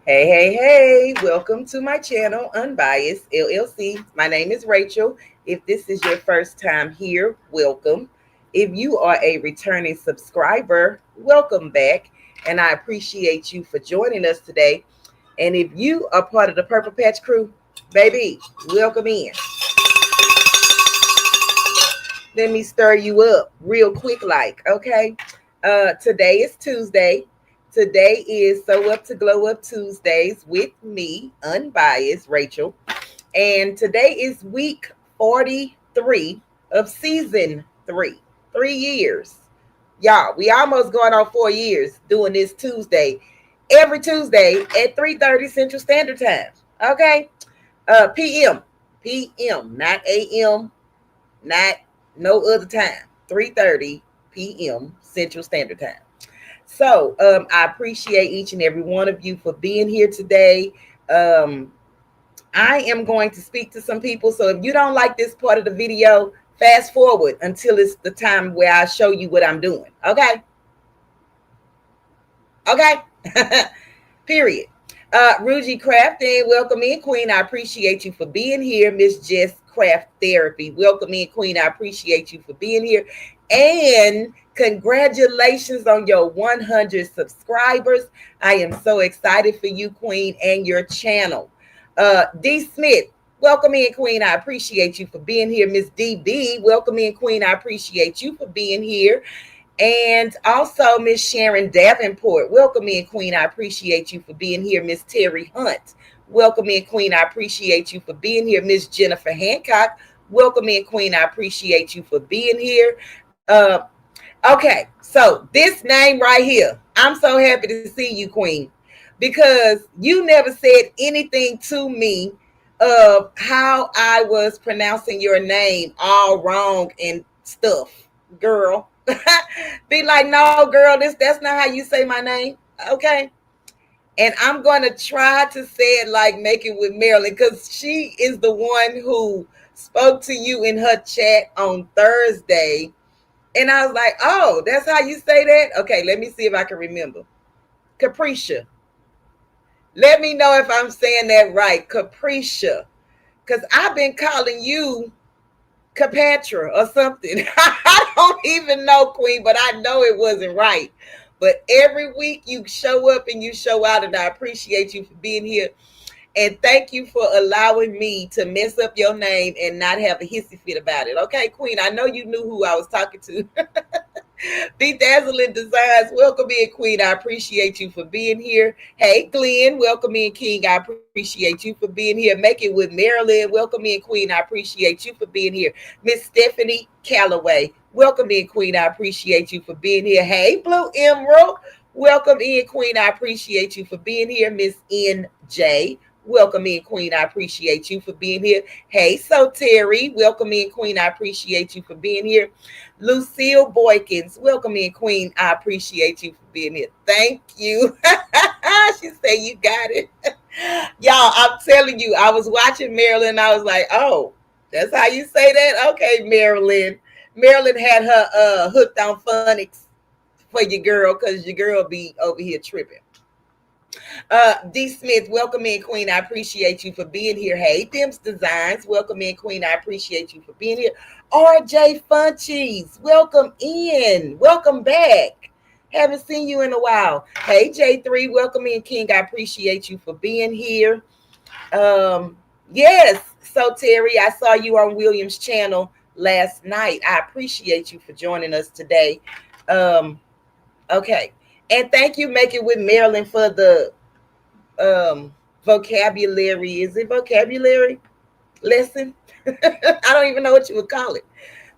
Hey, welcome to my channel, Unbiased LLC. My name is Rachel. If this is your first time here, welcome. If you are a returning subscriber, welcome back. And I appreciate you for joining us today. And if you are part of the Purple Patch crew, baby, welcome in. Let me stir you up real quick, okay? Today is Tuesday. Today is Sew Up to Glow Up Tuesdays with me, Unbiased Rachel. And today is week 43 of season 3. 3 years. Y'all, we almost going on 4 years doing this Tuesday. Every Tuesday at 3:30 Central Standard Time. Okay? PM. PM, not AM, not no other time. 3:30 p.m. Central Standard Time. So I appreciate each and every one of you for being here today. I am going to speak to some people. So if you don't like this part of the video, fast forward until it's the time where I show you what I'm doing. Okay? Okay? Period. Ruji Crafting, welcome in, Queen. I appreciate you for being here. Miss Jess Craft Therapy, welcome in, Queen. I appreciate you for being here. And congratulations on your 100 subscribers. I am so excited for you, Queen, and your channel. D. Smith, welcome in, Queen. I appreciate you for being here. Miss DB, welcome in, Queen. I appreciate you for being here. And also Miss Sharon Davenport, welcome in, Queen. I appreciate you for being here. Miss Terry Hunt, welcome in, Queen. I appreciate you for being here. Miss Jennifer Hancock, welcome in, Queen. I appreciate you for being here. Okay, so this name right here, I'm so happy to see you, Queen, because you never said anything to me of how I was pronouncing your name all wrong and stuff, girl. Be like, no, girl, that's not how you say my name. Okay. And I'm gonna try to say it like Make It with Marilyn, because she is the one who spoke to you in her chat on Thursday. And I was like, oh, that's how you say that? Okay, let me see if I can remember. Capricia. Let me know if I'm saying that right. Capricia. Because I've been calling you Capatra or something. I don't even know, Queen, but I know it wasn't right. But every week you show up and you show out, and I appreciate you for being here. And thank you for allowing me to mess up your name and not have a hissy fit about it. Okay, Queen, I know you knew who I was talking to. Bedazzling Designs, welcome in, Queen. I appreciate you for being here. Hey, Glenn, welcome in, King. I appreciate you for being here. Make It with Marilyn, welcome in, Queen. I appreciate you for being here. Miss Stephanie Calloway, welcome in, Queen. I appreciate you for being here. Hey, Blue Emerald, welcome in, Queen. I appreciate you for being here. Miss NJ, welcome in, Queen. I appreciate you for being here. Hey, so Terry, welcome in, Queen. I appreciate you for being here. Lucille Boykins, welcome in, Queen. I appreciate you for being here. Thank you. She said you got it. Y'all, I'm telling you, I was watching Marilyn. I was like, oh, that's how you say that? Okay, Marilyn. Marilyn had her hooked on phonics for your girl, because your girl be over here tripping. D. Smith, welcome in, Queen. I appreciate you for being here. Hey, Dims Designs, welcome in, Queen. I appreciate you for being here. RJ Funchies, welcome in. Welcome back. Haven't seen you in a while. Hey, J3, welcome in, King. I appreciate you for being here. Yes. So, Terry, I saw you on William's channel last night. I appreciate you for joining us today. Okay. And thank you, Make It with Marilyn, for the vocabulary. Is it vocabulary lesson? I don't even know what you would call it.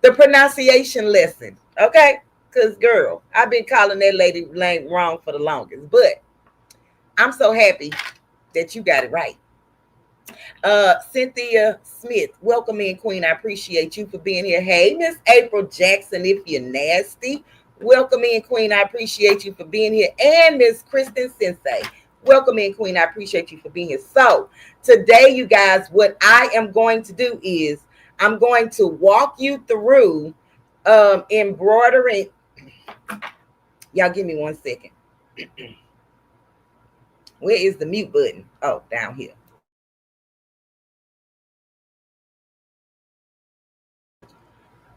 The pronunciation lesson. Okay? Because, girl, I've been calling that lady name wrong for the longest. But I'm so happy that you got it right. Cynthia Smith, welcome in, Queen. I appreciate you for being here. Hey, Miss April Jackson, if you're nasty, welcome in, Queen. I appreciate you for being here. And Miss Kristen Sensei, welcome in, Queen. I appreciate you for being here. So today, you guys, what I am going to do is I'm going to walk you through embroidering. Y'all give me 1 second. Where is the mute button? Oh, down here.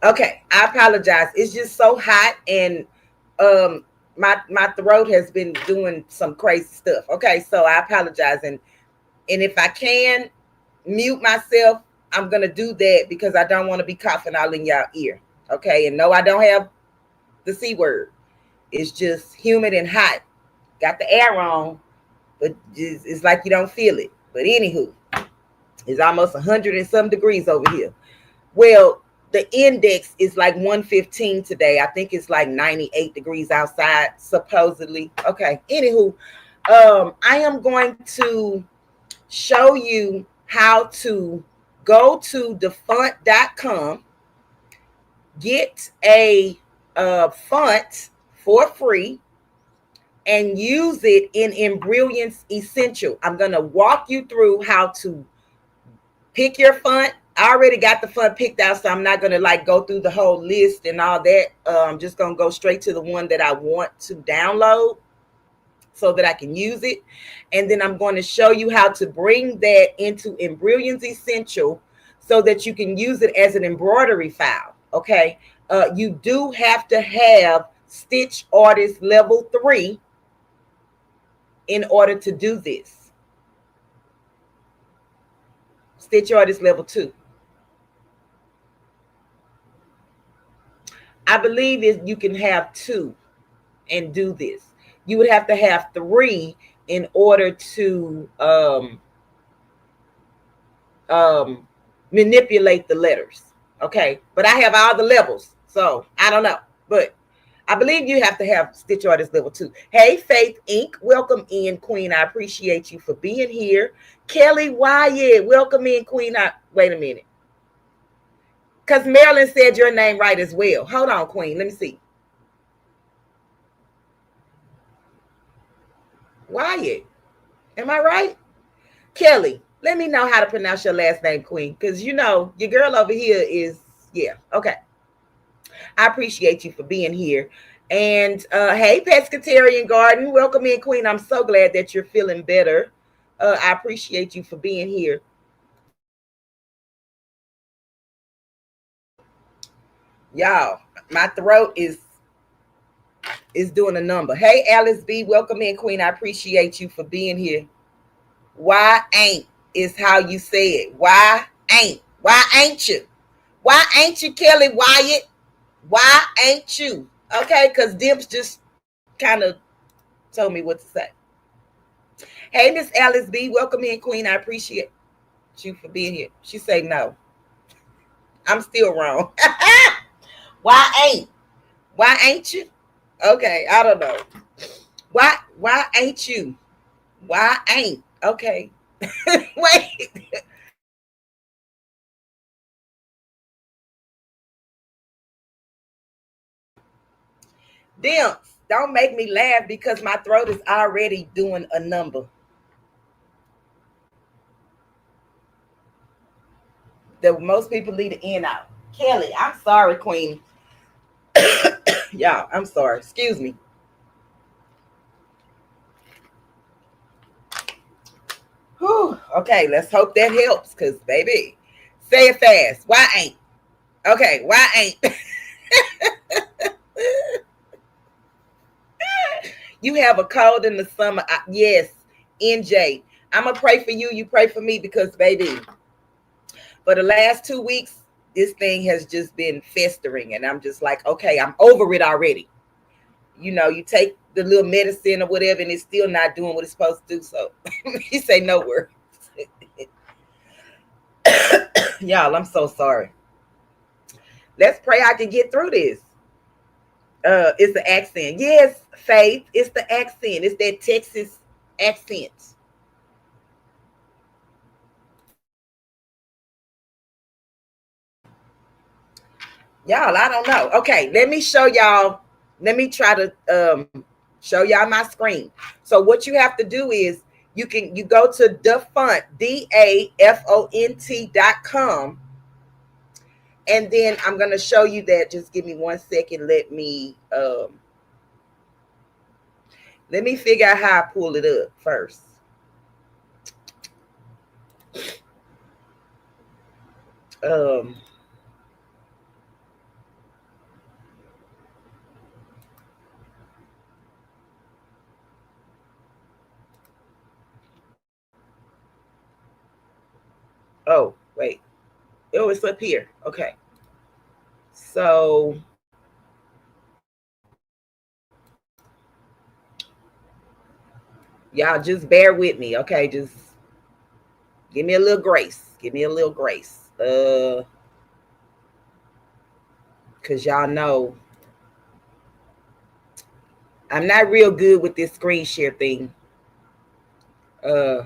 Okay, I apologize. It's just so hot, and my throat has been doing some crazy stuff. Okay, so I apologize, and if I can mute myself, I'm gonna do that because I don't want to be coughing all in y'all ear. Okay, and no, I don't have the C word. It's just humid and hot. Got the air on, but it's like you don't feel it. But anywho, it's almost 100 and some degrees over here. Well, the index is like 115 today. I think it's like 98 degrees outside, supposedly. Okay. Anywho, I am going to show you how to go to defont.com, get a font for free, and use it in Embroidering Essential. I'm going to walk you through how to pick your font. I already got the font picked out, so I'm not going to like go through the whole list and all that. I'm just going to go straight to the one that I want to download so that I can use it. And then I'm going to show you how to bring that into Embroidering Essential so that you can use it as an embroidery file. Okay. You do have to have Stitch Artist Level 3 in order to do this. Stitch Artist Level 2. I believe you can have 2 and do this. You would have to have 3 in order to manipulate the letters. Okay, but I have all the levels, so I don't know, but I believe you have to have Stitch Artist Level 2. Hey, Faith Inc., welcome in, Queen. I appreciate you for being here. Kelly Wyatt, welcome in, Queen. Wait a minute, because Marilyn said your name right as well. Hold on, Queen. Let me see. Wyatt, am I right? Kelly, let me know how to pronounce your last name, Queen, because you know your girl over here is, yeah, okay. I appreciate you for being here. And hey, Pescatarian Garden, welcome in, Queen. I'm so glad that you're feeling better. I appreciate you for being here. Y'all, my throat is doing a number. Hey, Alice B, welcome in, Queen. I appreciate you for being here. Why ain't is how you say it. Why ain't? Why ain't you? Why ain't you, Kelly Wyatt? Why ain't you? Okay, because Dimps just kind of told me what to say. Hey, Miss Alice B, welcome in, Queen. I appreciate you for being here. She say no. I'm still wrong. Why ain't? Why ain't you? Okay, I don't know. Why ain't you? Why ain't? Okay. Wait. Dimps, don't make me laugh because my throat is already doing a number. That most people leave the end out. Kelly, I'm sorry, Queen. Y'all, I'm sorry. Excuse me. Whew. Okay, let's hope that helps. Cause baby, say it fast. Why ain't? Okay, why ain't? You have a cold in the summer. Yes, NJ. I'm gonna pray for you. You pray for me because baby, for the last 2 weeks, this thing has just been festering, and I'm just like, okay, I'm over it already. You know, you take the little medicine or whatever, and it's still not doing what it's supposed to do. So he say no words. Y'all, I'm so sorry. Let's pray I can get through this. It's the accent. Yes, Faith, it's the accent. It's that Texas accent. Y'all, I don't know. Okay, let me show y'all. Let me try to show y'all my screen. So what you have to do is you go to defont, DAFONT.com, and then I'm gonna show you that. Just give me 1 second. Let me figure out how I pull it up first. Um, oh, wait. Oh, it's up here. Okay. So y'all just bear with me, okay? Just give me a little grace. Give me a little grace. Cause y'all know I'm not real good with this screen share thing. Uh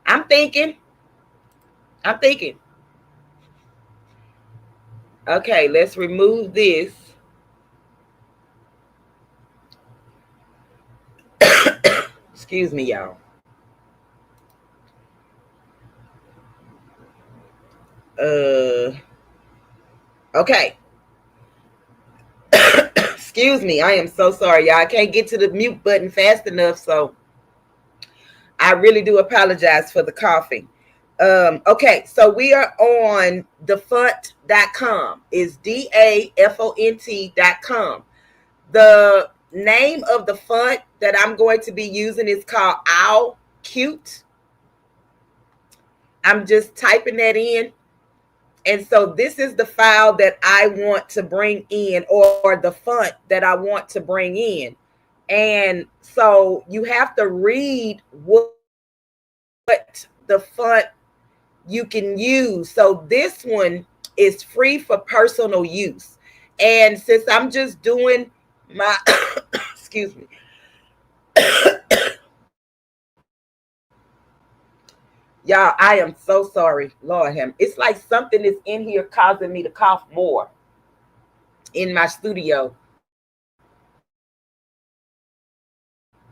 I'm thinking. I'm thinking. Okay, let's remove this. Excuse me, y'all. Okay. Excuse me. I am so sorry, y'all. I can't get to the mute button fast enough, so I really do apologize for the coughing. Okay, so we are on dafont.com. It's DAFONT.com. The name of the font that I'm going to be using is called Owl Cute. I'm just typing that in. And so this is the file that I want to bring in, or the font that I want to bring in. And so you have to read what the font you can use. So this one is free for personal use. And since I'm just doing my, excuse me, y'all, I am so sorry. Lord, him. It's like something is in here causing me to cough more in my studio.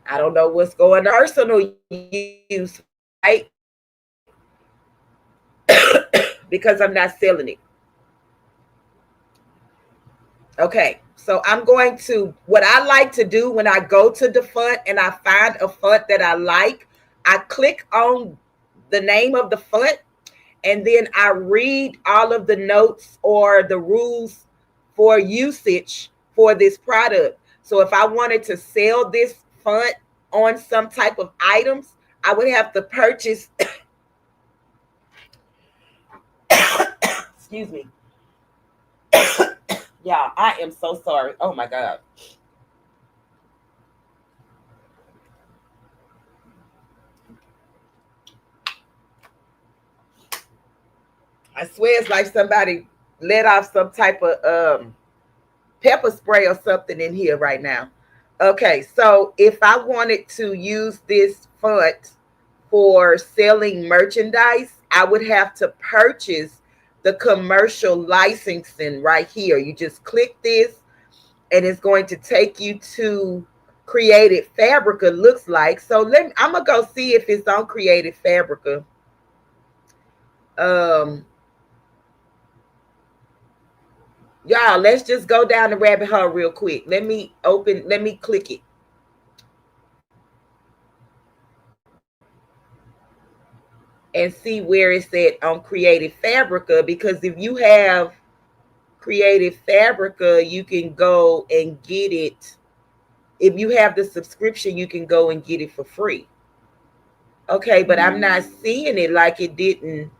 I don't know what's going on. Personal use, right? Because I'm not selling it. Okay, so I'm going to, what I like to do when I go to the font and I find a font that I like, I click on the name of the font and then I read all of the notes or the rules for usage for this product. So if I wanted to sell this font on some type of items, I would have to purchase, excuse me. Yeah, I am so sorry. Oh my God. I swear it's like somebody let off some type of pepper spray or something in here right now. Okay, so if I wanted to use this font for selling merchandise, I would have to purchase the commercial licensing right here. You just click this and it's going to take you to Creative Fabrica, looks like. So I'm gonna go see if it's on Creative Fabrica. Y'all, let's just go down the rabbit hole real quick. Let me click it. And see where it's at on Creative Fabrica, because if you have Creative Fabrica, you can go and get it. If you have the subscription, you can go and get it for free. Okay, but I'm not seeing it, like it didn't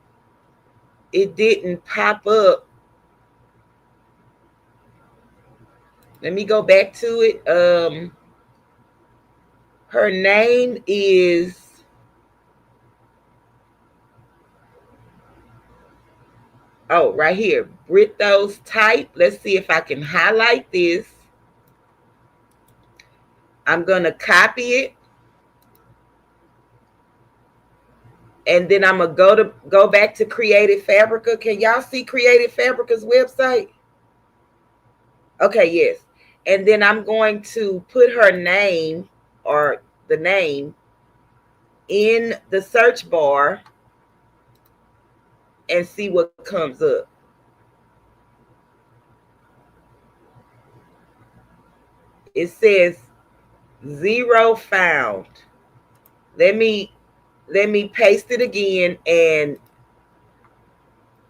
pop up. Let me go back to it. Her name is, oh, right here, Brito's Type. Let's see if I can highlight this. I'm gonna copy it, and then I'm gonna go back to Creative Fabrica. Can y'all see Creative Fabrica's website? Okay, yes. And then I'm going to put her name, or the name, in the search bar and see what comes up. It says 0 found. Let me paste it again and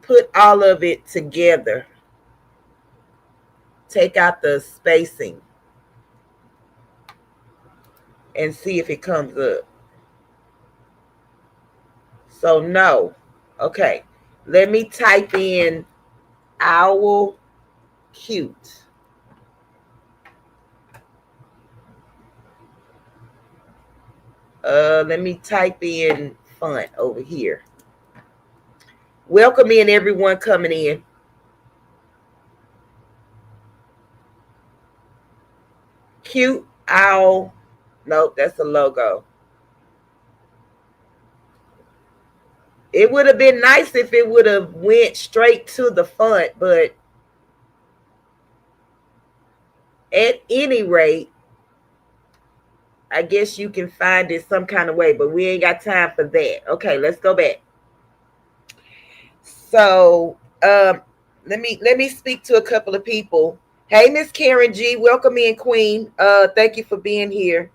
put all of it together. Take out the spacing and see if it comes up. So no. Okay. Let me type in owl cute. Let me type in font over here. Welcome in everyone coming in. Cute owl. Nope, that's a logo. It would have been nice if it would have went straight to the font, but at any rate, I guess you can find it some kind of way, but we ain't got time for that. Okay, let's go back. So let me speak to a couple of people. Hey, Miss Karen G, welcome in, Queen. Thank you for being here.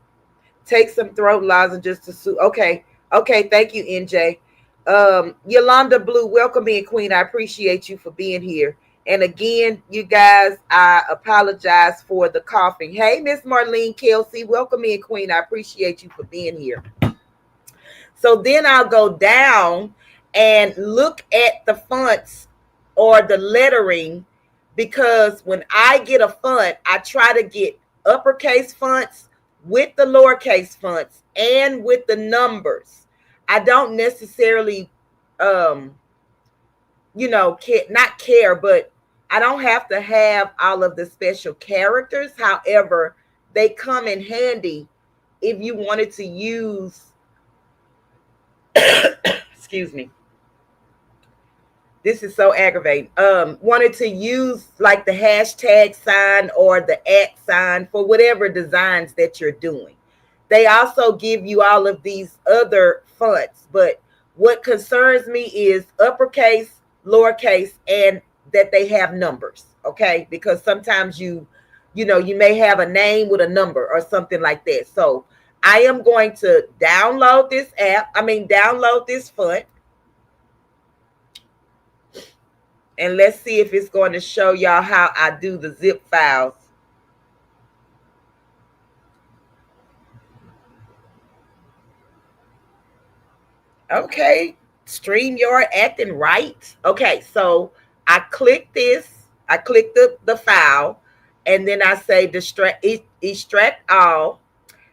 Take some throat lozenges to suit. Okay, thank you, NJ. Yolanda Blue, welcome in, Queen. I appreciate you for being here. And again, you guys, I apologize for the coughing. Hey, Miss Marlene Kelsey, welcome in, Queen. I appreciate you for being here. So then I'll go down and look at the fonts or the lettering, because when I get a font, I try to get uppercase fonts with the lowercase fonts and with the numbers. I don't necessarily, not care, but I don't have to have all of the special characters. However, they come in handy if you wanted to use, excuse me. This is so aggravating. Wanted to use like the hashtag sign or the @ sign for whatever designs that you're doing. They also give you all of these other fonts, but what concerns me is uppercase, lowercase, and that they have numbers. Okay, because sometimes you may have a name with a number or something like that. So I am going to download this download this font. And let's see if it's going to show y'all how I do the zip files. Okay, StreamYard acting right. Okay, so I click this. I click the file, and then I say extract all.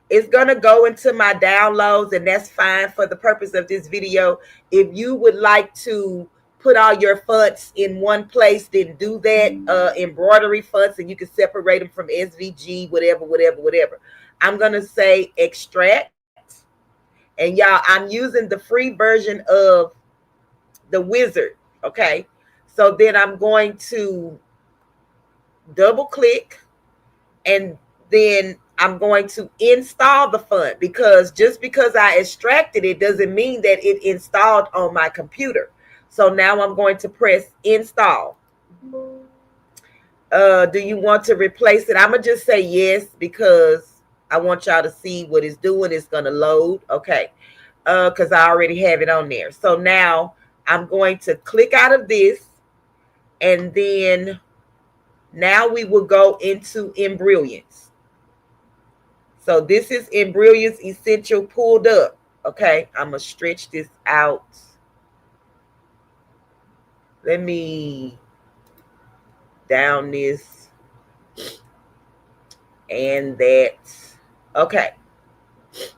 It's going to go into my downloads, and that's fine for the purpose of this video. If you would like to put all your fonts in one place, then do that. Embroidery fonts, and you can separate them from SVG, whatever. I'm going to say extract. And y'all, I'm using the free version of the wizard. Okay. So then I'm going to double click, and then I'm going to install the font, because just because I extracted it doesn't mean that it installed on my computer. So now I'm going to press install. Do you want to replace it? I'm going to just say yes, because I want y'all to see what it's doing. It's going to load. Okay. Because I already have it on there. So now I'm going to click out of this, and then now we will go into Embrilliance. So this is Embrilliance Essential pulled up. Okay, I'm going to stretch this out. Let me down this and that. Okay.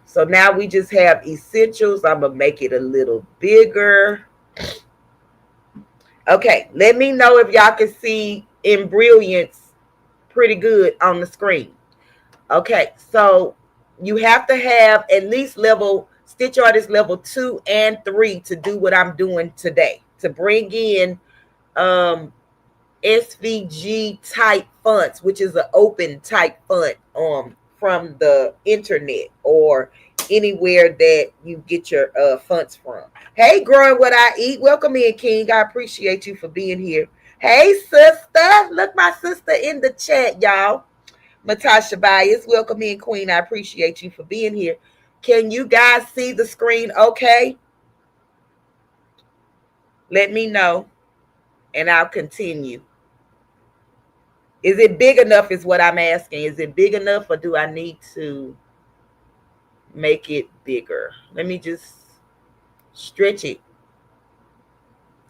So now we just have essentials. I'm going to make it a little bigger. Okay, let me know if y'all can see Embrilliance pretty good on the screen. Okay, so you have to have at least Stitch Artist level 2 and 3 to do what I'm doing today, to bring in SVG type fonts, which is an open type font from the internet or anywhere that you get your fonts from. Hey, Growing What I Eat, welcome in, King. I appreciate you for being here. Hey, sister, look, my sister in the chat, y'all. Matasha Bias, welcome in, Queen. I appreciate you for being here. Can you guys see the screen okay? Let me know, and I'll continue. Is it big enough is what I'm asking. Is it big enough, or do I need to make it bigger? Let me just stretch it.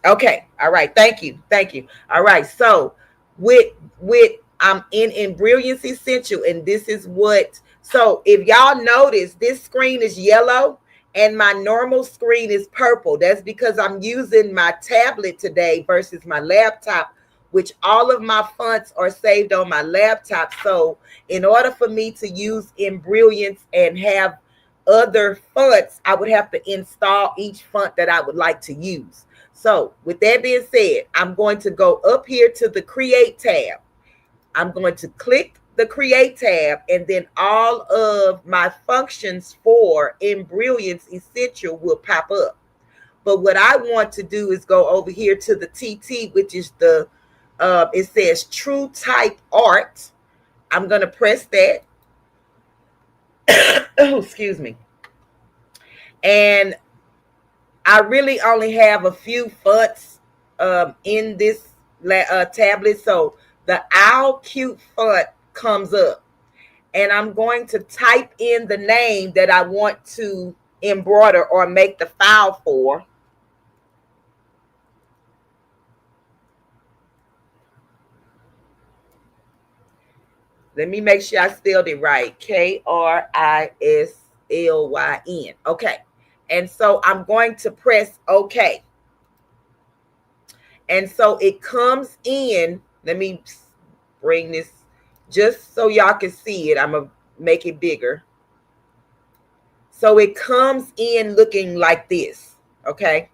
Okay. All right. Thank you. Thank you. All right. So with I'm in Brilliance Essential, and this is what, so if y'all notice, this screen is yellow and my normal screen is purple. That's because I'm using my tablet today versus my laptop, which all of my fonts are saved on my laptop. So in order for me to use Brilliance and have other fonts, I would have to install each font that I would like to use. So with that being said, I'm going to go up here to the Create tab. I'm going to click the Create tab, and then all of my functions for Brilliance Essential will pop up. But what I want to do is go over here to the TT, which is the, it says True Type Art. I'm going to press that. Oh, excuse me. And I really only have a few fonts in this tablet. So the Owl Cute font comes up, and I'm going to type in the name that I want to embroider or make the file for. Let me make sure I spelled it right. Krislyn. Okay. And so I'm going to press OK. And so it comes in. Let me bring this just so y'all can see it. I'm going to make it bigger. So it comes in looking like this. Okay.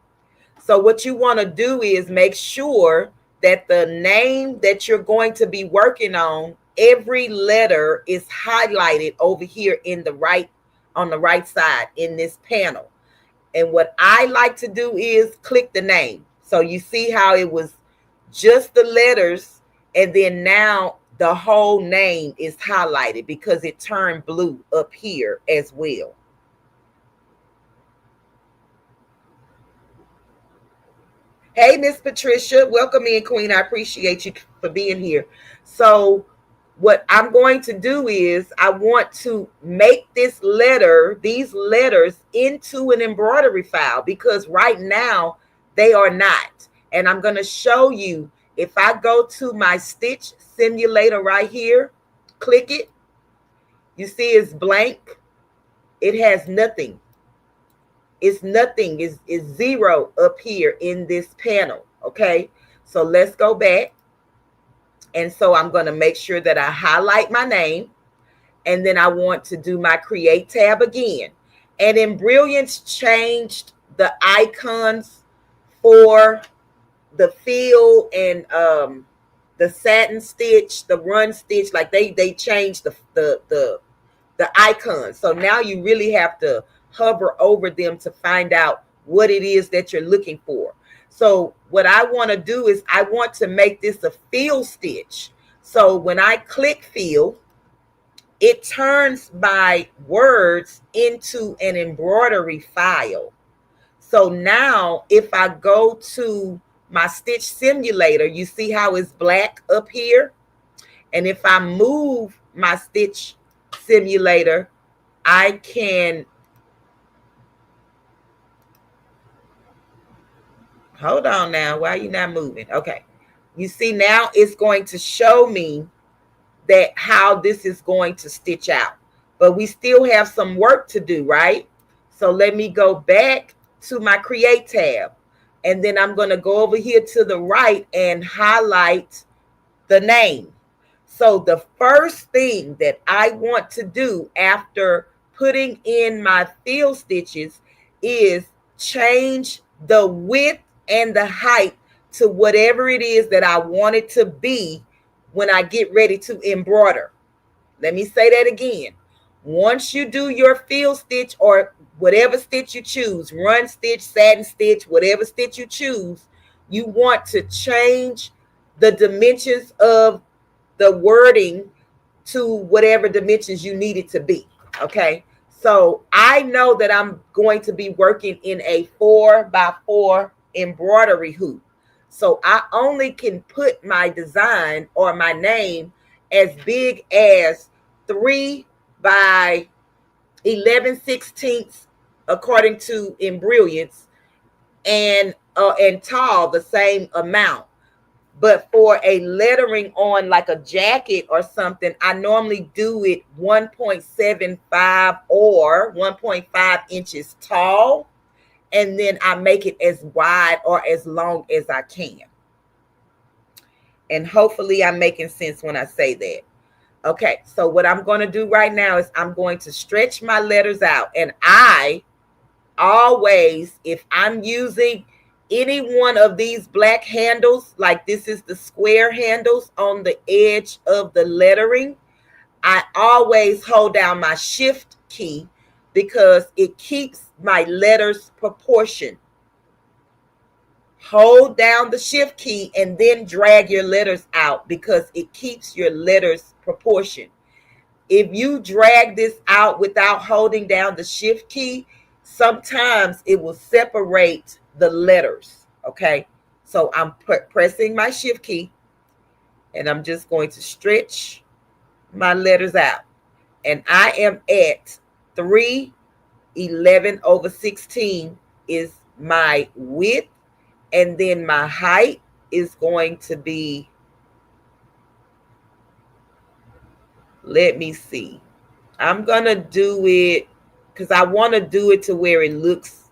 So what you want to do is make sure that the name that you're going to be working on, every letter is highlighted over here in the right, on the right side in this panel. And what I like to do is click the name. So you see how it was just the letters, and then now the whole name is highlighted because it turned blue up here as well. Hey, Miss Patricia, welcome in, Queen. I appreciate you for being here. So what I'm going to do is I want to make this letter, these letters, into an embroidery file, because right now they are not. And I'm going to show you, if I go to my stitch simulator right here, click it, you see it's blank. It has nothing. It's nothing, is zero up here in this panel. Okay, so let's go back. And so I'm going to make sure that I highlight my name, and then I want to do my Create tab again. And in Brilliance changed the icons for the fill and the satin stitch, the run stitch, like they changed the icons. So now you really have to hover over them to find out what it is that you're looking for. So what I want to do is I want to make this a fill stitch. So when I click fill, it turns my words into an embroidery file. So now if I go to my stitch simulator, you see how it's black up here? And if I move my stitch simulator, I can, hold on now, why are you not moving? Okay, you see now it's going to show me that how this is going to stitch out, but we still have some work to do, right? So let me go back to my Create tab, and then I'm going to go over here to the right and highlight the name. So the first thing that I want to do after putting in my fill stitches is change the width and the height to whatever it is that I want it to be when I get ready to embroider. Let me say that again. Once you do your fill stitch, or whatever stitch you choose, run stitch, satin stitch, whatever stitch you choose, you want to change the dimensions of the wording to whatever dimensions you need it to be. Okay. So I know that I'm going to be working in a 4x4 embroidery hoop. So I only can put my design or my name as big as 3 by 11/16 according to Embroidering, and tall the same amount. But for a lettering on like a jacket or something, I normally do it 1.75 or 1.5 inches tall. And then I make it as wide or as long as I can. And hopefully I'm making sense when I say that. Okay, so what I'm going to do right now is I'm going to stretch my letters out. And I always, if I'm using any one of these black handles, like this is the square handles on the edge of the lettering, I always hold down my shift key because it keeps my letters proportion. Hold down the shift key and then drag your letters out because it keeps your letters proportion. If you drag this out without holding down the shift key, sometimes it will separate the letters. Okay, so I'm pressing my shift key and I'm just going to stretch my letters out. And I am at 3/11/16 is my width. And then my height is going to be, let me see. I'm going to do it because I want to do it to where it looks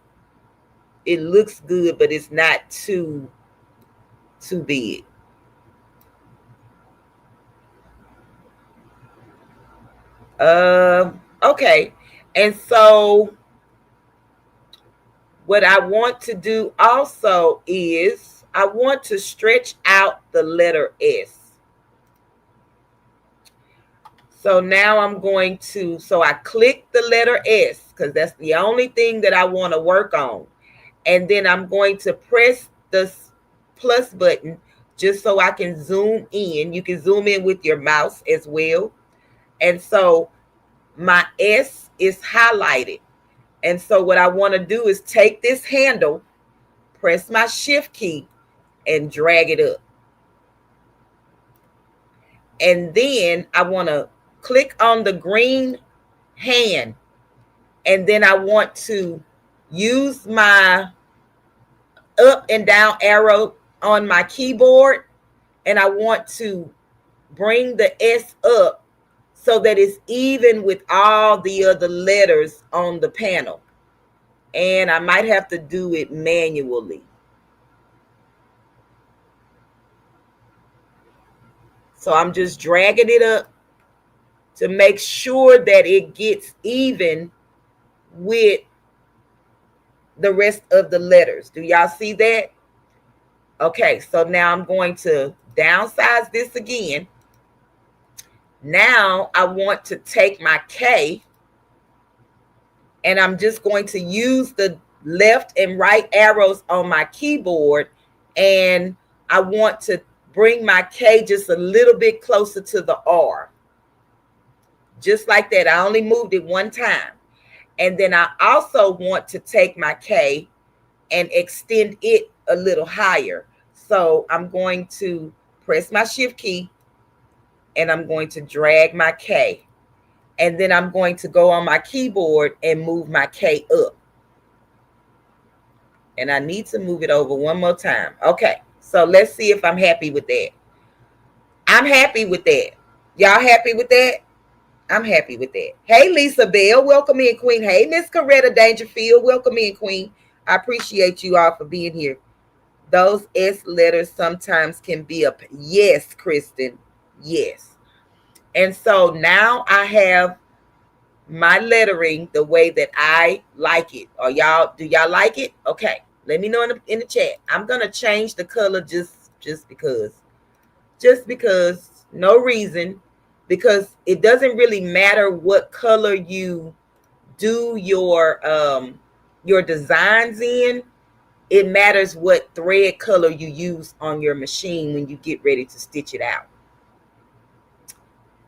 good, but it's not too big. Okay. And so what I want to do also is I want to stretch out the letter S. So now I'm going to, so I click the letter S because that's the only thing that I want to work on. And then I'm going to press the plus button just so I can zoom in. You can zoom in with your mouse as well. And so my S is highlighted. And so what I want to do is take this handle, press my shift key, and drag it up. And then I want to click on the green hand. And then I want to use my up and down arrow on my keyboard. And I want to bring the S up so that it's even with all the other letters on the panel. And I might have to do it manually. So I'm just dragging it up to make sure that it gets even with the rest of the letters. Do y'all see that? Okay, so now I'm going to downsize this again. Now I want to take my K and I'm just going to use the left and right arrows on my keyboard, and I want to bring my K just a little bit closer to the R. Just like that. I only moved it one time. And then I also want to take my K and extend it a little higher. So I'm going to press my shift key and I'm going to drag my K. And then I'm going to go on my keyboard and move my K up. And I need to move it over one more time. Okay, so let's see if I'm happy with that. I'm happy with that. Y'all happy with that? I'm happy with that. Hey, Lisa Bell, welcome in, Queen. Hey, Miss Coretta Dangerfield, welcome in, Queen. I appreciate you all for being here. Those S letters sometimes can be up. Yes, Kristen. Yes. And so now I have my lettering the way that I like it. Or y'all, do y'all like it? Okay. Let me know in the chat. I'm going to change the color just because. Just because. No reason. Because it doesn't really matter what color you do your designs in. It matters what thread color you use on your machine when you get ready to stitch it out.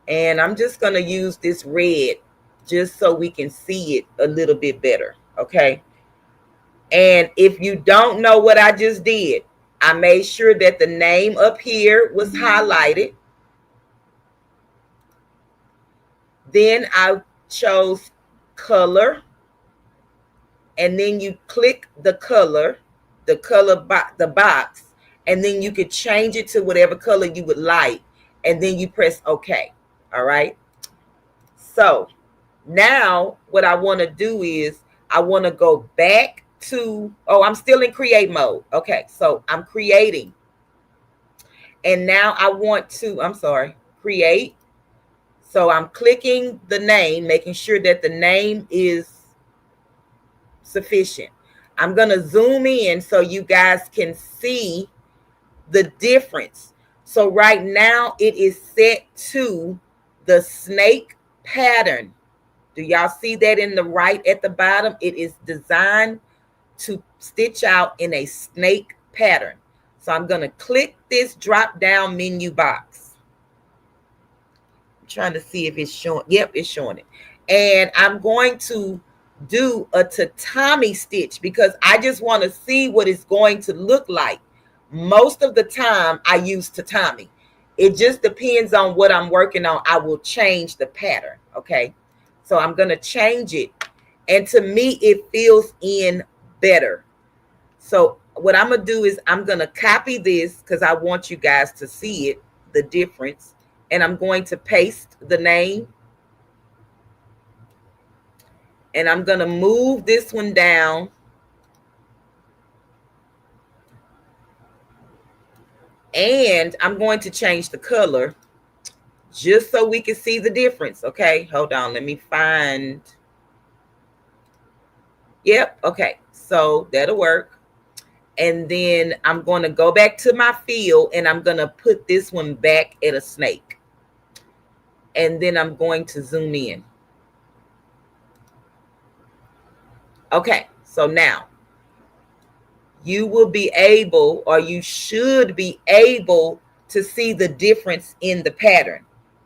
And I'm just going to use this red just so we can see it a little bit better. Okay. And if you don't know what I just did, I made sure that the name up here was highlighted. Then I chose color. And then you click the color the box, and then you could change it to whatever color you would like. And then you press OK. All right. So now what I want to do is I want to go back to, I'm still in create mode. Okay. So I'm creating. And now I want to, create. So I'm clicking the name, making sure that the name is sufficient. I'm going to zoom in so you guys can see the difference. So right now it is set to the snake pattern. Do y'all see that in the right at the bottom? It is designed to stitch out in a snake pattern. So I'm going to click this drop down menu box. I'm trying to see if it's showing. Yep, it's showing it. And I'm going to do a tatami stitch because I just want to see what it's going to look like. Most of the time I use tatami. It just depends on what I'm working on. I will change the pattern. Okay. So I'm going to change it. And to me, it feels in better. So what I'm going to do is I'm going to copy this because I want you guys to see it, the difference. And I'm going to paste the name. And I'm going to move this one down. And I'm going to change the color just so we can see the difference. Okay, hold on. Let me find. Yep. Okay, so that'll work. And then I'm going to go back to my field and I'm going to put this one back at a snake. And then I'm going to zoom in. Okay, so now you will be able, or you should be able, to see the difference in the pattern.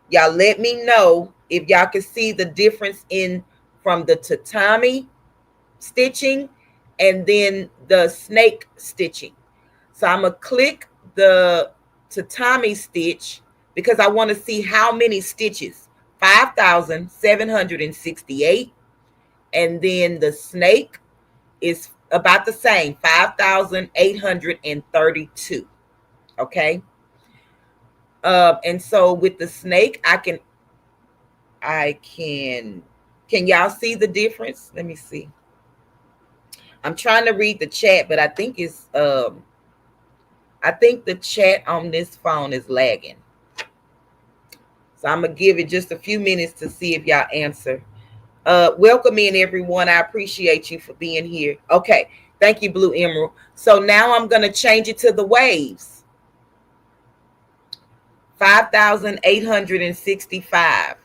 Y'all let me know if y'all can see the difference in from the tatami stitching and then the snake stitching. So I'm going to click the tatami stitch because I want to see how many stitches. 5,768. And then the snake is about the same, 5,832. Okay. And so with the snake, can y'all see the difference? Let me see. I'm trying to read the chat, but I think it's, I think the chat on this phone is lagging. So I'm going to give it just a few minutes to see if y'all answer. Welcome in, everyone. I appreciate you for being here. Okay. Thank you, Blue Emerald. So now I'm going to change it to the waves. 5,865.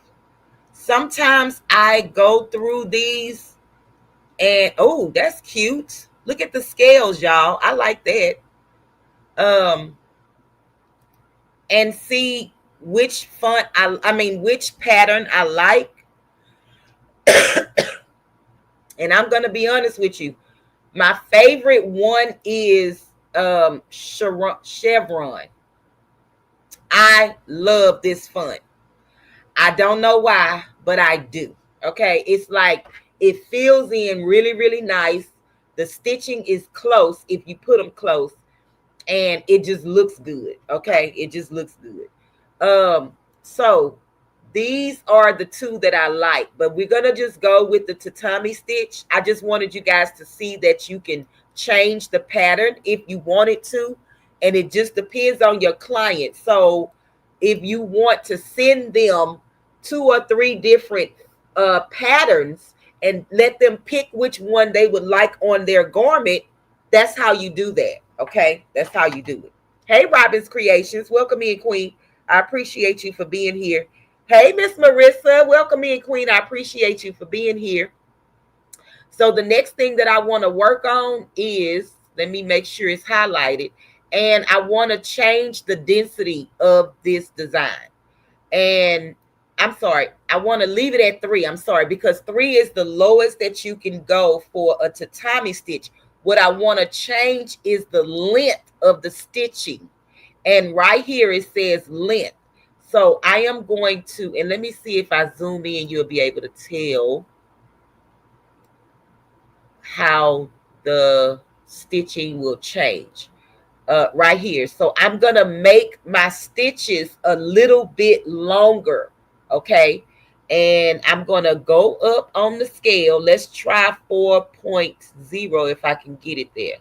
Sometimes I go through these and, oh, that's cute. Look at the scales, y'all. I like that. And see which font, which pattern I like. And I'm going to be honest with you. My favorite one is Chevron. I love this font. I don't know why, but I do. Okay. It's like it fills in really, really nice. The stitching is close if you put them close. And it just looks good. Okay. It just looks good. So these are the two that I like, but we're going to just go with the tatami stitch. I just wanted you guys to see that you can change the pattern if you wanted to, and it just depends on your client. So if you want to send them 2 or 3 different patterns and let them pick which one they would like on their garment, that's how you do that. Okay, that's how you do it. Hey, Robin's Creations, welcome in, Queen. I appreciate you for being here. Hey, Miss Marissa, welcome in, Queen. I appreciate you for being here. So the next thing that I want to work on is, let me make sure it's highlighted, and I want to change the density of this design. And I'm sorry, I want to leave it at 3. I'm sorry, because 3 is the lowest that you can go for a tatami stitch. What I want to change is the length of the stitching. And right here it says length. So I am going to, and let me see if I zoom in, you'll be able to tell how the stitching will change. Right here. So I'm going to make my stitches a little bit longer. Okay. And I'm going to go up on the scale. Let's try 4.0 if I can get it there.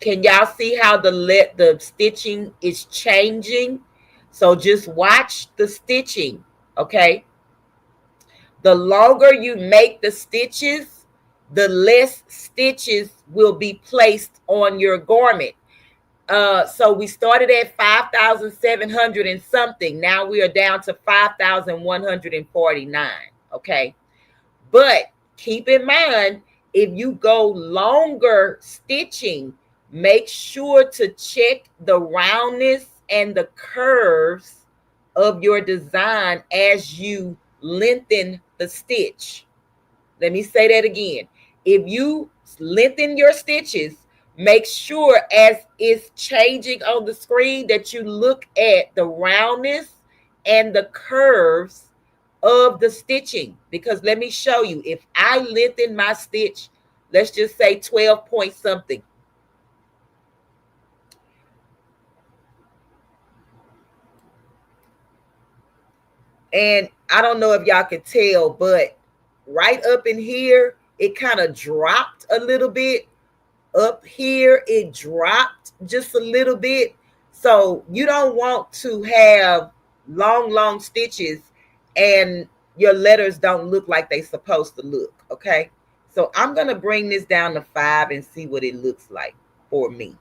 Can y'all see how the stitching is changing? So just watch the stitching. Okay. The longer you make the stitches, the less stitches will be placed on your garment. So we started at 5,700 and something. Now we are down to 5,149. Okay. But keep in mind, if you go longer stitching, make sure to check the roundness and the curves of your design as you lengthen the stitch. Let me say that again. If you lengthen your stitches, make sure as it's changing on the screen that you look at the roundness and the curves of the stitching. Because let me show you, if I lengthen my stitch, let's just say 12 point something. And I don't know if y'all can tell, but right up in here, it kind of dropped a little bit. Up here, it dropped just a little bit. So you don't want to have long stitches and your letters don't look like they're supposed to look. Okay. So I'm going to bring this down to 5 and see what it looks like for me.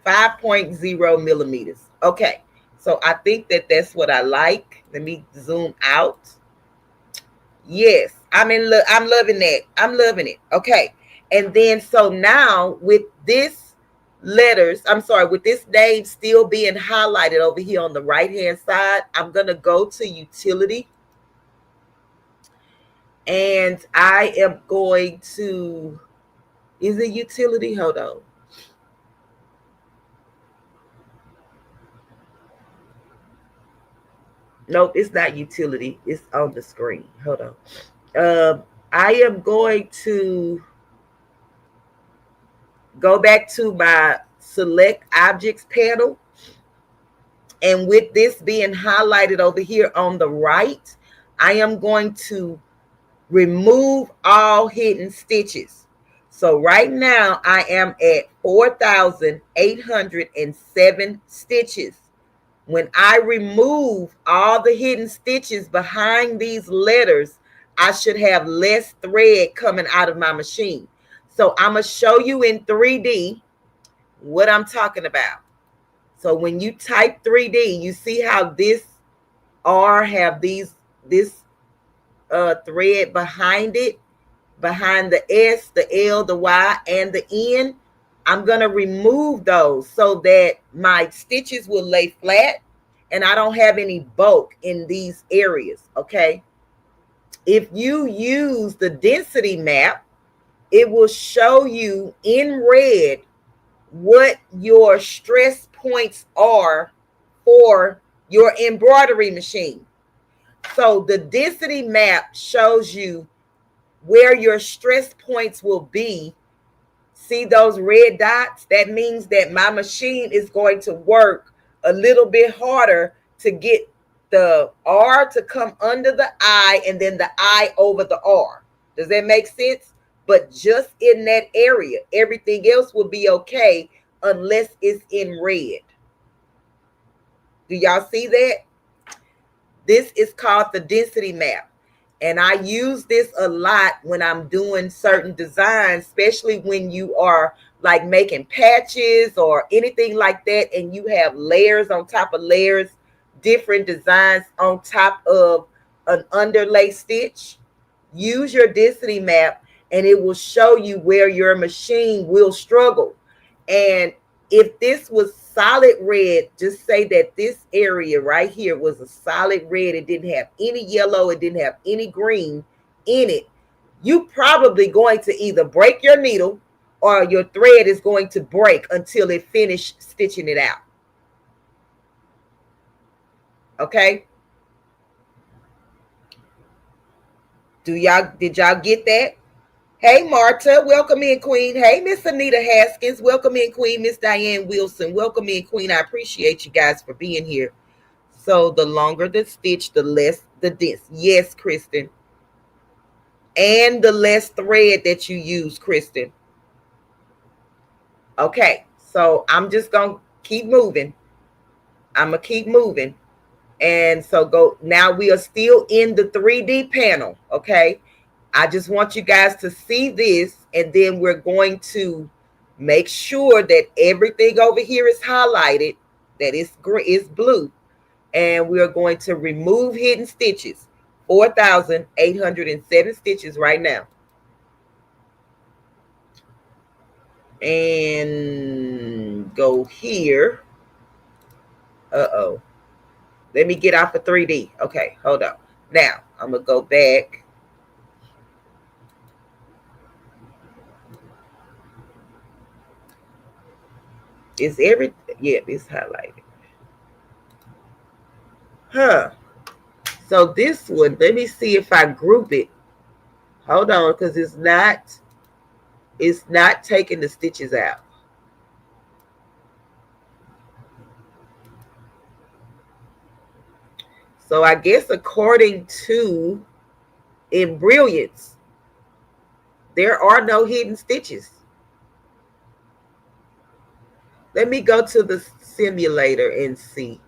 5.0 millimeters. Okay. So I think that that's what I like. Let me zoom out. Yes, I'm loving that. I'm loving it. Okay. And then so now with this with this name still being highlighted over here on the right hand side, I'm going to go to utility. And I am going to, is it utility? Hold on. Nope, it's not utility. It's on the screen. Hold on. I am going to go back to my select objects panel. And with this being highlighted over here on the right, I am going to remove all hidden stitches. So right now I am at 4,807 stitches. When I remove all the hidden stitches behind these letters, I should have less thread coming out of my machine. So I'm going to show you in 3D what I'm talking about. So when you type 3D, you see how this R have this thread behind it, behind the S, the L, the Y, and the N. I'm going to remove those so that my stitches will lay flat and I don't have any bulk in these areas, okay? If you use the density map, it will show you in red what your stress points are for your embroidery machine. So the density map shows you where your stress points will be. See those red dots? That means that my machine is going to work a little bit harder to get the R to come under the I and then the I over the R. Does that make sense? But just in that area, everything else will be okay unless it's in red. Do y'all see that? This is called the density map. And I use this a lot when I'm doing certain designs, especially when you are like making patches or anything like that, and you have layers on top of layers, different designs on top of an underlay stitch. Use your density map and it will show you where your machine will struggle. And if this was solid red, just say that this area right here was a solid red. It didn't have any yellow. It didn't have any green in it. You probably going to either break your needle or your thread is going to break until it finish stitching it out. Okay. Did y'all get that? Hey, Marta, welcome in, Queen. Hey, Miss Anita Haskins, welcome in, Queen. Miss Diane Wilson, welcome in, Queen. I appreciate you guys for being here. So the longer the stitch, the less the dents. Yes, Kristen. And the less thread that you use, Kristen. Okay, so I'm just going to keep moving. I'm going to keep moving. And so go, now we are still in the 3D panel, okay? I just want you guys to see this, and then we're going to make sure that everything over here is highlighted, that it's blue, and we are going to remove hidden stitches. 4,807 stitches right now. And go here. Uh-oh. Let me get off of 3D. Okay, hold on. Now, I'm going to go back. Is everything? Yeah, it's highlighted. Huh. So this one, let me see if I group it. Hold on, because it's not taking the stitches out. So I guess according to Embroidering, there are no hidden stitches. Let me go to the simulator and see.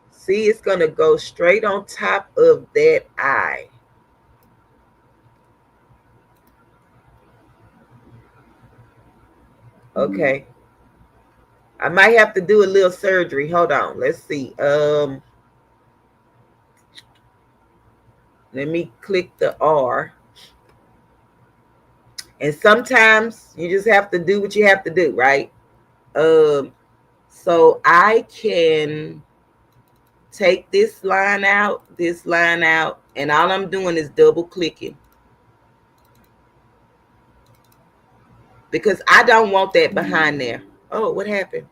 See, it's going to go straight on top of that eye. Okay. I might have to do a little surgery. Hold on. Let's see. Let me click the R. And sometimes you just have to do what you have to do, right? So I can take this line out, and all I'm doing is double clicking. Because I don't want that behind there. Oh, what happened?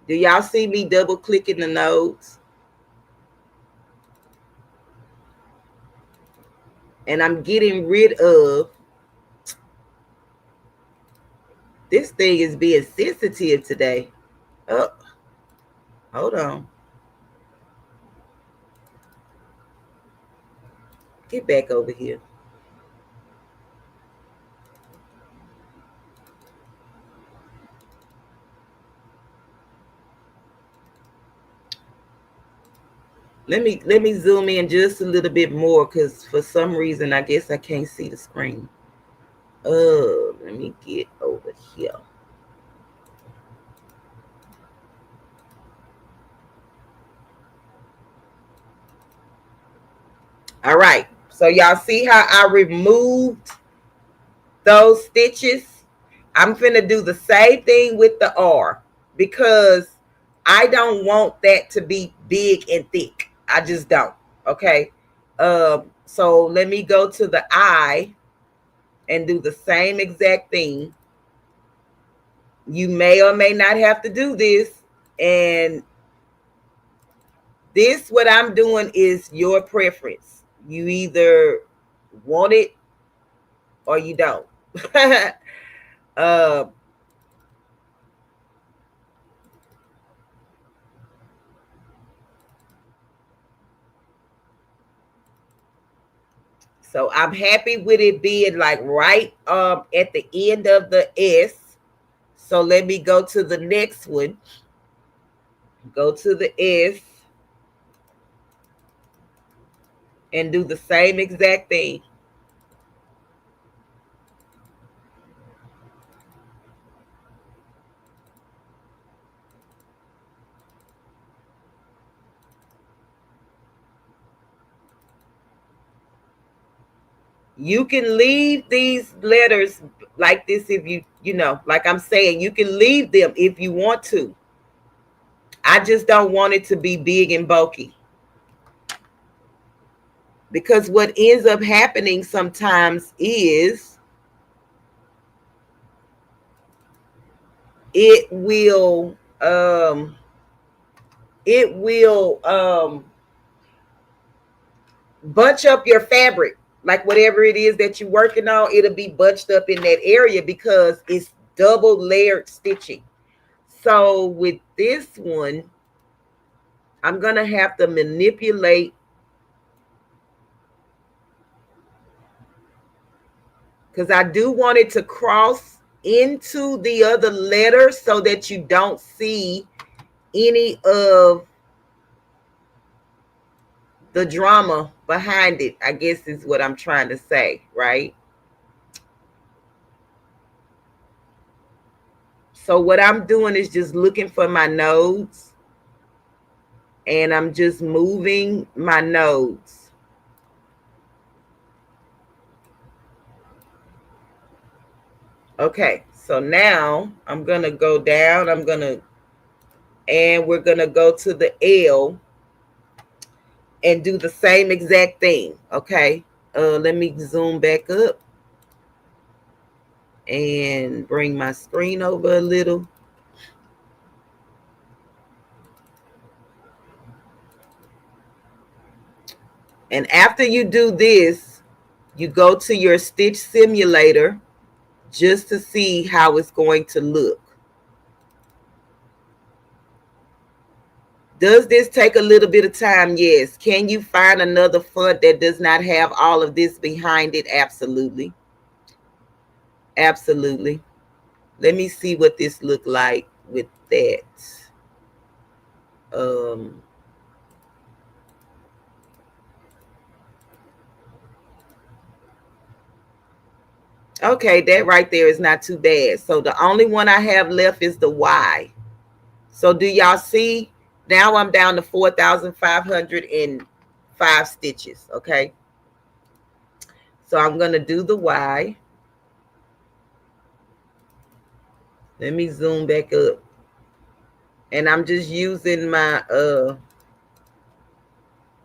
Do y'all see me double clicking the nodes? And I'm getting rid of, this thing is being sensitive today. Oh, hold on. Get back over here. Let me zoom in just a little bit more, because for some reason I guess I can't see the screen. Let me get over here. All right, so y'all see how I removed those stitches? I'm finna do the same thing with the R, because I don't want that to be big and thick. I just don't. Okay. So let me go to the eye and do the same exact thing. You may or may not have to do this. And this, what I'm doing, is your preference. You either want it or you don't. So I'm happy with it being like right at the end of the S. So let me go to the next one. Go to the S. And do the same exact thing. You can leave these letters like this if you know, like I'm saying, you can leave them if you want to. I just don't want it to be big and bulky. Because what ends up happening sometimes is it will bunch up your fabric. Like whatever it is that you're working on, it'll be bunched up in that area because it's double layered stitching. So with this one, I'm gonna have to manipulate, because I do want it to cross into the other letter so that you don't see any of the drama behind it, I guess is what I'm trying to say, right? So what I'm doing is just looking for my nodes, and I'm just moving my nodes. Okay, so now I'm gonna go down, and we're gonna go to the L and do the same exact thing. Okay, let me zoom back up and bring my screen over a little. And after you do this, you go to your stitch simulator just to see how it's going to look. Does this take a little bit of time? Yes. Can you find another font that does not have all of this behind it? Absolutely. Absolutely. Let me see what this look like with that. Okay, that right there is not too bad. So the only one I have left is the Y. So do y'all see? Now I'm down to 4,505 stitches, okay? So I'm going to do the Y. Let me zoom back up. And I'm just using my,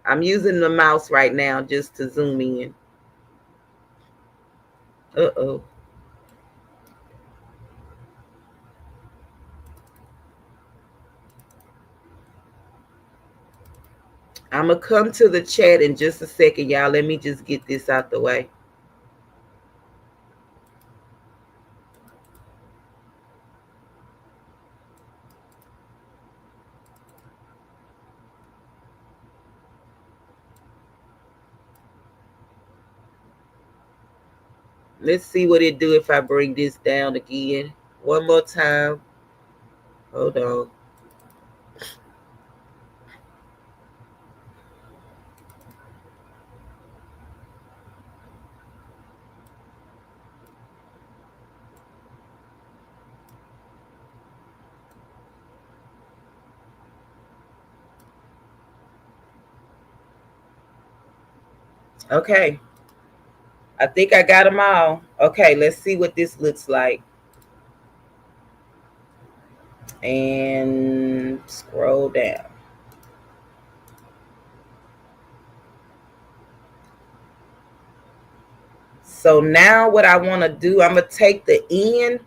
I'm using the mouse right now just to zoom in. Uh-oh. I'm going to come to the chat in just a second, y'all. Let me just get this out the way. Let's see what it do if I bring this down again. One more time. Hold on. Okay. I think I got them all. Okay, let's see what this looks like. And scroll down. So now what I want to do, I'm going to take the end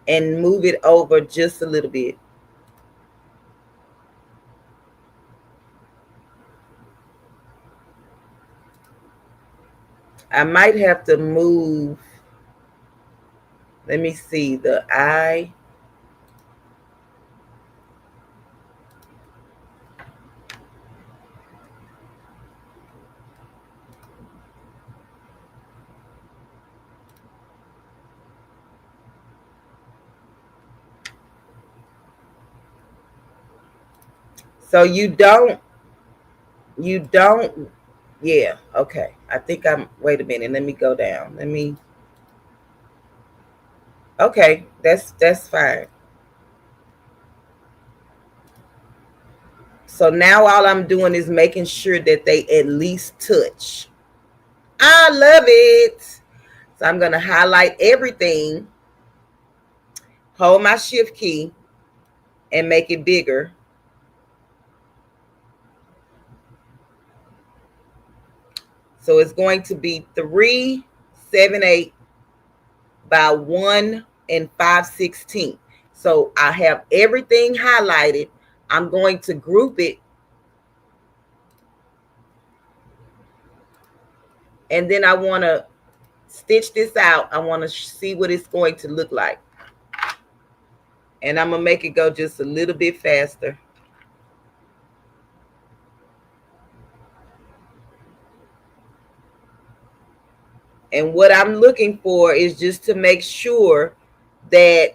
and move it over just a little bit. I might have to move, let me see, the I. So you don't, yeah, okay. I think wait a minute, let me go down. Okay, that's fine. So now all I'm doing is making sure that they at least touch. I love it. So I'm going to highlight everything, hold my shift key, and make it bigger. So it's going to be 378 by 1 5/16. So I have everything highlighted. I'm going to group it. And then I want to stitch this out. I want to see what it's going to look like. And I'm going to make it go just a little bit faster. And what I'm looking for is just to make sure that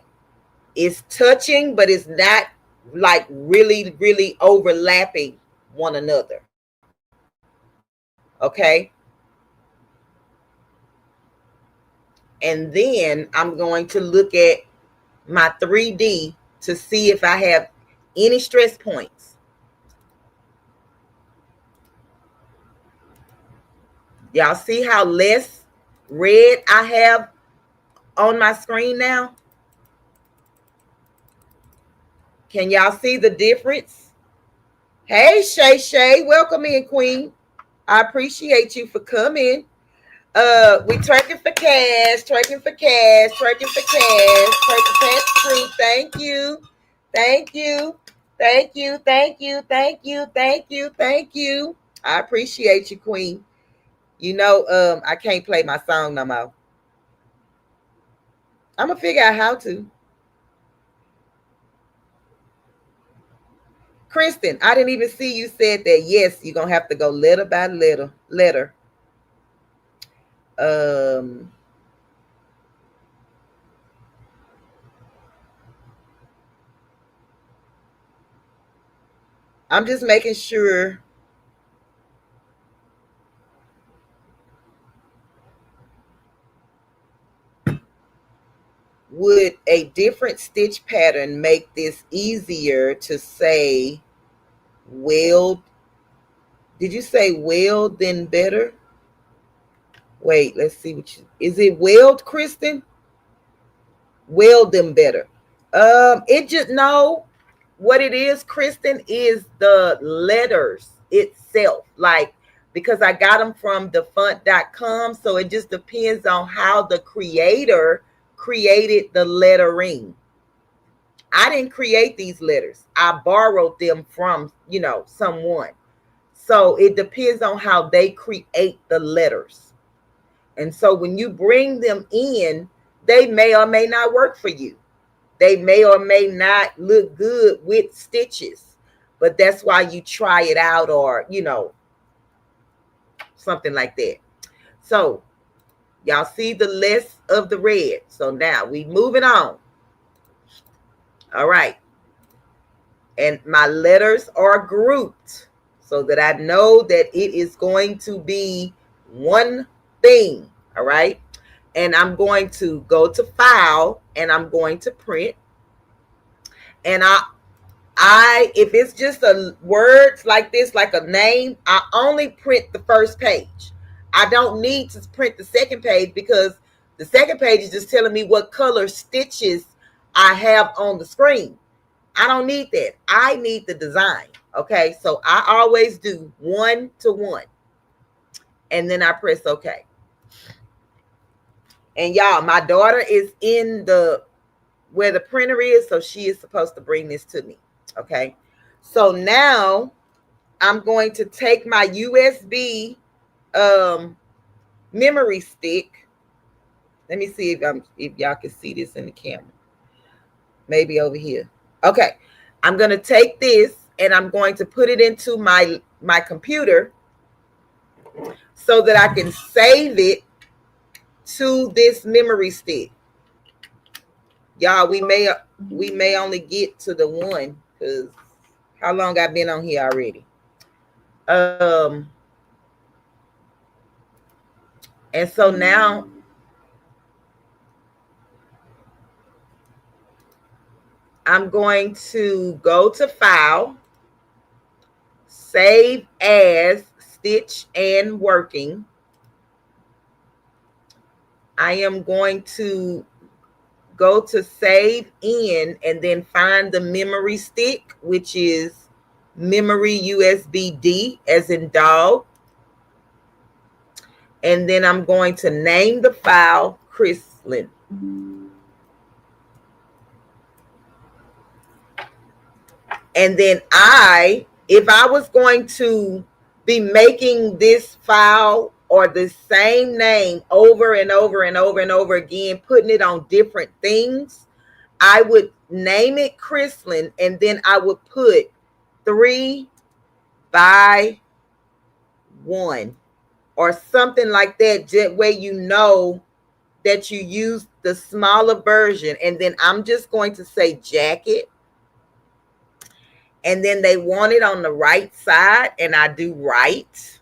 it's touching, but it's not like really, really overlapping one another. Okay. And then I'm going to look at my 3D to see if I have any stress points. Y'all see how less red I have on my screen now? Can y'all see the difference? Hey, Shay Shay, welcome in, Queen. I appreciate you for coming. We twerking for cash, twerking for cash, twerking for cash, twerking cash free. Thank you. Thank you. Thank you. Thank you. Thank you. Thank you. Thank you. I appreciate you, Queen. You know, I can't play my song no more. I'm gonna figure out how to. Kristen, I didn't even see you said that. Yes, you're gonna have to go letter by letter. I'm just making sure. Would a different stitch pattern make this easier to say weld? Did you say weld then better? Wait, let's see what you, is it weld, Kristen? Weld them better. It just, no, what it is, Kristen, is the letters itself. Like, because I got them from thefont.com, so it just depends on how the creator created the lettering. I didn't create these letters. I borrowed them from, you know, someone. So it depends on how they create the letters. And so when you bring them in, they may or may not work for you. They may or may not look good with stitches, but that's why you try it out, or, you know, something like that. So y'all see the less of the red. So now we moving on. All right. And my letters are grouped so that I know that it is going to be one thing. All right. And I'm going to go to file and I'm going to print. And if it's just a words like this, like a name, I only print the first page. I don't need to print the second page because the second page is just telling me what color stitches I have on the screen. I don't need that. I need the design. Okay. So I always do 1 to 1. And then I press OK. And y'all, my daughter is in where the printer is. So she is supposed to bring this to me. Okay. So now I'm going to take my USB memory stick. Let me see if y'all can see this in the camera. Maybe over here. Okay. I'm going to take this and I'm going to put it into my computer so that I can save it to this memory stick. Y'all, we may only get to the one because how long I've been on here already. And so now I'm going to go to file, save as stitch and working. I am going to go to save in and then find the memory stick, which is memory USB-D as in dog. And then I'm going to name the file Chrislyn. And then if I was going to be making this file or the same name over and over and over and over again, putting it on different things, I would name it Chrislyn, and then I would put 3 by 1 or something like that, just where you know that you use the smaller version. And then I'm just going to say jacket. And then they want it on the right side, and I do right.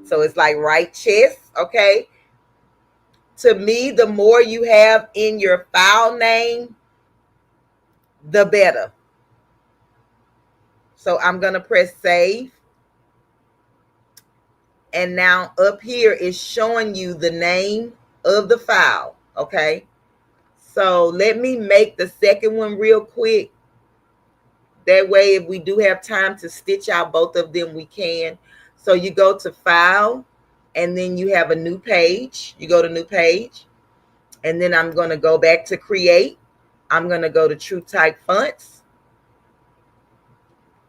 So it's like right chest, okay? To me, the more you have in your file name, the better. So I'm going to press save. And now up here is showing you the name of the file, okay? So let me make the second one real quick. That way, if we do have time to stitch out both of them, we can. So you go to file, and then you have a new page. You go to new page, and then I'm going to go back to create. I'm going to go to True Type Fonts,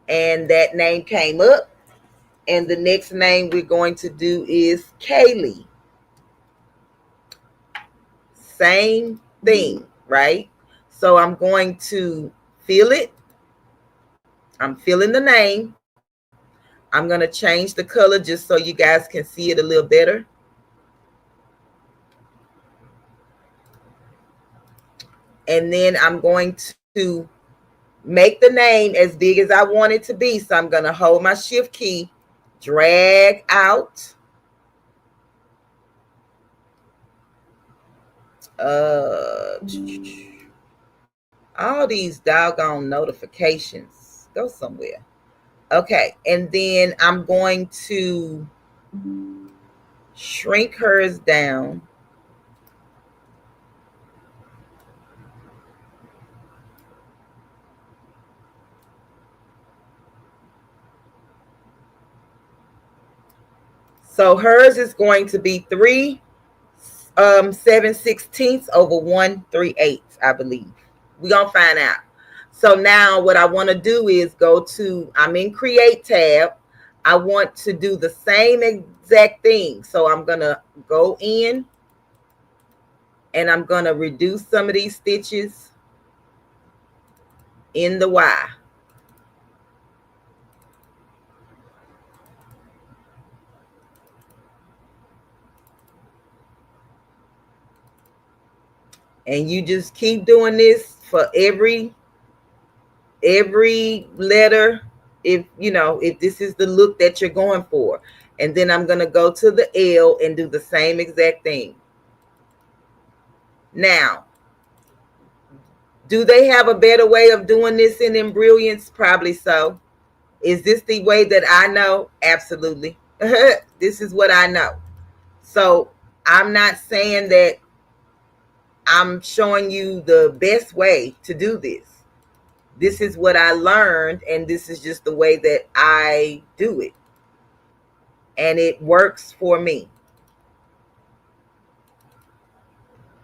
and that name came up. And the next name we're going to do is Kaylee. Same thing, right? So I'm going to fill it. I'm filling the name. I'm going to change the color just so you guys can see it a little better. And then I'm going to make the name as big as I want it to be. So I'm going to hold my shift key, drag out. All these doggone notifications. Go somewhere. Okay, and then I'm going to shrink hers down. So hers is going to be 3 7/16 over 1 3/8, I believe. We're gonna find out. So now what I want to do is go to, I'm in create tab. I want to do the same exact thing. So I'm gonna go in and I'm gonna reduce some of these stitches in the Y. And you just keep doing this for every letter, if you know, if this is the look that you're going for. And then I'm going to go to the L and do the same exact thing. Now, do they have a better way of doing this in Embroidering? Probably so. Is this the way that I know? Absolutely. This is what I know. So I'm not saying that I'm showing you the best way to do this. This is what I learned, and this is just the way that I do it. And it works for me.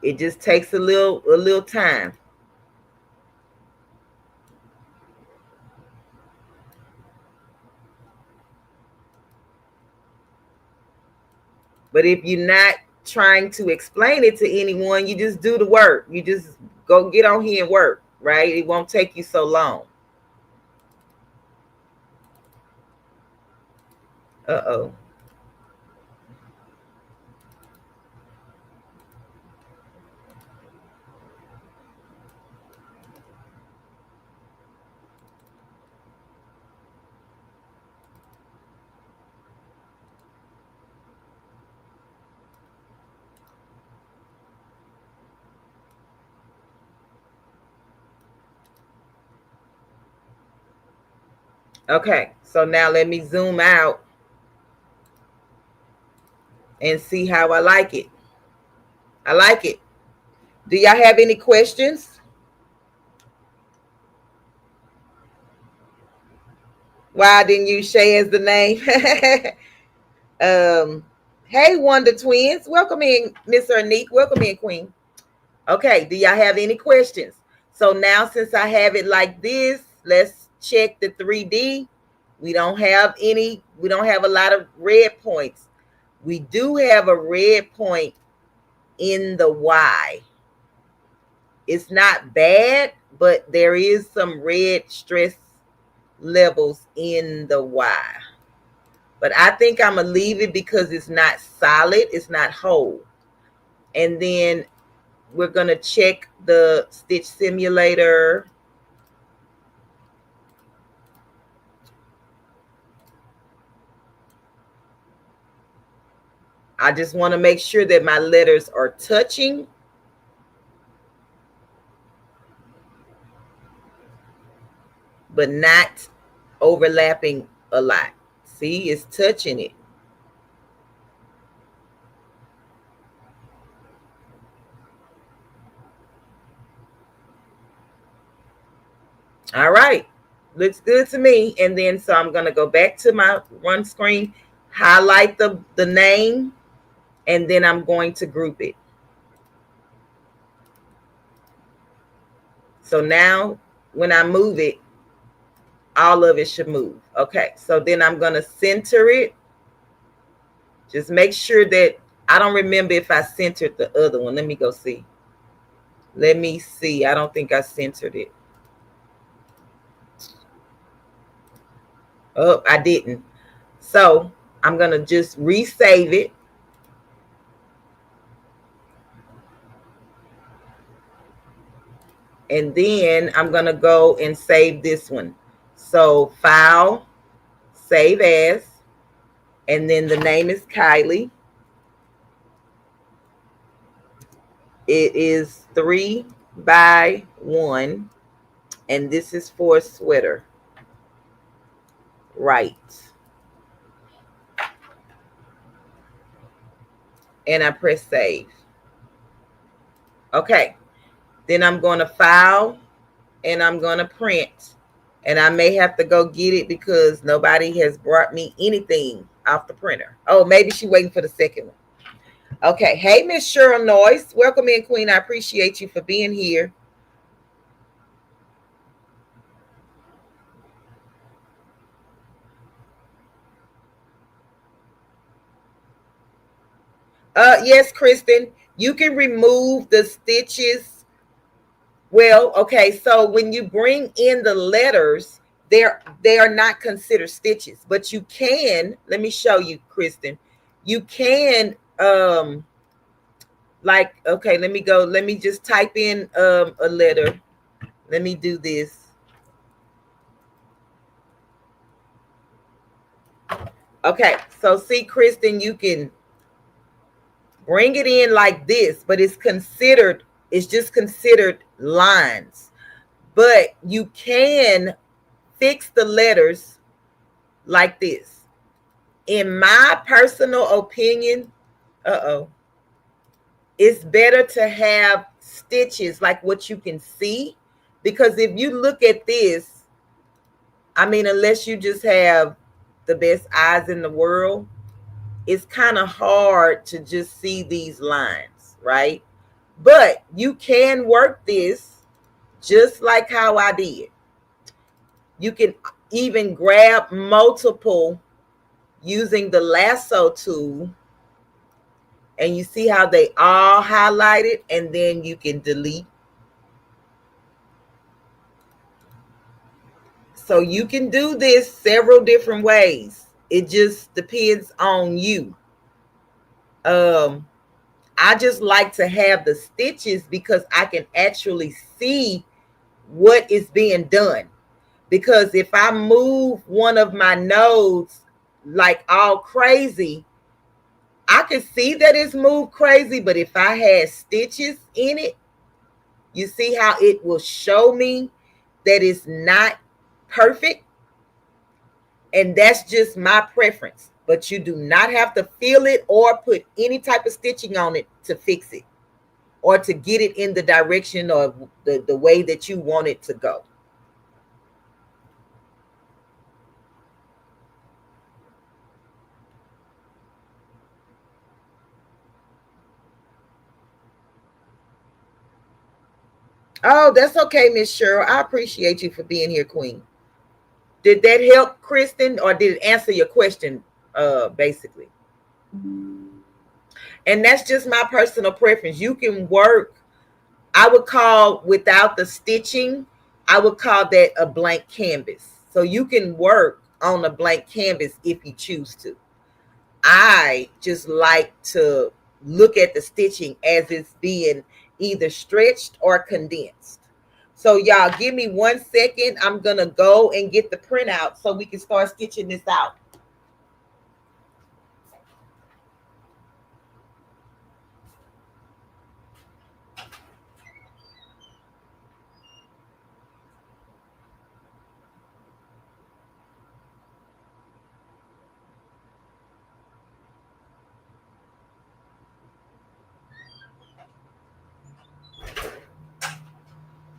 It just takes a little time. But if you're not trying to explain it to anyone, you just do the work. You just go get on here and work, right? It won't take you so long. Uh-oh. Okay, so now let me zoom out and see how I like it. I like it. Do y'all have any questions? Why didn't you Shay as the name? Hey, Wonder Twins. Welcome in, Miss Ernique. Welcome in, Queen. Okay, do y'all have any questions? So now since I have it like this, let's check the 3D. We don't have a lot of red points. We do have a red point in the Y. It's not bad, but there is some red stress levels in the Y. But I think I'm going to leave it because it's not solid. It's not whole. And then we're going to check the stitch simulator. I just want to make sure that my letters are touching. But not overlapping a lot. See, it's touching it. All right. Looks good to me. And then so I'm going to go back to my run screen, highlight the name, and then I'm going to group it. So now when I move it, all of it should move. Okay. So then I'm going to center it. Just make sure that I don't remember if I centered the other one. Let me go see. Let me see. I don't think I centered it. Oh, I didn't. So I'm going to just resave it. And then I'm going to go and save this one. So file, save as, and then the name is Kylie. It is 3x1, and this is for a sweater. Right. And I press save. Okay. Then I'm going to file and I'm going to print. And I may have to go get it because nobody has brought me anything off the printer. Oh, maybe she's waiting for the second one. Okay. Hey, Miss Cheryl Noyce. Welcome in, Queen. I appreciate you for being here. Yes, Kristen. You can remove the stitches. Well, okay. So when you bring in the letters, they are not considered stitches, but you can. Let me show you, Kristen. You can like, okay, let me go. Let me just type in a letter. Let me do this. Okay, so see, Kristen, you can bring it in like this, but it's just considered lines. But you can fix the letters like this. In my personal opinion, it's better to have stitches like what you can see, because if you look at this, I mean, unless you just have the best eyes in the world, it's kind of hard to just see these lines, right? But you can work this just like how I did. You can even grab multiple using the lasso tool, and you see how they all highlighted, and then you can delete. So you can do this several different ways. It just depends on you. I just like to have the stitches because I can actually see what is being done. Because if I move one of my nodes like all crazy, I can see that it's moved crazy, but if I had stitches in it, you see how it will show me that it's not perfect. And that's just my preference. But you do not have to feel it or put any type of stitching on it to fix it. or to get it in the direction or the way that you want it to go. Oh, that's okay, Miss Cheryl. I appreciate you for being here, Queen. Did that help, Kristen, or did it answer your question, basically? And that's just my personal preference. You can work, I would call, without the stitching, I would call that a blank canvas. So you can work on a blank canvas if you choose to. I just like to look at the stitching as it's being either stretched or condensed. So y'all give me 1 second. I'm going to go and get the printout so we can start stitching this out.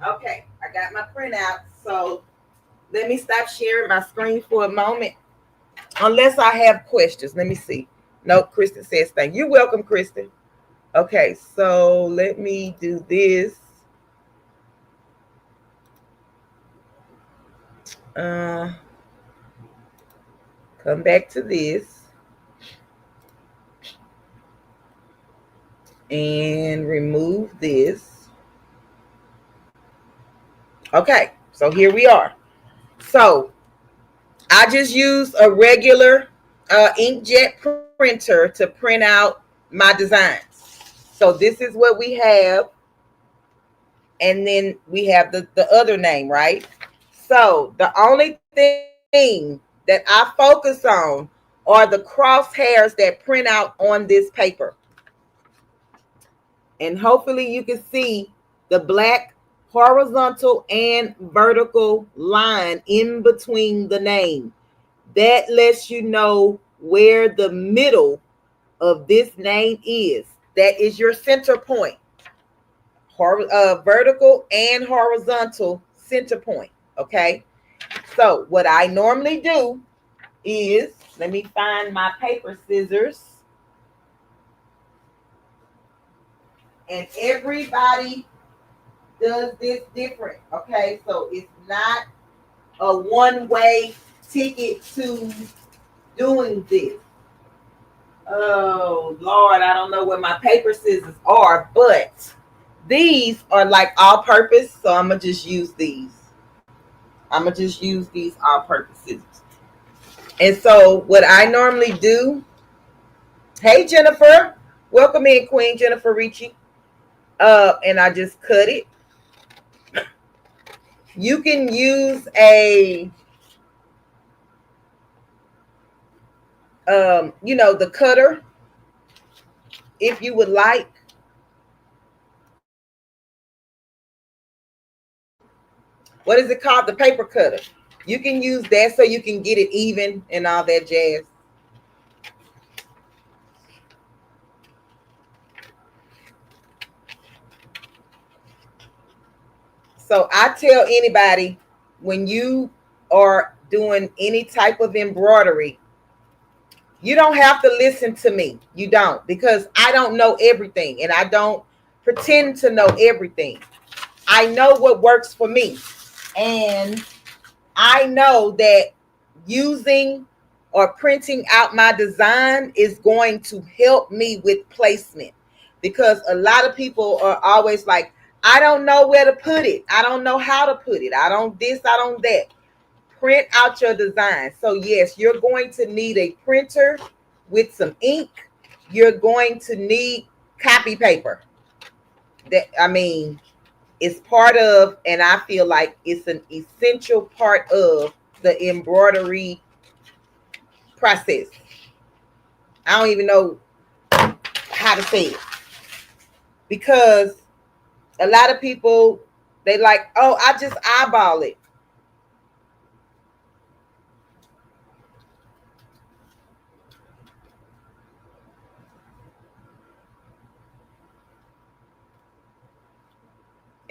Okay, I got my printout. So let me stop sharing my screen for a moment. Unless I have questions. Let me see. No, Kristen says thank you. You're welcome, Kristen. Okay, so let me do this. Come back to this. And remove this. Okay, so here we are. So I just use a regular inkjet printer to print out my designs. So this is what we have. And then we have the other name, right? So the only thing that I focus on are the crosshairs that print out on this paper. And hopefully you can see the black horizontal and vertical line in between the name. That lets you know where the middle of this name is. That is your center point. Vertical and horizontal center point. Okay. So what I normally do is, let me find my paper scissors. And everybody does this different. Okay. So it's not a one-way ticket to doing this. Oh Lord, I don't know where my paper scissors are, but these are like all purpose. So I'm gonna just use these. I'm gonna just use these all purpose scissors. And so what I normally do, hey Jennifer, welcome in Queen Jennifer Ricci. And I just cut it. You can use a the cutter if you would like. What is it called? The paper cutter. You can use that so you can get it even and all that jazz. So I tell anybody, when you are doing any type of embroidery, you don't have to listen to me. You don't, because I don't know everything and I don't pretend to know everything. I know what works for me. And I know that using or printing out my design is going to help me with placement, because a lot of people are always like, I don't know where to put it. I don't know how to put it. I don't this, I don't that. Print out your design. So yes, you're going to need a printer with some ink. You're going to need copy paper. It's part of, and I feel like it's an essential part of the embroidery process. I don't even know how to say it, because a lot of people, they like, oh, I just eyeball it.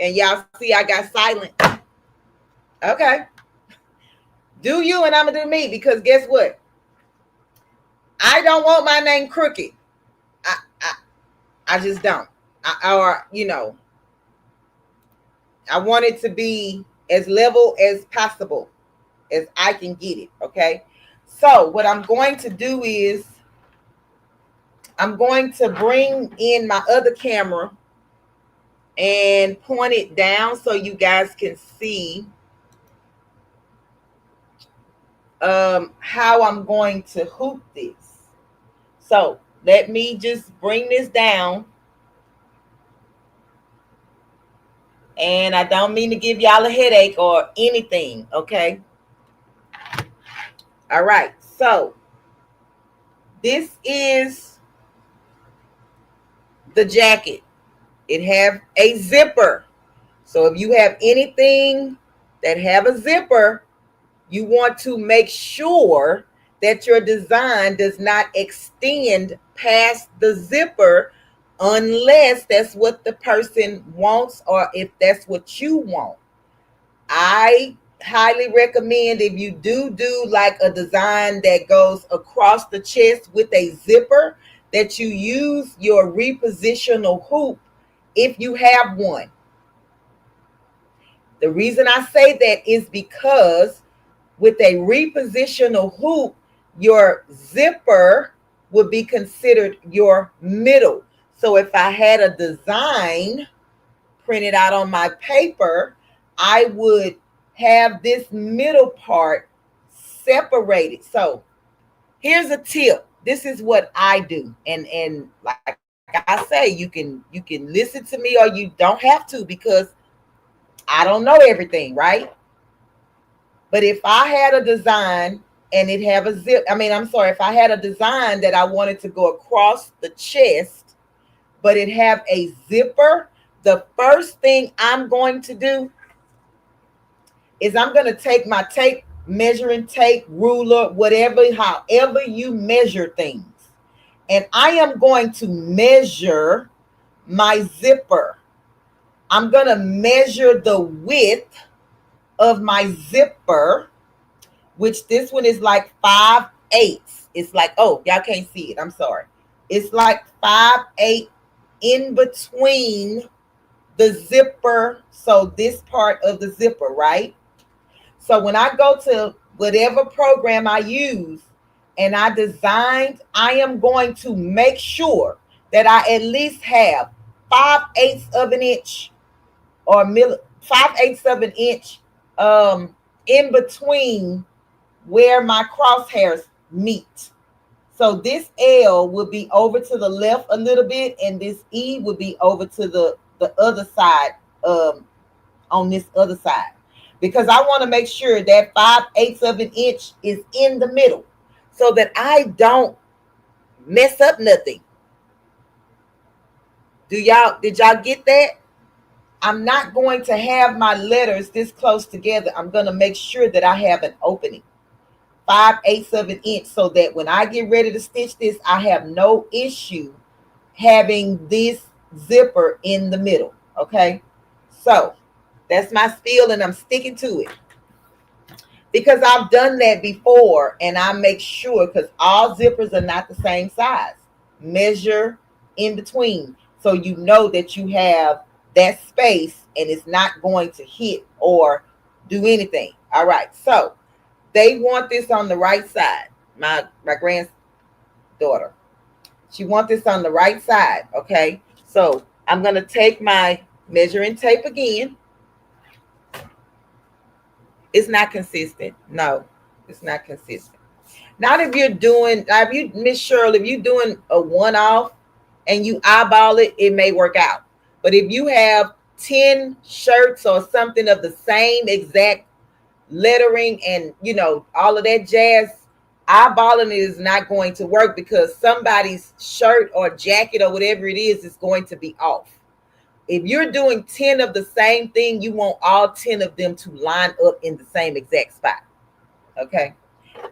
And y'all see I got silent. Okay. Do you and I'm going to do me, because guess what? I don't want my name crooked. I just don't. Or, you know, I want it to be as level as possible as I can get it. Okay. So what I'm going to do is I'm going to bring in my other camera and point it down so you guys can see how I'm going to hoop this. So let me just bring this down. And I don't mean to give y'all a headache or anything, okay? All right, so this is the jacket. It have a zipper. So if you have anything that have a zipper, you want to make sure that your design does not extend past the zipper unless that's what the person wants or if that's what you want. I highly recommend if you do like a design that goes across the chest with a zipper, that you use your repositional hoop if you have one. The reason I say that is because with a repositional hoop, your zipper would be considered your middle. So if I had a design printed out on my paper, I would have this middle part separated. So here's a tip. This is what I do. And like I say, you can listen to me or you don't have to, because I don't know everything, right? But if I had a design and it have a zip, if I had a design that I wanted to go across the chest, but it have a zipper, the first thing I'm going to do is I'm going to take my tape, measuring tape, ruler, whatever, however you measure things. And I am going to measure my zipper. I'm going to measure the width of my zipper, which this one is like 5/8. It's like, oh, y'all can't see it. I'm sorry. It's like 5/8 in between the zipper. So this part of the zipper, right? So when I go to whatever program I use and I designed, I am going to make sure that I at least have 5/8 of an inch or 5/8 of an inch in between where my crosshairs meet. So this L would be over to the left a little bit, and this E would be over to the other side, on this other side, because I want to make sure that 5/8 of an inch is in the middle so that I don't mess up nothing. Did y'all get that? I'm not going to have my letters this close together. I'm going to make sure that I have an opening, 5/8 of an inch, so that when I get ready to stitch this, I have no issue having this zipper in the middle. Okay, so that's my spiel, and I'm sticking to it because I've done that before, and I make sure, because all zippers are not the same size. Measure in between so you know that you have that space and it's not going to hit or do anything. All right, so they want this on the right side. My granddaughter, she wants this on the right side. Okay, so I'm going to take my measuring tape again. It's not consistent. No, it's not consistent. Not if you're doing, Miss Shirley, if you're doing a one-off and you eyeball it, it may work out. But if you have 10 shirts or something of the same exact lettering and, you know, all of that jazz, eyeballing it is not going to work, because somebody's shirt or jacket or whatever it is going to be off. If you're doing 10 of the same thing, you want all 10 of them to line up in the same exact spot. Okay?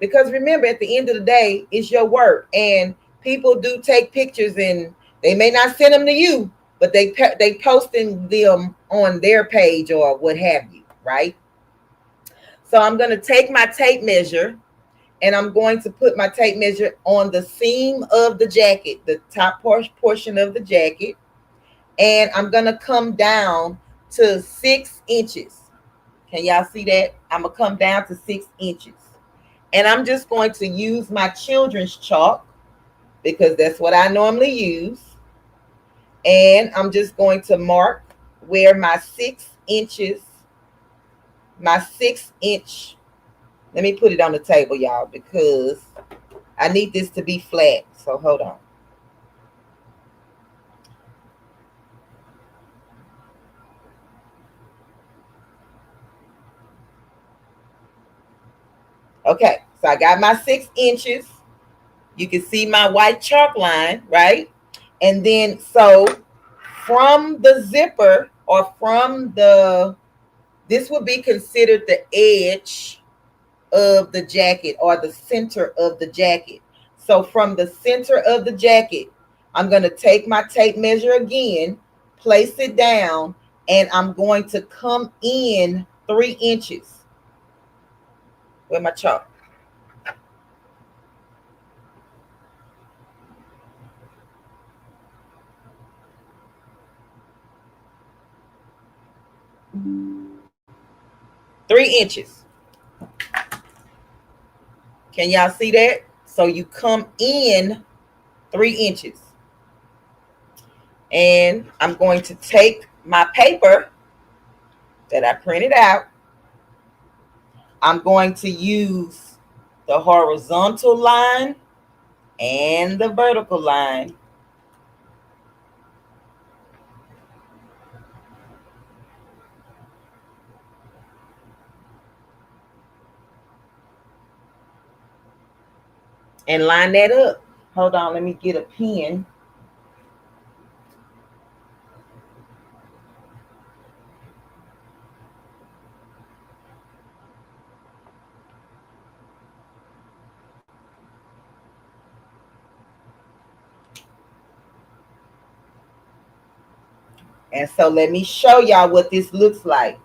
Because remember, at the end of the day, it's your work. And people do take pictures and they may not send them to you, but they posting them on their page or what have you, right? So I'm going to take my tape measure, and I'm going to put my tape measure on the seam of the jacket, the top portion of the jacket, and I'm going to come down to 6 inches. Can y'all see that? I'm going to come down to 6 inches. And I'm just going to use my children's chalk because that's what I normally use. And I'm just going to mark where my 6 inches, my 6-inch, let me put it on the table, y'all, because I need this to be flat. So hold on. Okay, so I got my 6 inches. You can see my white chalk line, right? And then so from the zipper, or from the, this would be considered the edge of the jacket or the center of the jacket. So from the center of the jacket, I'm going to take my tape measure again, place it down, and I'm going to come in 3 inches. Where's my chalk? Three inches. Can y'all see that? So you come in 3 inches. And I'm going to take my paper that I printed out. I'm going to use the horizontal line and the vertical line. And line that up. Hold on, let me get a pen. And so let me show y'all what this looks like.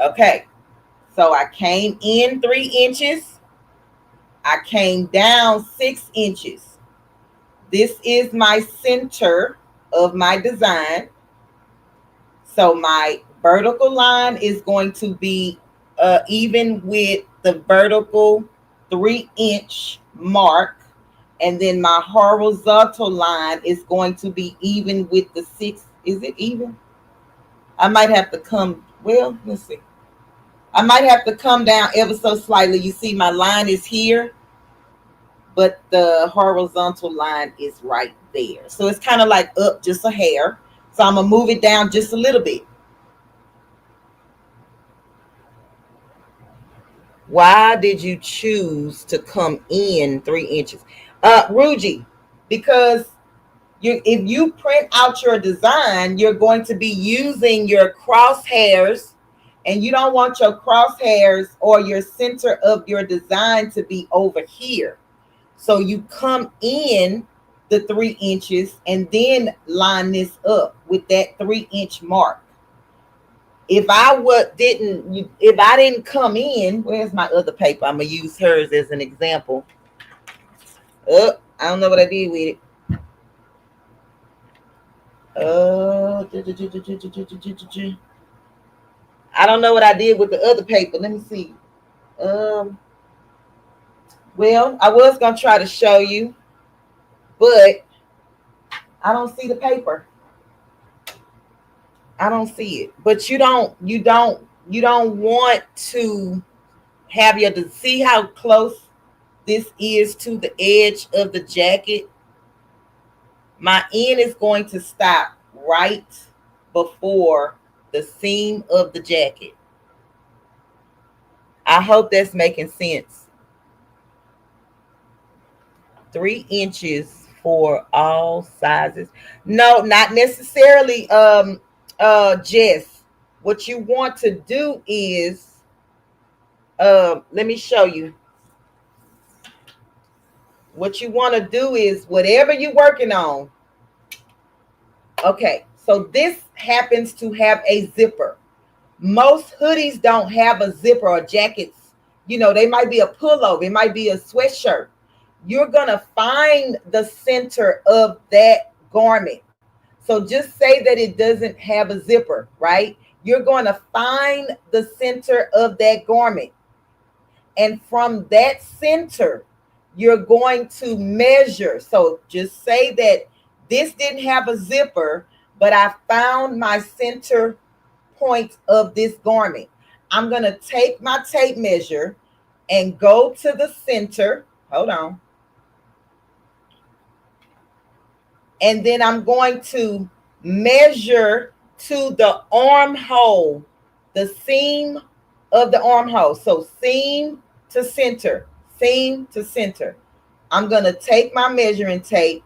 Okay, so I came in 3 inches. I came down 6 inches. This is my center of my design. So my vertical line is going to be even with the vertical 3-inch mark. And then my horizontal line is going to be even with the 6. Is it even? I might have to come, well, let's see. I might have to come down ever so slightly. You see my line is here, but the horizontal line is right there. So it's kind of like up just a hair. So I'm going to move it down just a little bit. Why did you choose to come in 3 inches? Ruji, because if you print out your design, you're going to be using your crosshairs, and you don't want your crosshairs or your center of your design to be over here. So you come in the 3 inches and then line this up with that 3-inch mark. If I didn't come in, where's my other paper? I'm gonna use hers as an example. I don't know what I did with it. I don't know what I did with the other paper. Let me see. Well, I was gonna try to show you, but I don't see the paper. I don't see it. But you don't want to have your, see how close this is to the edge of the jacket. My end is going to stop right before the seam of the jacket. I hope that's making sense. 3 inches for all sizes. No, not necessarily, Jess. What you want to do is, let me show you. what you want to do is whatever you're working on. Okay, so this happens to have a zipper. Most hoodies don't have a zipper, or jackets. You know, they might be a pullover, it might be a sweatshirt. You're going to find the center of that garment. So just say that it doesn't have a zipper, right? You're going to find the center of that garment. And from that center, you're going to measure. So just say that this didn't have a zipper, but I found my center point of this garment. I'm going to take my tape measure and go to the center. Hold on. And then I'm going to measure to the armhole, the seam of the armhole. So seam to center, seam to center. I'm going to take my measuring tape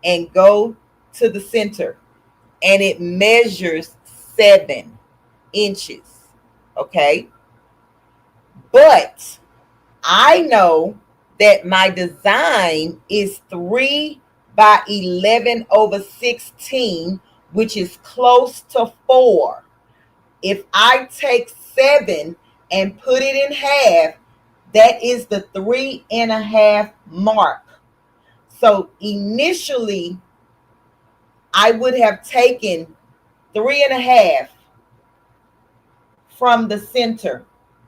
and go to the center, and it measures 7 inches. Okay. But I know that my design is 3 by 11/16, which is close to 4. If I take 7 and put it in half, that is the 3.5 mark. So initially, I would have taken 3.5 from the center,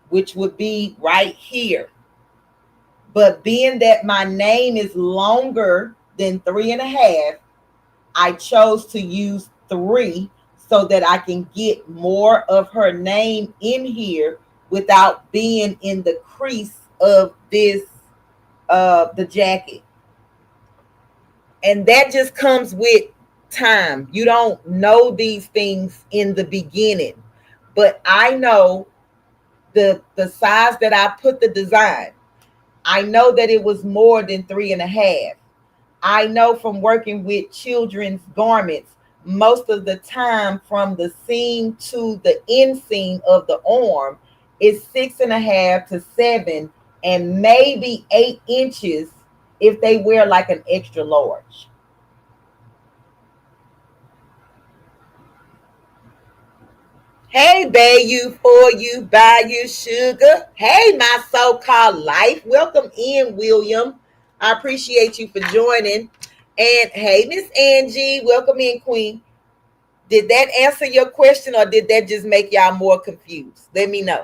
which would be right here. But being that my name is longer than 3.5, I chose to use 3 so that I can get more of her name in here without being in the crease of this the jacket. And that just comes with time. You don't know these things in the beginning, but I know the size that I put the design. I know that it was more than 3.5. I know from working with children's garments, most of the time from the seam to the inseam of the arm is 6.5 to 7 and maybe 8 inches if they wear like an extra large. Hey, bay you, for you, buy you, sugar. Hey, my so-called life. Welcome in, William. I appreciate you for joining. And hey, Miss Angie, welcome in, Queen. Did that answer your question, or did that just make y'all more confused? Let me know.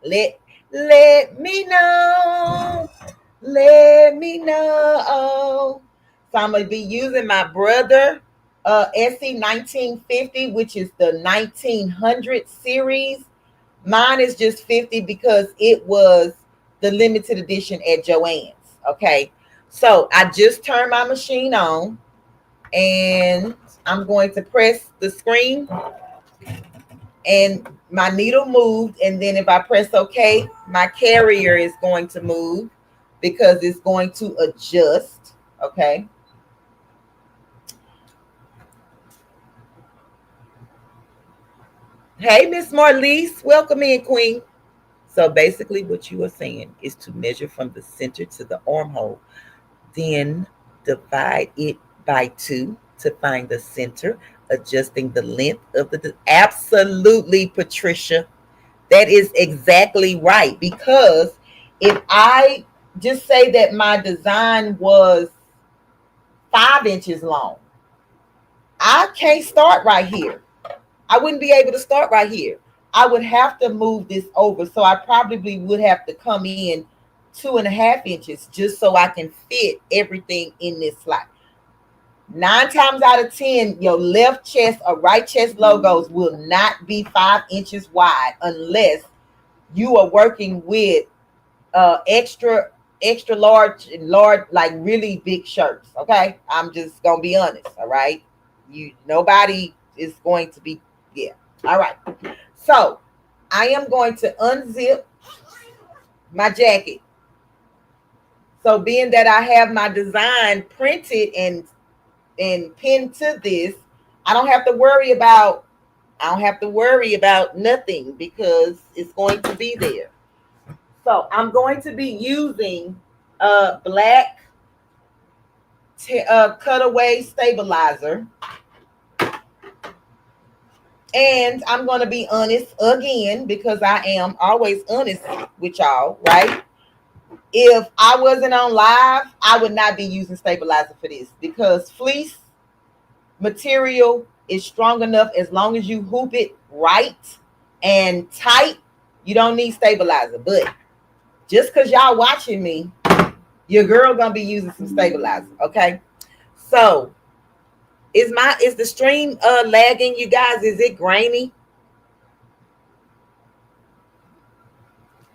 Let me know. Let me know. So I'm going to be using my brother SE 1950, which is the 1900 series. Mine is just 50 because it was the limited edition at Joann's. Okay. So I just turned my machine on, and I'm going to press the screen, and my needle moved. And then if I press OK, my carrier is going to move because it's going to adjust. Okay. Hey, Miss Marlise, welcome in, Queen. So basically what you are saying is to measure from the center to the armhole, then divide it by 2 to find the center, adjusting the length of the... Absolutely, Patricia. That is exactly right. Because if I just say that my design was 5 inches long, I can't start right here. I wouldn't be able to start right here. I would have to move this over. So I probably would have to come in 2.5 inches just so I can fit everything in this slot. 9 times out of 10, your left chest or right chest logos will not be 5 inches wide unless you are working with extra large, like really big shirts. Okay, I'm just gonna be honest. All right, nobody is going to be... Yeah. All right. So I am going to unzip my jacket. So being that I have my design printed and pinned to this, I don't have to worry about nothing because it's going to be there. So I'm going to be using black cutaway stabilizer. And I'm going to be honest again, because I am always honest with y'all, right? If I wasn't on live, I would not be using stabilizer for this, because fleece material is strong enough. As long as you hoop it right and tight, you don't need stabilizer. But just because y'all watching me, your girl gonna be using some stabilizer. Okay, so is the stream lagging, you guys? Is it grainy?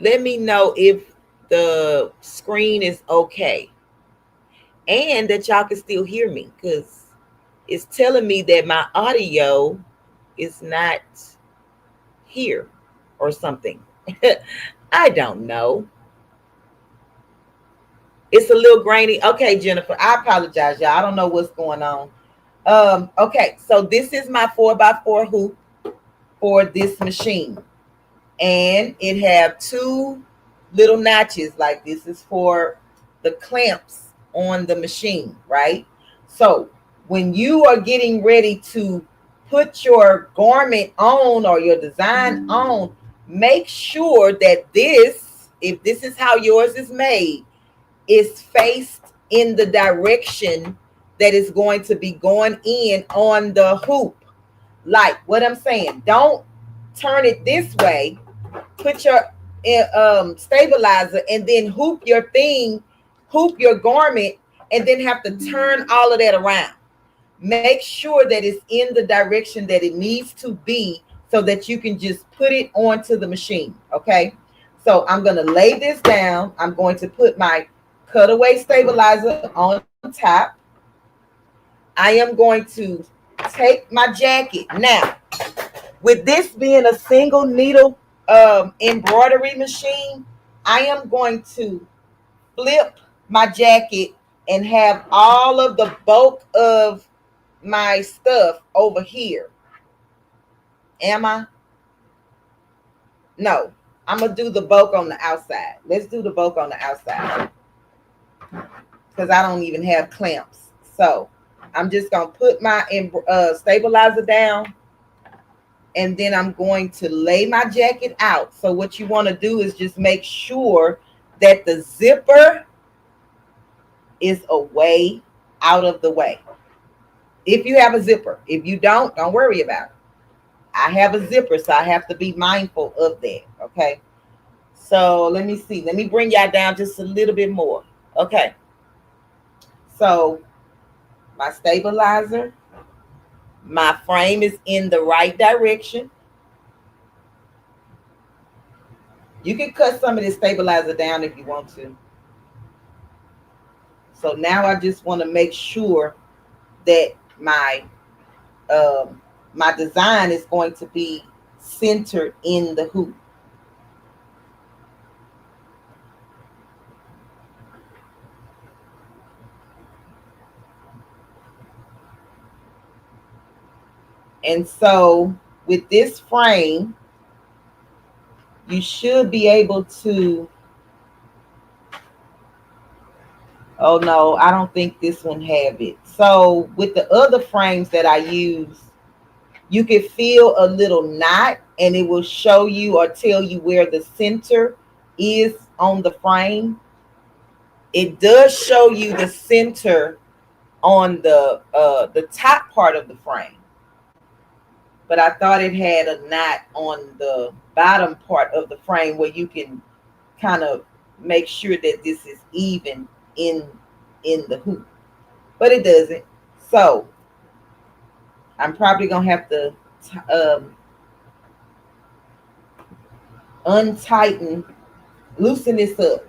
Let me know if the screen is okay and that y'all can still hear me, because it's telling me that my audio is not here or something. I don't know. It's a little grainy. Okay, Jennifer, I apologize, y'all. I don't know what's going on. Okay, so this is my 4x4 hoop for this machine, and it have two little notches. Like, this is for the clamps on the machine, right? So when you are getting ready to put your garment on or your design on, make sure that this, if this is how yours is made, is faced in the direction that is going to be going in on the hoop. Like what I'm saying, don't turn it this way. Put your stabilizer and then hoop your thing, hoop your garment, and then have to turn all of that around. Make sure that it's in the direction that it needs to be, so that you can just put it onto the machine. Okay, so I'm going to lay this down. I'm going to put my cutaway stabilizer on top. I am going to take my jacket. Now, with this being a single needle embroidery machine, I am going to flip my jacket and have all of the bulk of my stuff over here. Am I? No, I'm going to do the bulk on the outside. Let's do the bulk on the outside, because I don't even have clamps. So I'm just going to put my stabilizer down, and then I'm going to lay my jacket out. So what you want to do is just make sure that the zipper is away, out of the way. If you have a zipper. If you don't worry about it. I have a zipper, so I have to be mindful of that. Okay. So let me see. Let me bring y'all down just a little bit more. Okay. So my stabilizer, my frame is in the right direction. You can cut some of this stabilizer down if you want to. So now I just want to make sure that my design is going to be centered in the hoop. And so with this frame, you should be able to, oh no, I don't think this one have it. So with the other frames that I use, you can feel a little knot and it will show you or tell you where the center is on the frame. It does show you the center on the top part of the frame, but I thought it had a knot on the bottom part of the frame where you can kind of make sure that this is even in the hoop, but it doesn't. So I'm probably gonna have to untighten, loosen this up.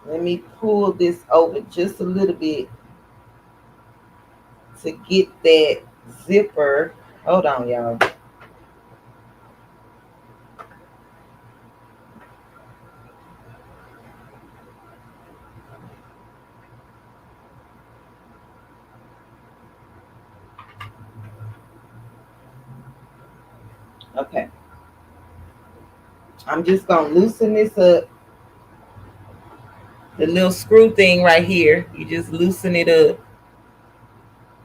Let me pull this over just a little bit to get that zipper. Hold on, y'all. Okay. I'm just gonna loosen this up. The little screw thing right here. You just loosen it up.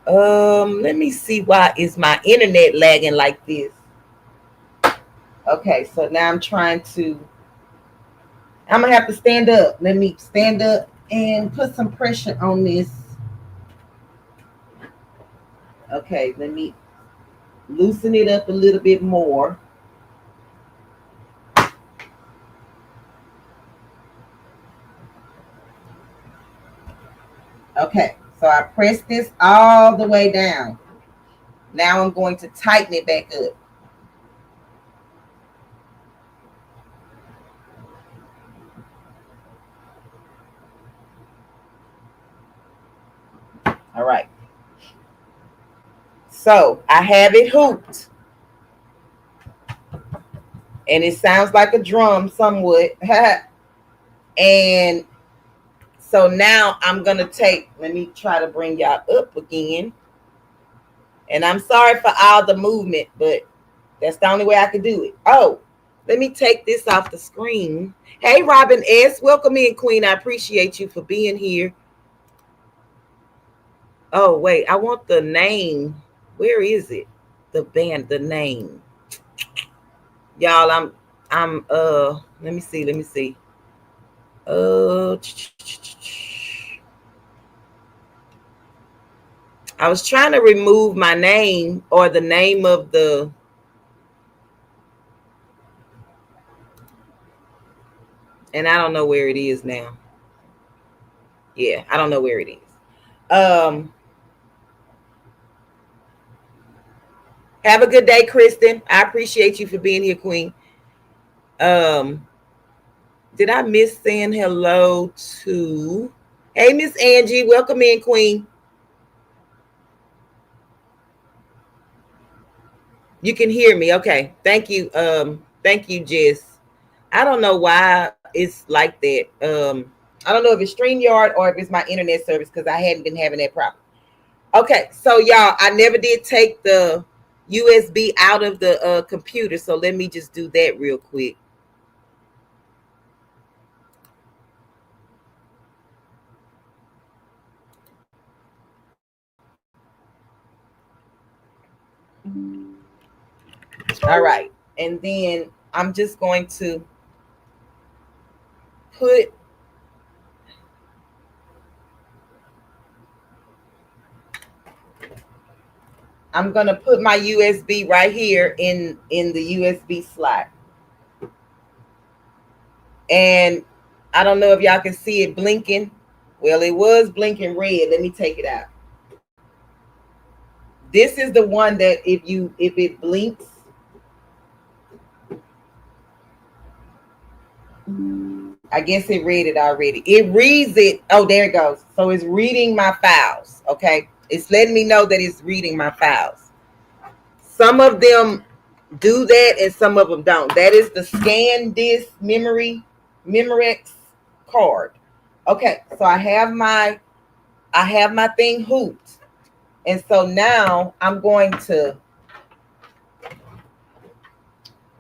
Let me see, why is my internet lagging like this? Okay, so now I'm gonna have to stand up. Let me stand up and put some pressure on this. Okay, let me loosen it up a little bit more. Okay, so I press this all the way down. Now I'm going to tighten it back up. All right. So I have it hooped. And it sounds like a drum somewhat. And so now I'm going to take, let me try to bring y'all up again. And I'm sorry for all the movement, but that's the only way I can do it. Oh, let me take this off the screen. Hey, Robin S. Welcome in, Queen. I appreciate you for being here. Oh, wait. I want the name. Where is it? The band, the name. Y'all, let me see. I was trying to remove my name or the name of the, and I don't know where it is now. Yeah, I don't know where it is. Have a good day, Kristen. I appreciate you for being here, Queen. Did I miss saying hello to? Hey, Miss Angie, welcome in, Queen. You can hear me, okay? Thank you. Thank you, Jess. I don't know why it's like that. I don't know if it's StreamYard or if it's my internet service because I hadn't been having that problem. Okay, so y'all, I never did take the USB out of the computer, so let me just do that real quick. All right, and then I'm just going to put my USB right here in the USB slot. And I don't know if y'all can see it blinking. Well, it was blinking red. Let me take it out. This is the one that if it blinks, I guess it read it already. It reads it. Oh, there it goes. So it's reading my files. Okay. It's letting me know that it's reading my files. Some of them do that and some of them don't. That is the ScanDisk Memorex card. Okay, so I have my thing hooped. And so now I'm going to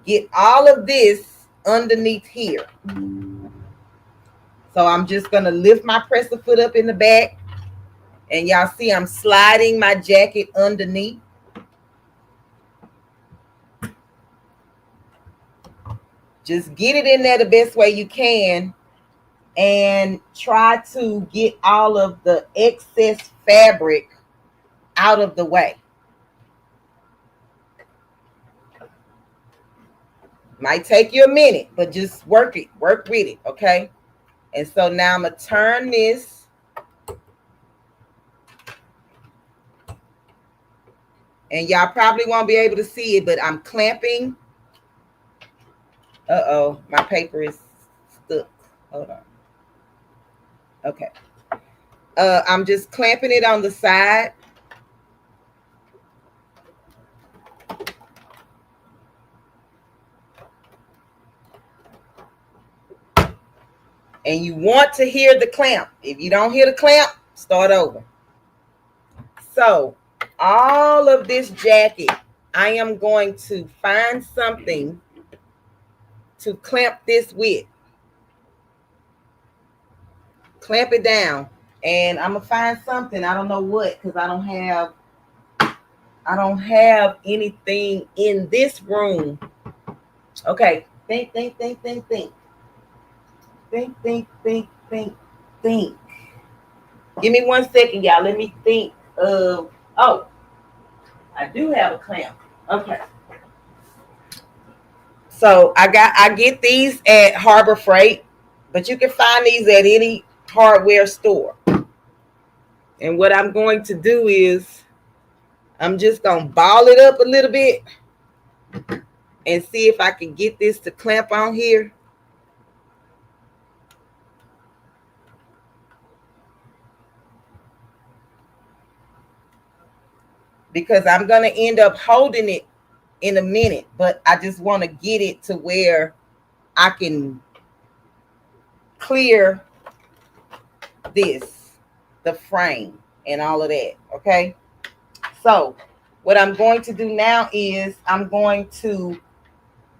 get all of this underneath here. So I'm just going to lift my presser foot up in the back. And y'all see I'm sliding my jacket underneath. Just get it in there the best way you can. And try to get all of the excess fabric out of the way. Might take you a minute, but just work with it, okay? And so now I'm gonna turn this. And y'all probably won't be able to see it, but I'm clamping. Uh-oh, my paper is stuck. Hold on. Okay. I'm just clamping it on the side. And you want to hear the clamp. If you don't hear the clamp, start over. So all of this jacket, I am going to find something to clamp this with. Clamp it down. And I'm gonna find something. I don't know what, because I don't have anything in this room. Okay. Think. Think. Give me 1 second, y'all. Let me think of, oh, I do have a clamp. Okay. So I get these at Harbor Freight, but you can find these at any hardware store. And what I'm going to do is I'm just going to ball it up a little bit and see if I can get this to clamp on here. Because I'm going to end up holding it in a minute, but I just want to get it to where I can clear this, the frame and all of that. Okay. So what I'm going to do now is I'm going to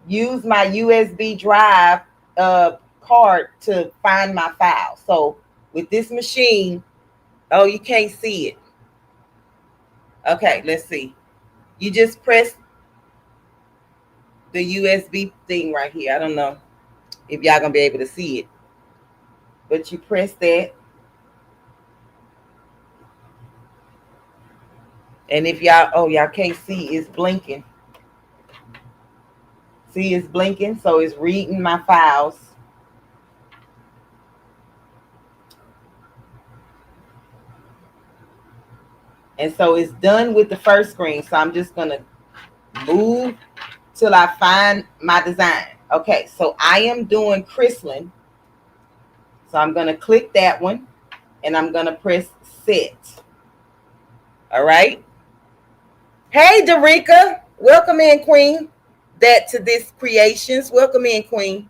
use my USB drive card to find my file. So with this machine, oh, you can't see it. Okay, let's see. You just press the USB thing right here. I don't know if y'all gonna be able to see it, but you press that. And if y'all can't see, it's blinking. See, it's blinking, so it's reading my files. And so it's done with the first screen. So I'm just gonna move till I find my design. Okay, so I am doing crystalline. So I'm gonna click that one and I'm gonna press set. All right. Hey, Derica, welcome in, Queen. That to this creations. Welcome in, Queen.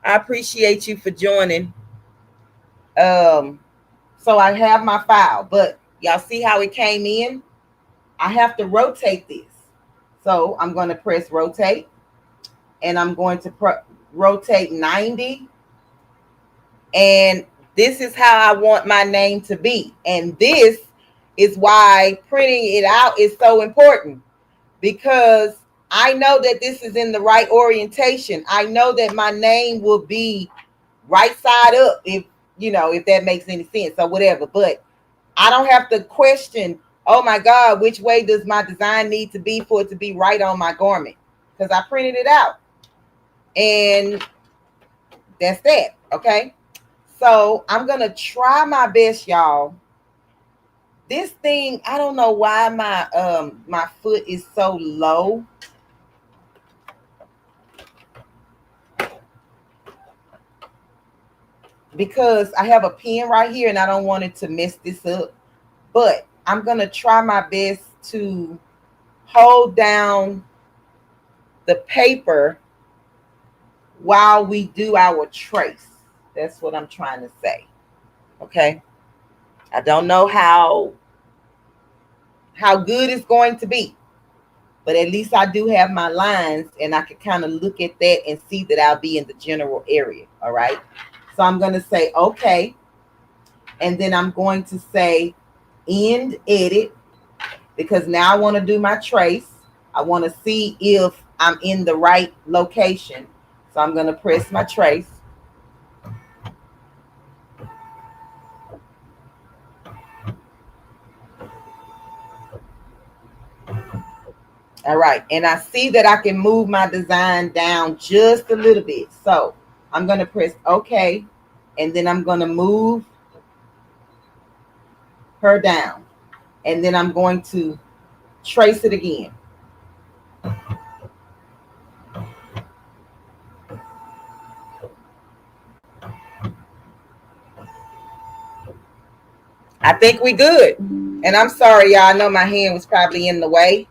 I appreciate you for joining. So I have my file, but y'all see how it came in? I have to rotate this. So I'm going to press rotate, and I'm going to rotate 90. And this is how I want my name to be. And this is why printing it out is so important, because I know that this is in the right orientation. I know that my name will be right side up, if that makes any sense or whatever. But I don't have to question, oh my God, which way does my design need to be for it to be right on my garment? Because I printed it out. And that's that. Okay. So I'm going to try my best, y'all. This thing, I don't know why my foot is so low. Because I have a pen right here and I don't want it to mess this up. But I'm going to try my best to hold down the paper while we do our trace. That's what I'm trying to say. Okay. I don't know how good it's going to be, but at least I do have my lines and I can kind of look at that and see that I'll be in the general area. All right. So I'm going to say, okay. And then I'm going to say end edit, because now I want to do my trace. I want to see if I'm in the right location. So I'm going to press my trace. All right. And I see that I can move my design down just a little bit. So I'm going to press OK. And then I'm going to move her down. And then I'm going to trace it again. I think we good. And I'm sorry, y'all. I know my hand was probably in the way.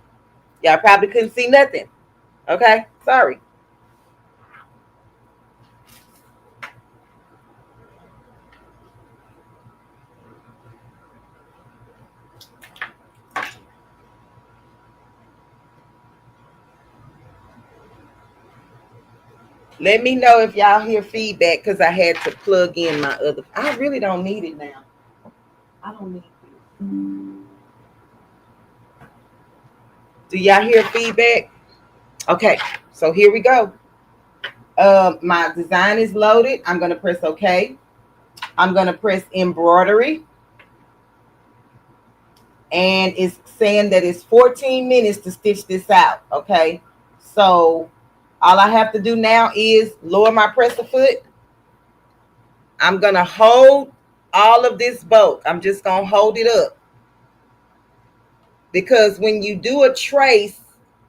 Y'all probably couldn't see nothing. Okay. Sorry. Let me know if y'all hear feedback because I had to plug in my other. I really don't need it now. I don't need it. Do y'all hear feedback? Okay, so here we go. My design is loaded. I'm going to press OK. I'm going to press embroidery. And it's saying that it's 14 minutes to stitch this out. Okay, so all I have to do now is lower my presser foot. I'm going to hold all of this bulk. I'm just going to hold it up. Because when you do a trace,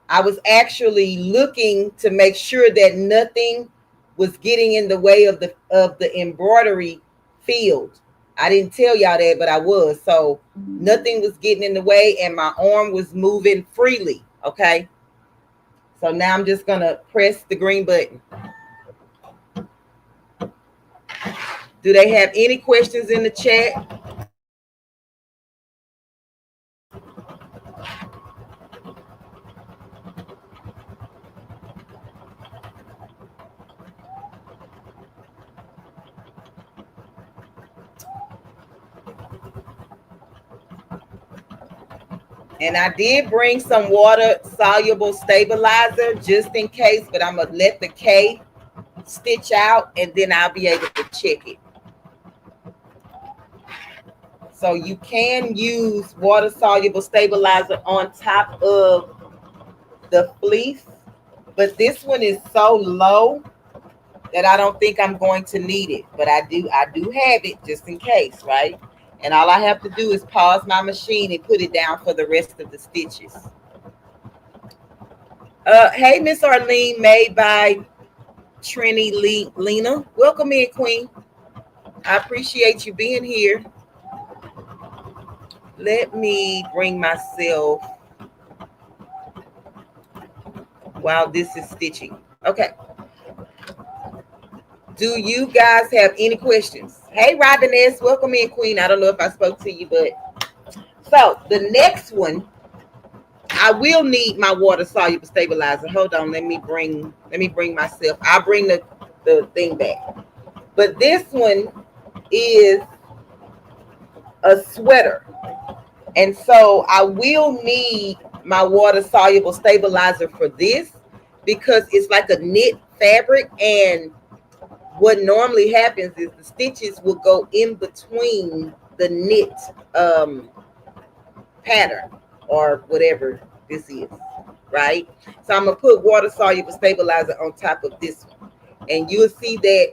I was actually looking to make sure that nothing was getting in the way of the embroidery field. I didn't tell y'all that, but I was. So nothing was getting in the way and my arm was moving freely. Okay. So now I'm just going to press the green button. Do they have any questions in the chat? And I did bring some water soluble stabilizer just in case, but I'm going to let the K stitch out and then I'll be able to check it. So you can use water soluble stabilizer on top of the fleece, but this one is so low that I don't think I'm going to need it, but I do have it just in case, right? And all I have to do is pause my machine and put it down for the rest of the stitches. Hey, Miss Arlene, made by Trini Lena. Welcome in, Queen. I appreciate you being here. Let me bring myself while this is stitching. Okay. Do you guys have any questions? Hey, Robiness, welcome in, Queen. I don't know if I spoke to you, but so the next one, I will need my water soluble stabilizer. Hold on, let me bring myself. I'll bring the thing back. But this one is a sweater. And so I will need my water soluble stabilizer for this because it's like a knit fabric, and what normally happens is the stitches will go in between the knit pattern or whatever this is, right? So I'm gonna put water soluble stabilizer on top of this one, and you'll see that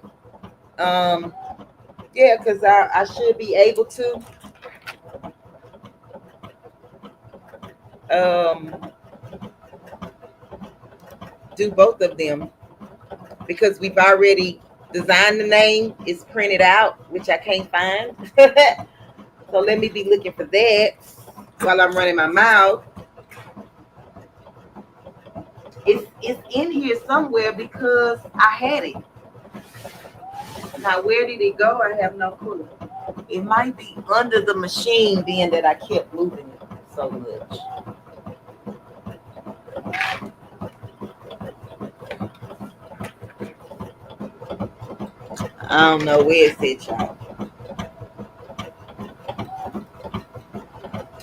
yeah, because I should be able to do both of them because we've already designed the name. It's printed out, which I can't find. So let me be looking for that while I'm running my mouth. It's in here somewhere because I had it. Now where did it go? I have no clue. It might be under the machine being that I kept moving it so much. I don't know where it's at, y'all.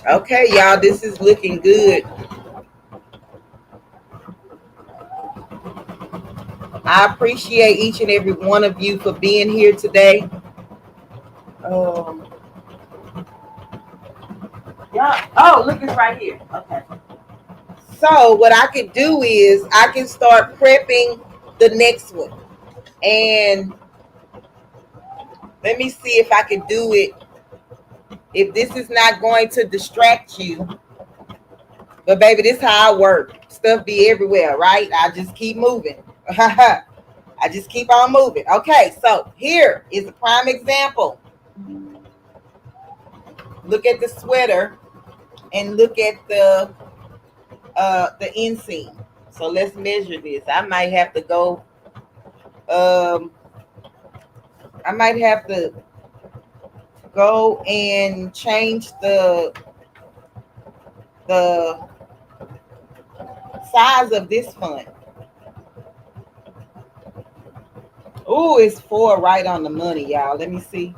Okay, y'all, this is looking good. I appreciate each and every one of you for being here today. Yeah. Oh, look, it's right here. Okay. So what I could do is I can start prepping the next one. And let me see if I can do it. If this is not going to distract you. But baby, this is how I work. Stuff be everywhere, right? I just keep moving. I just keep on moving. Okay, so here is a prime example. Look at the sweater and look at the inseam. So let's measure this. I might have to go. I might have to go and change the size of this font. Oh, it's 4 right on the money, y'all. Let me see.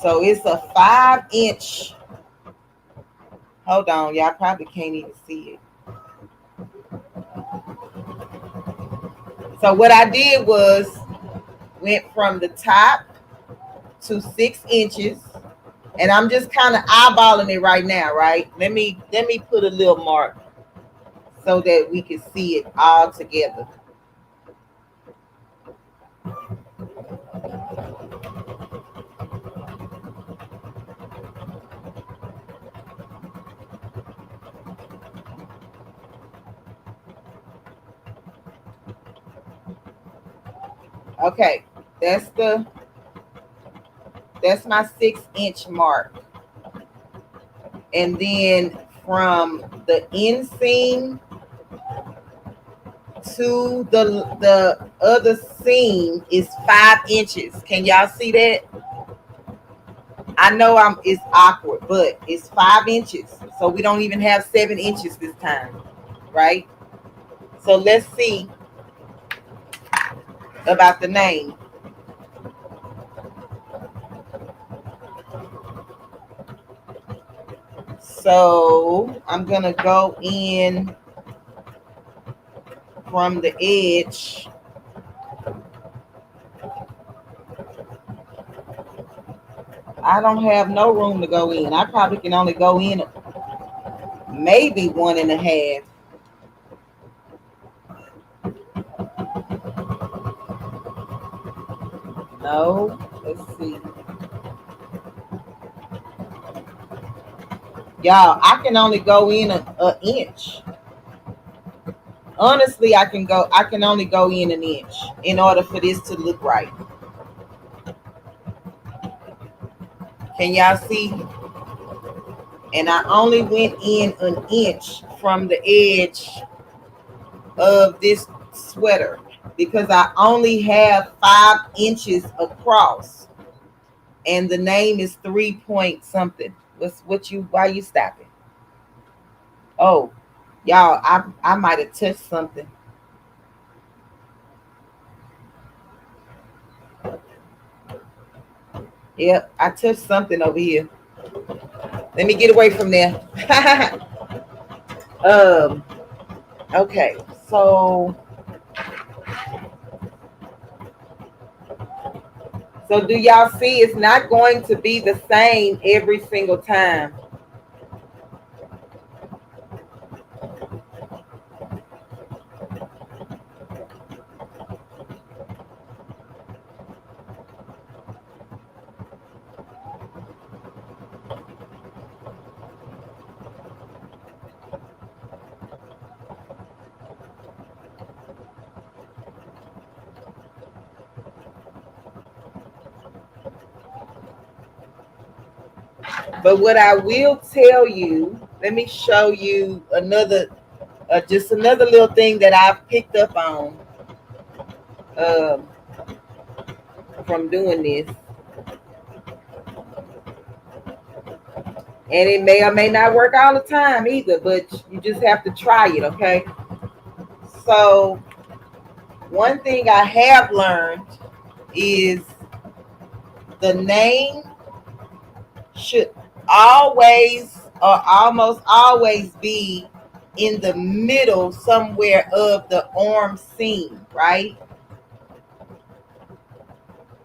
So it's a 5-inch. Hold on, y'all probably can't even see it. So what I did was went from the top to 6 inches, and I'm just kind of eyeballing it right now, right? Let me put a little mark so that we can see it all together. Okay, that's my 6-inch mark. And then from the inseam to the other seam is 5 inches. Can y'all see that? I know it's awkward, but it's 5 inches. So we don't even have 7 inches this time, right? So let's see about the name. So I'm gonna go in from the edge. I don't have no room to go in. I probably can only go in maybe 1.5. No, let's see. Y'all, I can only go in an inch. Honestly, I can only go in an inch in order for this to look right. Can y'all see? And I only went in an inch from the edge of this sweater because I only have 5 inches across, and the name is 3 point something. Why you stopping? Oh, y'all, I might have touched something. Yep, I touched something over here. Let me get away from there. Okay, so do y'all see it's not going to be the same every single time? But what I will tell you, let me show you another, just another little thing that I've picked up on from doing this. And it may or may not work all the time either, but you just have to try it, okay? So one thing I have learned is the name should always or almost always be in the middle somewhere of the arm seam, right?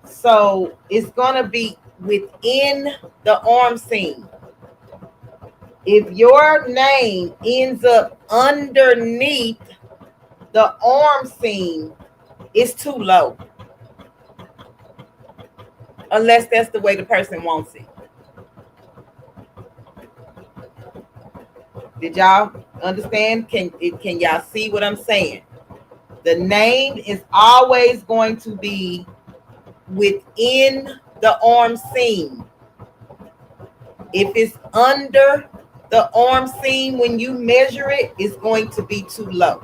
So it's going to be within the arm seam. If your name ends up underneath the arm seam, it's too low. Unless that's the way the person wants it. Did y'all understand? Can y'all see what I'm saying? The name is always going to be within the arm seam. If it's under the arm seam when you measure it, it's going to be too low,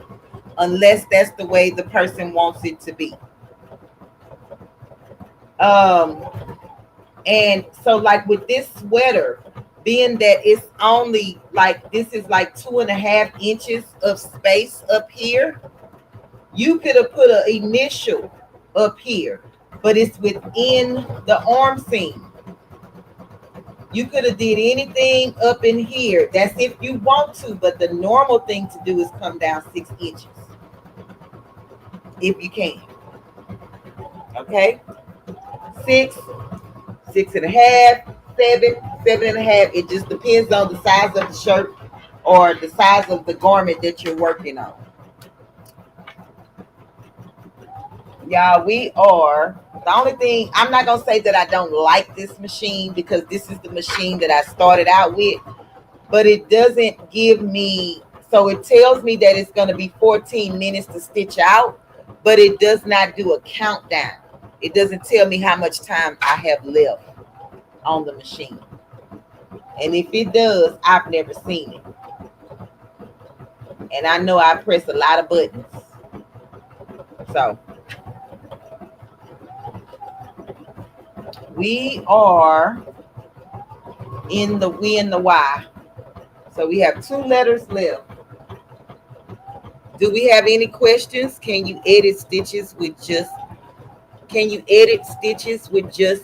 unless that's the way the person wants it to be. And so like with this sweater, being that it's only like, this is like 2.5 inches of space up here, you could have put an initial up here, but it's within the arm seam. You could have did anything up in here. That's if you want to, but the normal thing to do is come down 6 inches if you can. Okay, 6, 6.5, 7, 7.5. It just depends on the size of the shirt or the size of the garment that you're working on. Y'all, we are, the only thing, I'm not gonna say that I don't like this machine, because this is the machine that I started out with, but it doesn't give me, so it tells me that it's going to be 14 minutes to stitch out, but it does not do a countdown. It doesn't tell me how much time I have left on the machine. And if it does, I've never seen it. And I know I press a lot of buttons. So we are in the Y. So we have 2 letters left. Do we have any questions? Can you edit stitches with just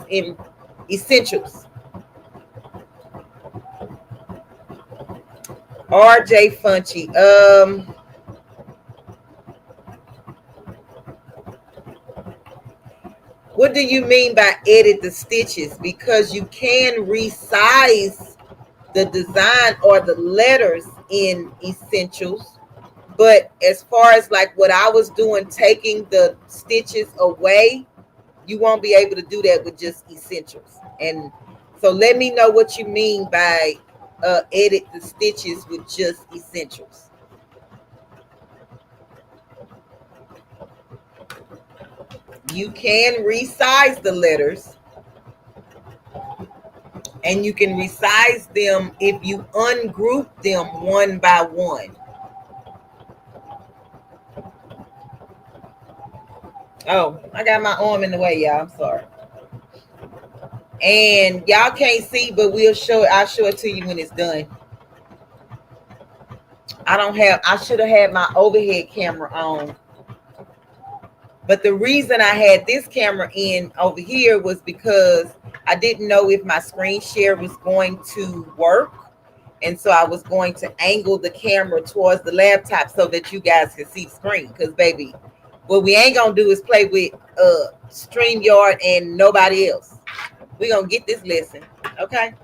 in essentials? RJ Funchy. What do you mean by edit the stitches? Because you can resize the design or the letters in essentials, but as far as like what I was doing, taking the stitches away, you won't be able to do that with just essentials. And so let me know what you mean by edit the stitches with just essentials. You can resize the letters, and you can resize them if you ungroup them one by one. Oh, I got my arm in the way, y'all. I'm sorry. And y'all can't see, but I'll show it to you when it's done. I should have had my overhead camera on. But the reason I had this camera in over here was because I didn't know if my screen share was going to work. And so I was going to angle the camera towards the laptop so that you guys can see the screen. Because, baby, what we ain't going to do is play with StreamYard and nobody else. We're going to get this lesson, okay?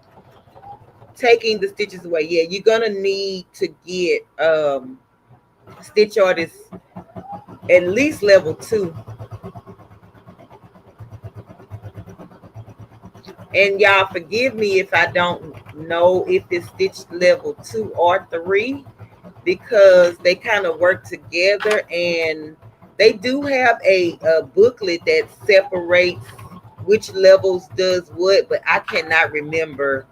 Taking the stitches away. Yeah, you're going to need to get stitch artist at least level 2. And y'all forgive me if I don't know if it's stitched level 2 or 3, because they kind of work together, and they do have a booklet that separates which levels does what, but I cannot remember.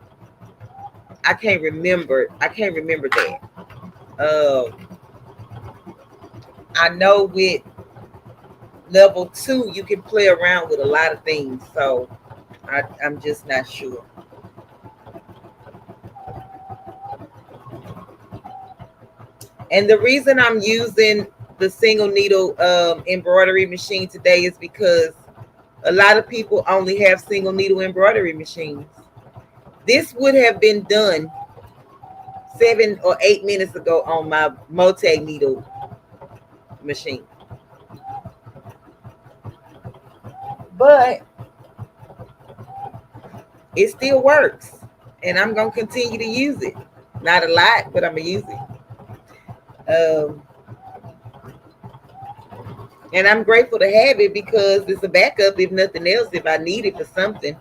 I can't remember that. I know with level 2 you can play around with a lot of things, so I'm just not sure. And the reason I'm using the single needle embroidery machine today is because a lot of people only have single needle embroidery machines. This would have been done 7 or 8 minutes ago on my multi-needle machine. But it still works, and I'm going to continue to use it. Not a lot, but I'm going to use it. And I'm grateful to have it because it's a backup, if nothing else, if I need it for something.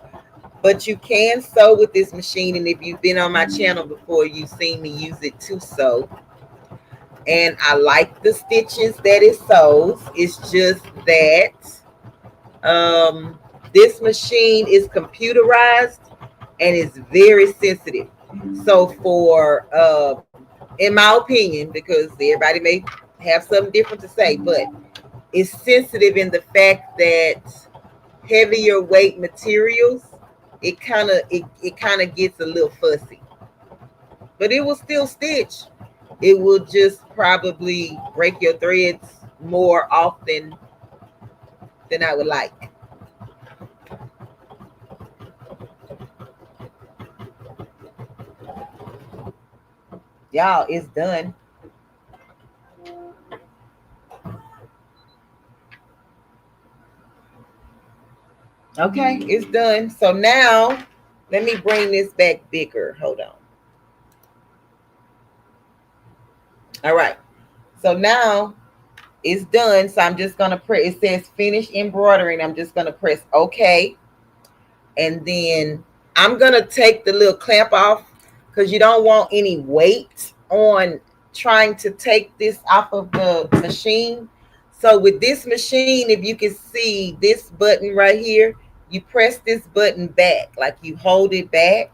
But you can sew with this machine, and if you've been on my channel before, you've seen me use it to sew. And I like the stitches that it sews. It's just that this machine is computerized and it's very sensitive. So for, in my opinion, because everybody may have something different to say, but it's sensitive in the fact that heavier weight materials, it kind of gets a little fussy. but it will still stitch. It will just probably break your threads more often than I would like. Y'all, it's done. Okay, it's done. So now let me bring this back bigger. Hold on. All right. So now it's done. So I'm just gonna press. It says finish embroidering. I'm just gonna press OK, and then I'm gonna take the little clamp off because you don't want any weight on trying to take this off of the machine. So with this machine, if you can see this button right here, you press this button back, like you hold it back,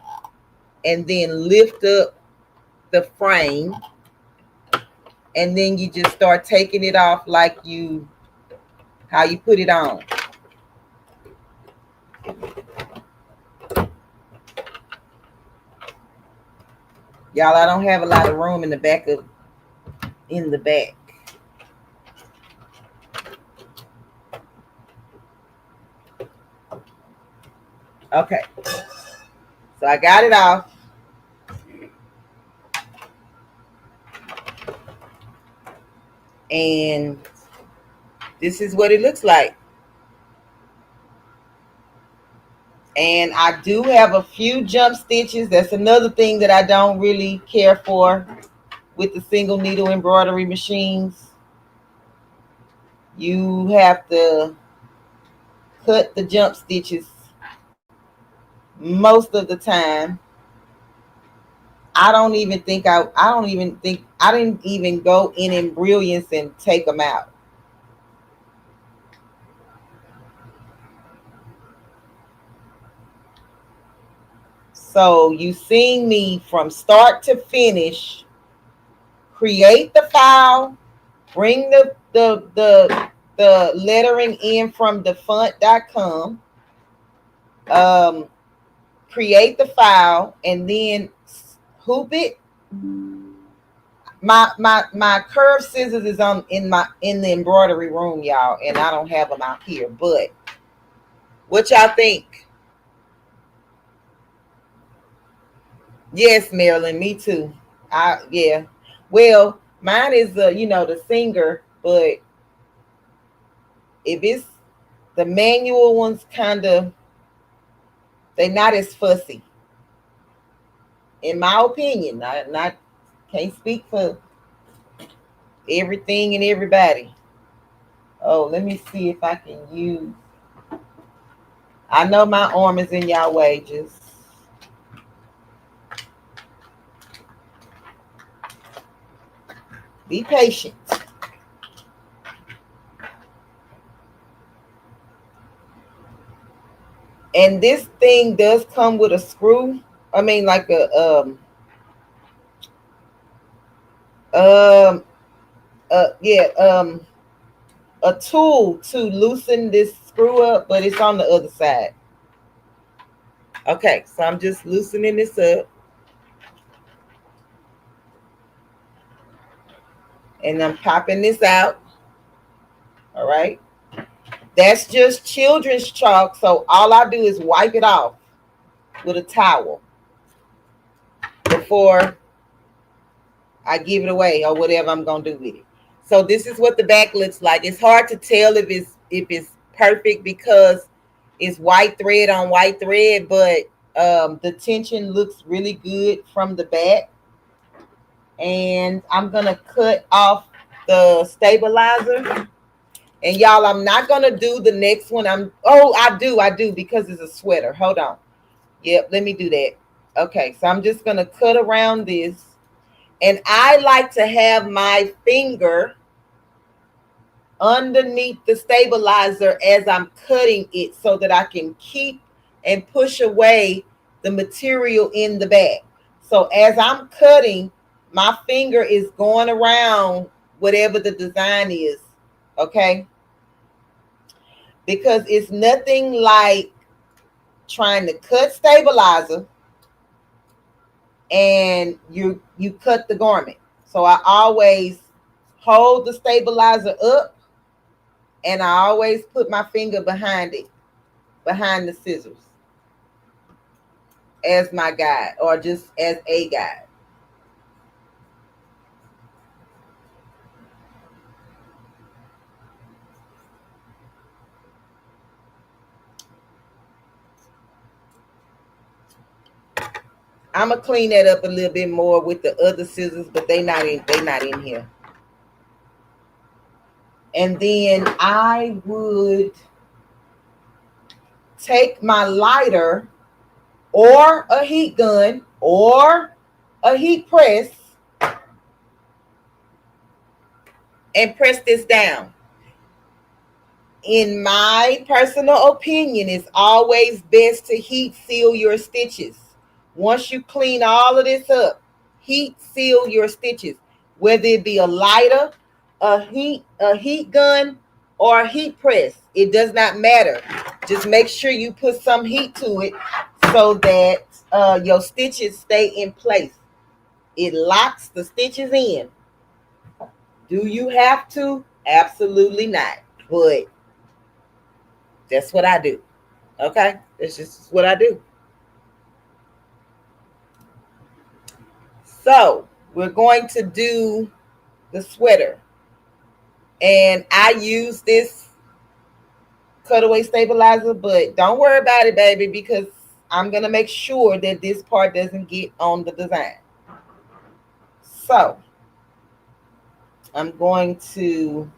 and then lift up the frame, and then you just start taking it off like how you put it on. Y'all, I don't have a lot of room in the back. Okay, so I got it off. And this is what it looks like. And I do have a few jump stitches. That's another thing that I don't really care for with the single needle embroidery machines. You have to cut the jump stitches most of the time. I didn't even go in brilliance and take them out. So you seen me from start to finish, create the file, bring the lettering in from defont.com, create the file, and then hoop it. My curved scissors is in the embroidery room, y'all, and I don't have them out here. But what y'all think? Yes, Marilyn, me too. Yeah. Well, mine is the Singer, but if it's the manual ones, they're not as fussy, in my opinion. I can't speak for everything and everybody. Oh, let me see if I can use. I know my arm is in y'all way. Just be patient. And this thing does come with a screw. I mean, like a a tool to loosen this screw up, but it's on the other side. Okay, so I'm just loosening this up. And I'm popping this out. All right. That's just children's chalk, so all I do is wipe it off with a towel before I give it away or whatever I'm gonna do with it. So this is what the back looks like. It's hard to tell if it's perfect because it's white thread on white thread, but the tension looks really good from the back. And I'm gonna cut off the stabilizer. And y'all, I'm not gonna do the next one. I do because it's a sweater. Hold on. Yep, let me do that. Okay, so I'm just gonna cut around this. And I like to have my finger underneath the stabilizer as I'm cutting it so that I can keep and push away the material in the back. So as I'm cutting, my finger is going around whatever the design is, okay? Because it's nothing like trying to cut stabilizer and you cut the garment. So I always hold the stabilizer up, and I always put my finger behind it, behind the scissors, as my guide, or just as a guide. I'm gonna clean that up a little bit more with the other scissors, but they not in here. And then I would take my lighter or a heat gun or a heat press and press this down. In my personal opinion, it's always best to heat seal your stitches. Once you clean all of this up, heat seal your stitches, whether it be a lighter, a heat gun, or a heat press. It does not matter. Just make sure you put some heat to it so that your stitches stay in place. It locks the stitches in. Do you have to? Absolutely not. But that's what I do. Okay? That's just what I do. So we're going to do the sweater. And I use this cutaway stabilizer, but don't worry about it, baby, because I'm going to make sure that this part doesn't get on the design. So I'm going to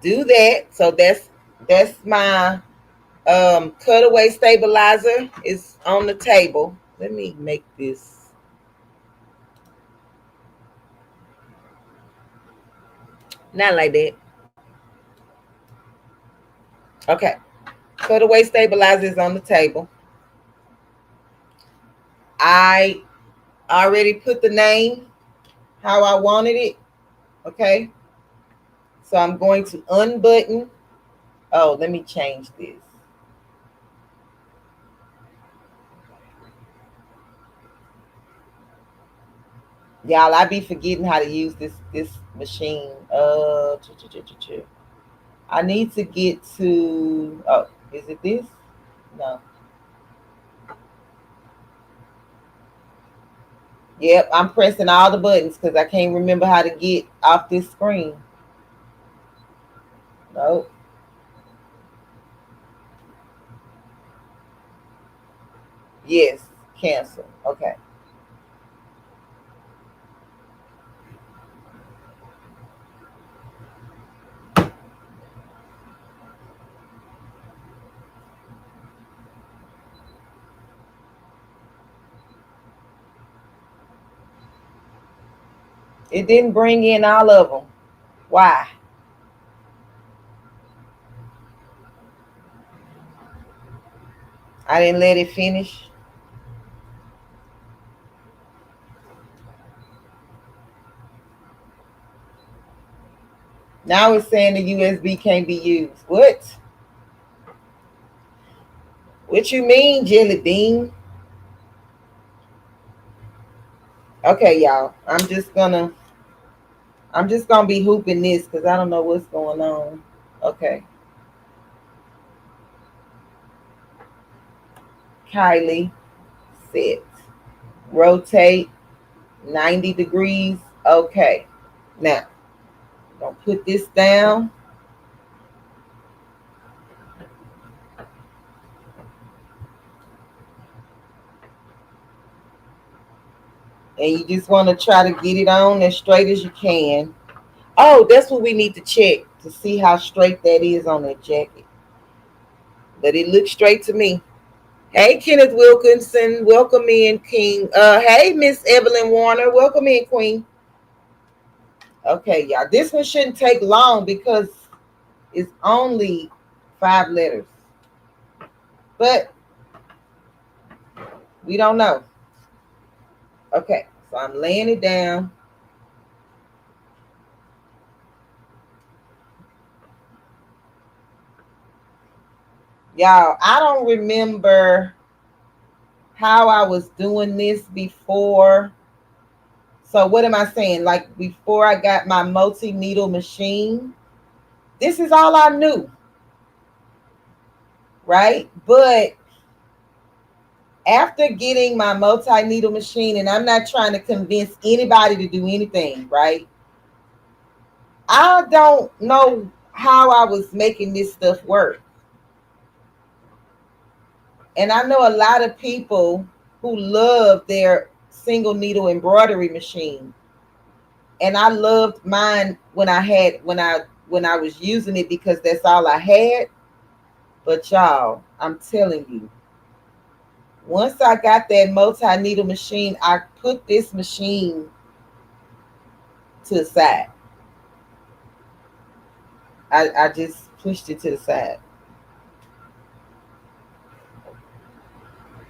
do that. So that's my cutaway stabilizer is on the table. Let me make this. Not like that. Okay. Cutaway stabilizer is on the table. I already put the name how I wanted it. Okay. So I'm going to unbutton. Oh, let me change this. Y'all, I be forgetting how to use this machine. I need to get to, oh, is it this? No. Yep, I'm pressing all the buttons because I can't remember how to get off this screen. Nope. Yes, cancel. Okay. It didn't bring in all of them. Why? I didn't let it finish. Now it's saying the USB can't be used. What? What you mean, Jelly Bean? Okay, y'all. I'm just gonna be hooping this because I don't know what's going on. Okay. Kylie, set. Rotate 90 degrees. Okay. Now, I'm gonna put this down. And you just want to try to get it on as straight as you can. Oh, that's what we need to check to see how straight that is on that jacket. But it looks straight to me. Hey, Kenneth Wilkinson, welcome in, King. Hey, Miss Evelyn Warner, welcome in, Queen. Okay, y'all. This one shouldn't take long because it's only 5 letters. But we don't know. Okay, so I'm laying it down. Y'all, I don't remember how I was doing this before. So what am I saying? Like before I got my multi-needle machine, this is all I knew, right? But after getting my multi-needle machine, and I'm not trying to convince anybody to do anything, right? I don't know how I was making this stuff work. And I know a lot of people who love their single needle embroidery machine. And I loved mine when I was using it because that's all I had. But y'all, I'm telling you, once I got that multi-needle machine, I put this machine to the side. I just pushed it to the side.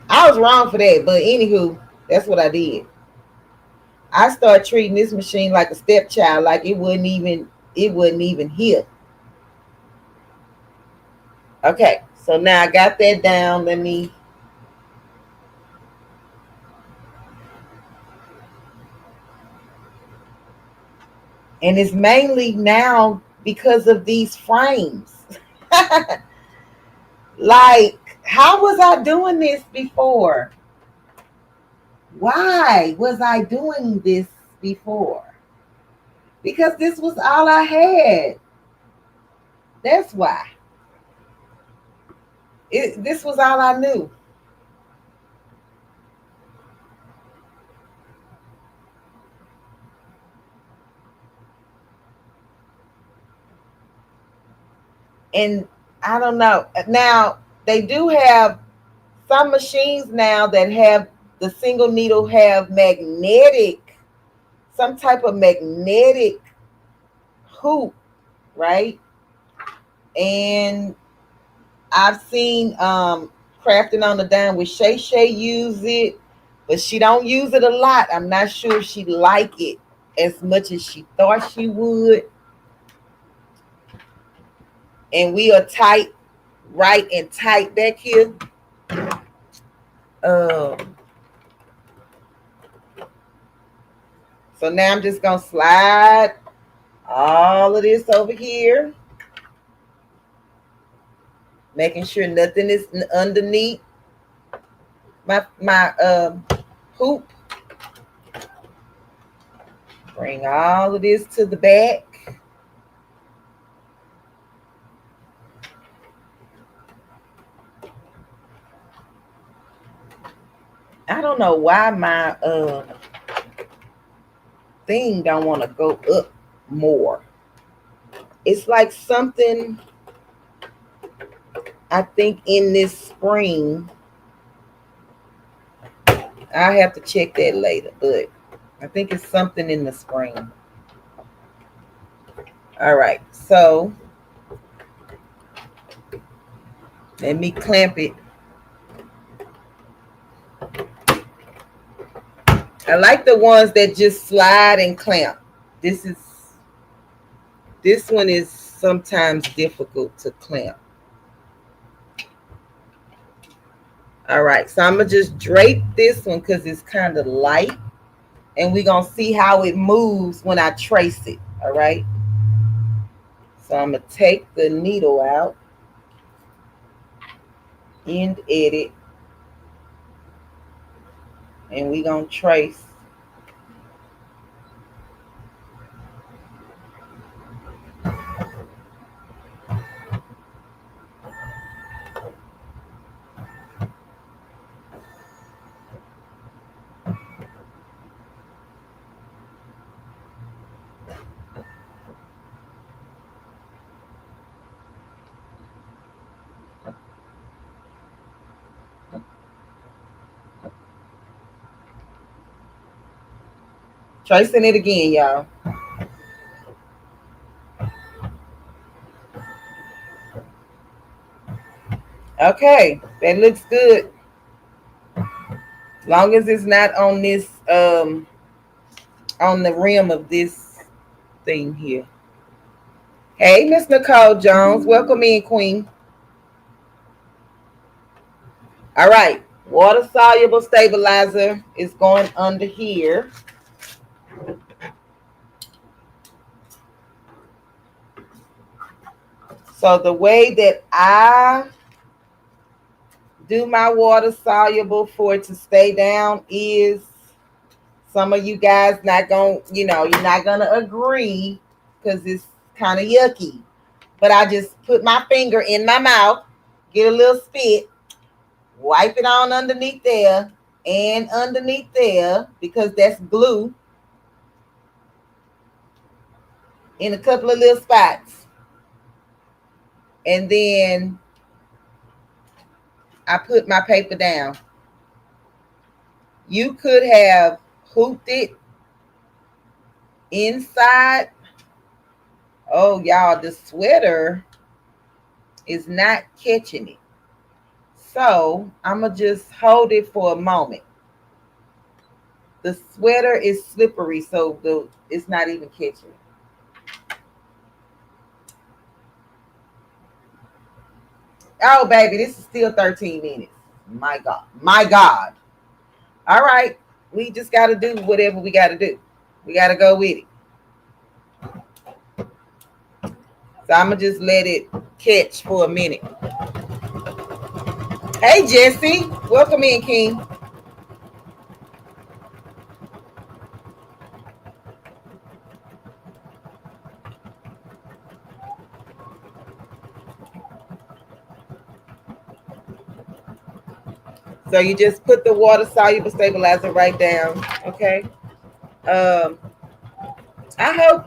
I was wrong for that, but anywho, that's what I did. I started treating this machine like a stepchild, like it wasn't even here. Okay, so now I got that down. Let me. And it's mainly now because of these frames. Like, how was I doing this before? Why was I doing this before? Because this was all I had. That's why. This was all I knew. And I don't know. Now, they do have some machines now that have the single needle have magnetic, some type of magnetic hoop, right? And I've seen Crafting on the Dime with Shay Shay use it, but she don't use it a lot. I'm not sure if she like it as much as she thought she would. And we are tight, right and tight back here. Um, so now I'm just gonna slide all of this over here, making sure nothing is underneath my hoop. Bring all of this to the back. I don't know why my thing don't want to go up more. It's like something, I think, in this spring. I have to check that later, but I think it's something in the spring. All right, so let me clamp it. I like the ones that just slide and clamp. This one is sometimes difficult to clamp. All right, so I'm gonna just drape this one because it's kind of light, and we're gonna see how it moves when I trace it. All right, so I'm gonna take the needle out, end edit, and we're gonna trace. Tracing it again, y'all. Okay, that looks good. As long as it's not on this on the rim of this thing here. Hey, Miss Nicole Jones, welcome in, Queen. All right. Water soluble stabilizer is going under here. So the way that I do my water soluble for it to stay down is, some of you guys not gonna, you're not gonna agree because it's kind of yucky. But I just put my finger in my mouth, get a little spit, wipe it on underneath there and underneath there, because that's glue, in a couple of little spots. And then I put my paper down. You could have hooped it inside. Oh, y'all, the sweater is not catching it. So I'm going to just hold it for a moment. The sweater is slippery, so it's not even catching it. Oh, baby, this is still 13 minutes. My God. My God. All right. We just got to do whatever we got to do. We got to go with it. So I'm going to just let it catch for a minute. Hey, Jesse. Welcome in, King. So you just put the water soluble stabilizer right down. Okay. I hope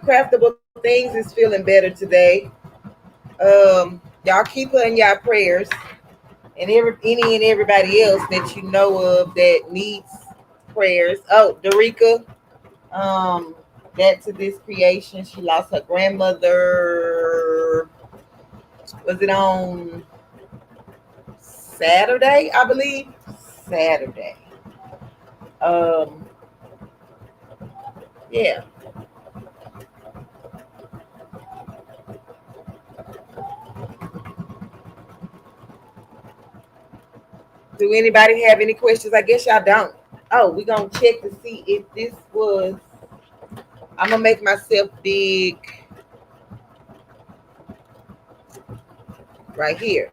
Craftable Things is feeling better today. Y'all keep her in y'all prayers, and any and everybody else that you know of that needs prayers. Oh, Dorica, that to this creation, she lost her grandmother. Was it on Saturday? I believe Saturday. Yeah. Do anybody have any questions? I guess y'all don't. Oh, we're gonna check to see if this was. I'm gonna make myself big right here.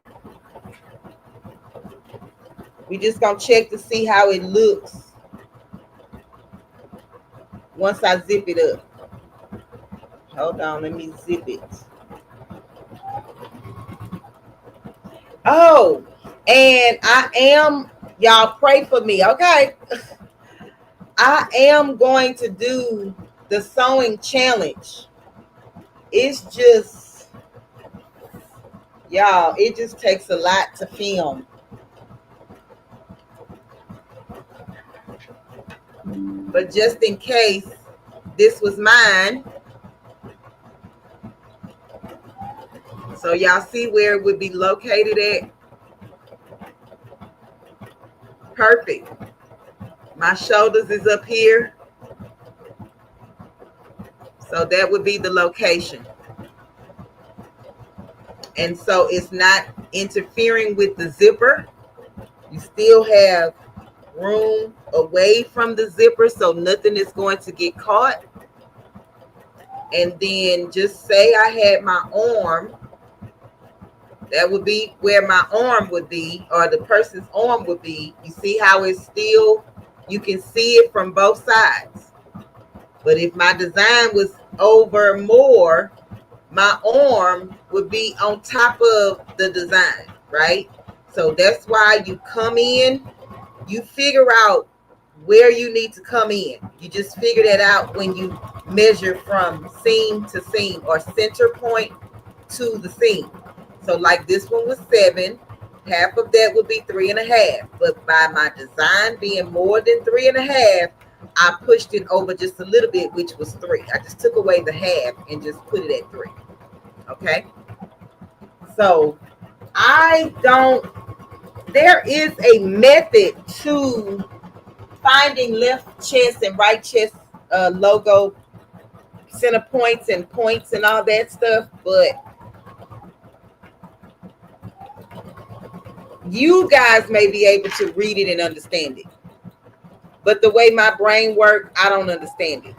We just gonna check to see how it looks once I zip it up. Hold on, let me zip it. Oh, and y'all pray for me, okay? I am going to do the sewing challenge. It's just, y'all, it just takes a lot to film. But just in case this was mine, so y'all see where it would be located at? Perfect. My shoulders is up here. So that would be the location. And so it's not interfering with the zipper. You still have room away from the zipper, so nothing is going to get caught. And then just say I had my arm. That would be where my arm would be, or the person's arm would be. You see how it's still, you can see it from both sides. But if my design was over more, my arm would be on top of the design, right? So that's why you come in, you figure out where you need to come in. You just figure that out when you measure from seam to seam, or center point to the seam. So like this one was 7, half of that would be 3.5. But by my design being more than 3.5, I pushed it over just a little bit, which was 3. I just took away the half and just put it at 3. Okay. So there is a method to finding left chest and right chest logo center points and all that stuff, but You guys may be able to read it and understand it, but the way my brain works, I don't understand it.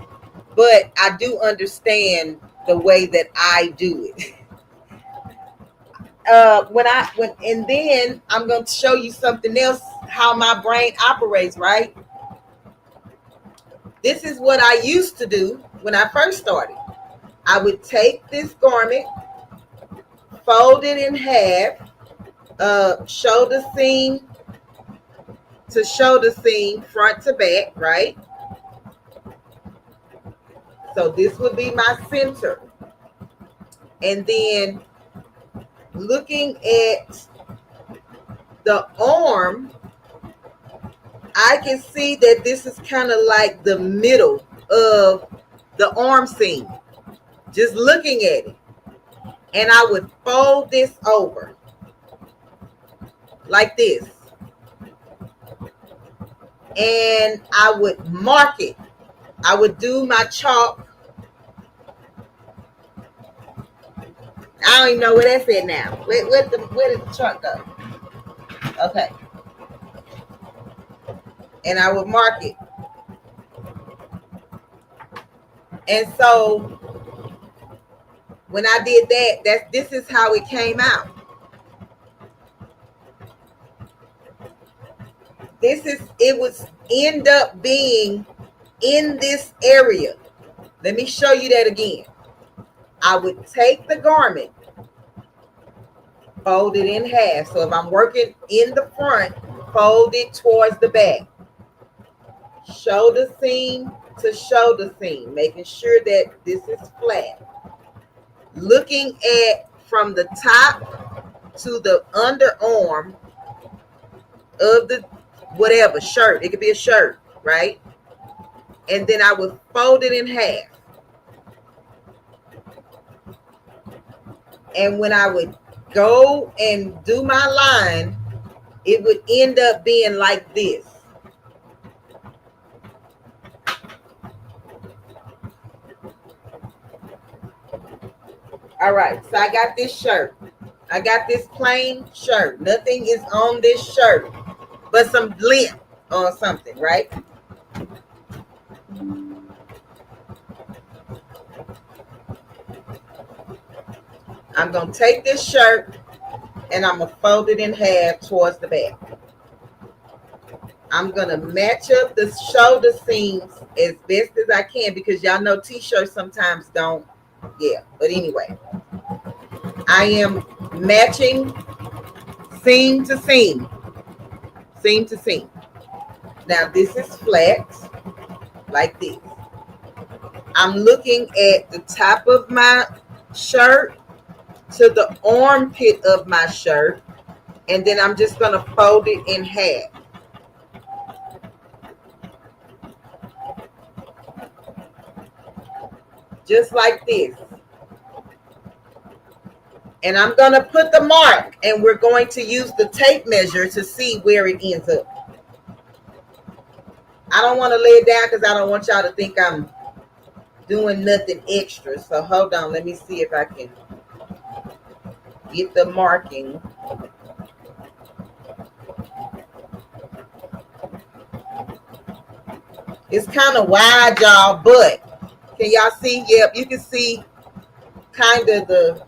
But I do understand the way that I do it. And then I'm going to show you something else, how my brain operates, right? This is what I used to do when I first started. I would take this garment, fold it in half, shoulder seam to shoulder seam, front to back, right? So this would be my center. And then looking at the arm, I can see that this is kind of like the middle of the arm seam. Just looking at it. And I would fold this over like this. And I would mark it. I would do my chalk. I don't even know where that's at now. Where did the chalk go? Okay. And I would mark it. And so when I did that, this is how it came out. It was end up being in this area. Let me show you that again. I would take the garment, fold it in half. So if I'm working in the front, fold it towards the back. Shoulder seam to shoulder seam, making sure that this is flat. Looking at from the top to the underarm of the whatever shirt. It could be a shirt, right? And then I would fold it in half. And when I would go and do my line, it would end up being like this. All right, so I got this shirt. I got this plain shirt. Nothing is on this shirt but some lint or something, right? I'm going to take this shirt and I'm going to fold it in half towards the back. I'm going to match up the shoulder seams as best as I can because y'all know t-shirts sometimes don't. Yeah, but anyway, I am matching seam to seam. Seam to seam. Now this is flat, like this. I'm looking at the top of my shirt to the armpit of my shirt, and then I'm just going to fold it in half. Just like this. And I'm going to put the mark, and we're going to use the tape measure to see where it ends up. I don't want to lay it down because I don't want y'all to think I'm doing nothing extra. So hold on. Let me see if I can get the marking. It's kind of wide, y'all, but can y'all see? Yep, you can see kind of the...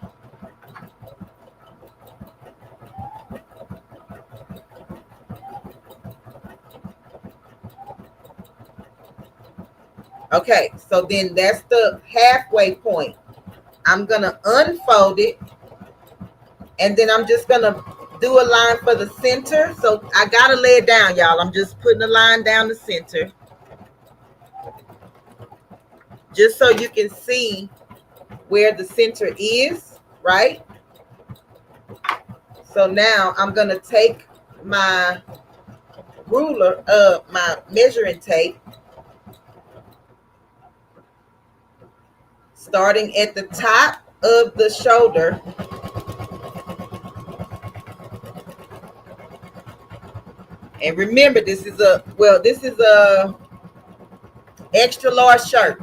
Okay, so then that's the halfway point. I'm going to unfold it, and then I'm just going to do a line for the center. So I got to lay it down, y'all. I'm just putting a line down the center. Just so you can see where the center is, right? So now I'm going to take my ruler, my measuring tape, starting at the top of the shoulder. And remember, this is a extra large shirt.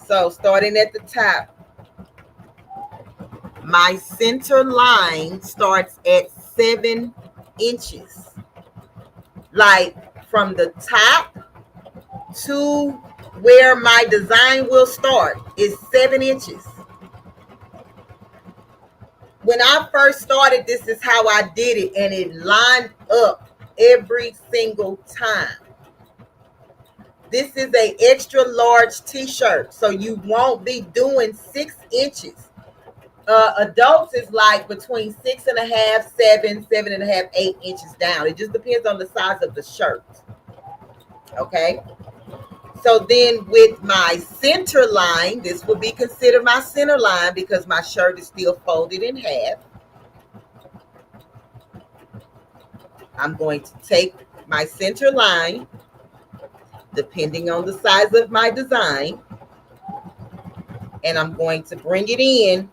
So starting at the top, my center line starts at 7 inches. Like from the top to where my design will start is 7 inches. When I first started, this is how I did it, and it lined up every single time. This is a extra large t-shirt, so you won't be doing 6 inches. Adults is like between 6.5, 7, 7.5, 8 inches down. It just depends on the size of the shirt. Okay. So then with my center line, this will be considered my center line because my shirt is still folded in half. I'm going to take my center line, depending on the size of my design, and I'm going to bring it in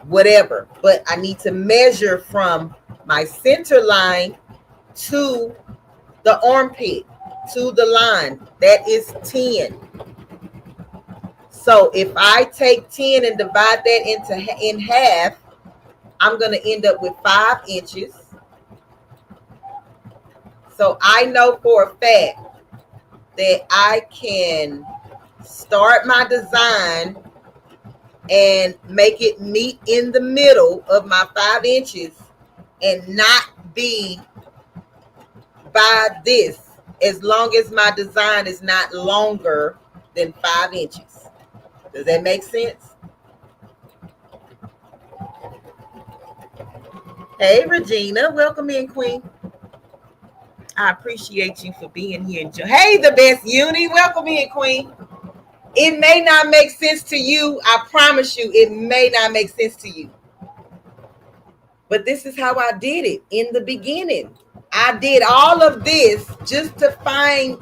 whatever, but I need to measure from my center line to the armpit, to the line. That is 10. So if I take 10 and divide that in half, I'm going to end up with 5 inches. So I know for a fact that I can start my design and make it meet in the middle of my 5 inches and not be by this, as long as my design is not longer than 5 inches. Does that make sense? Hey, Regina, welcome in, Queen. I appreciate you for being here. Hey, the best uni, welcome in, Queen. It may not make sense to you. I promise you, it may not make sense to you. But this is how I did it in the beginning. I did all of this just to find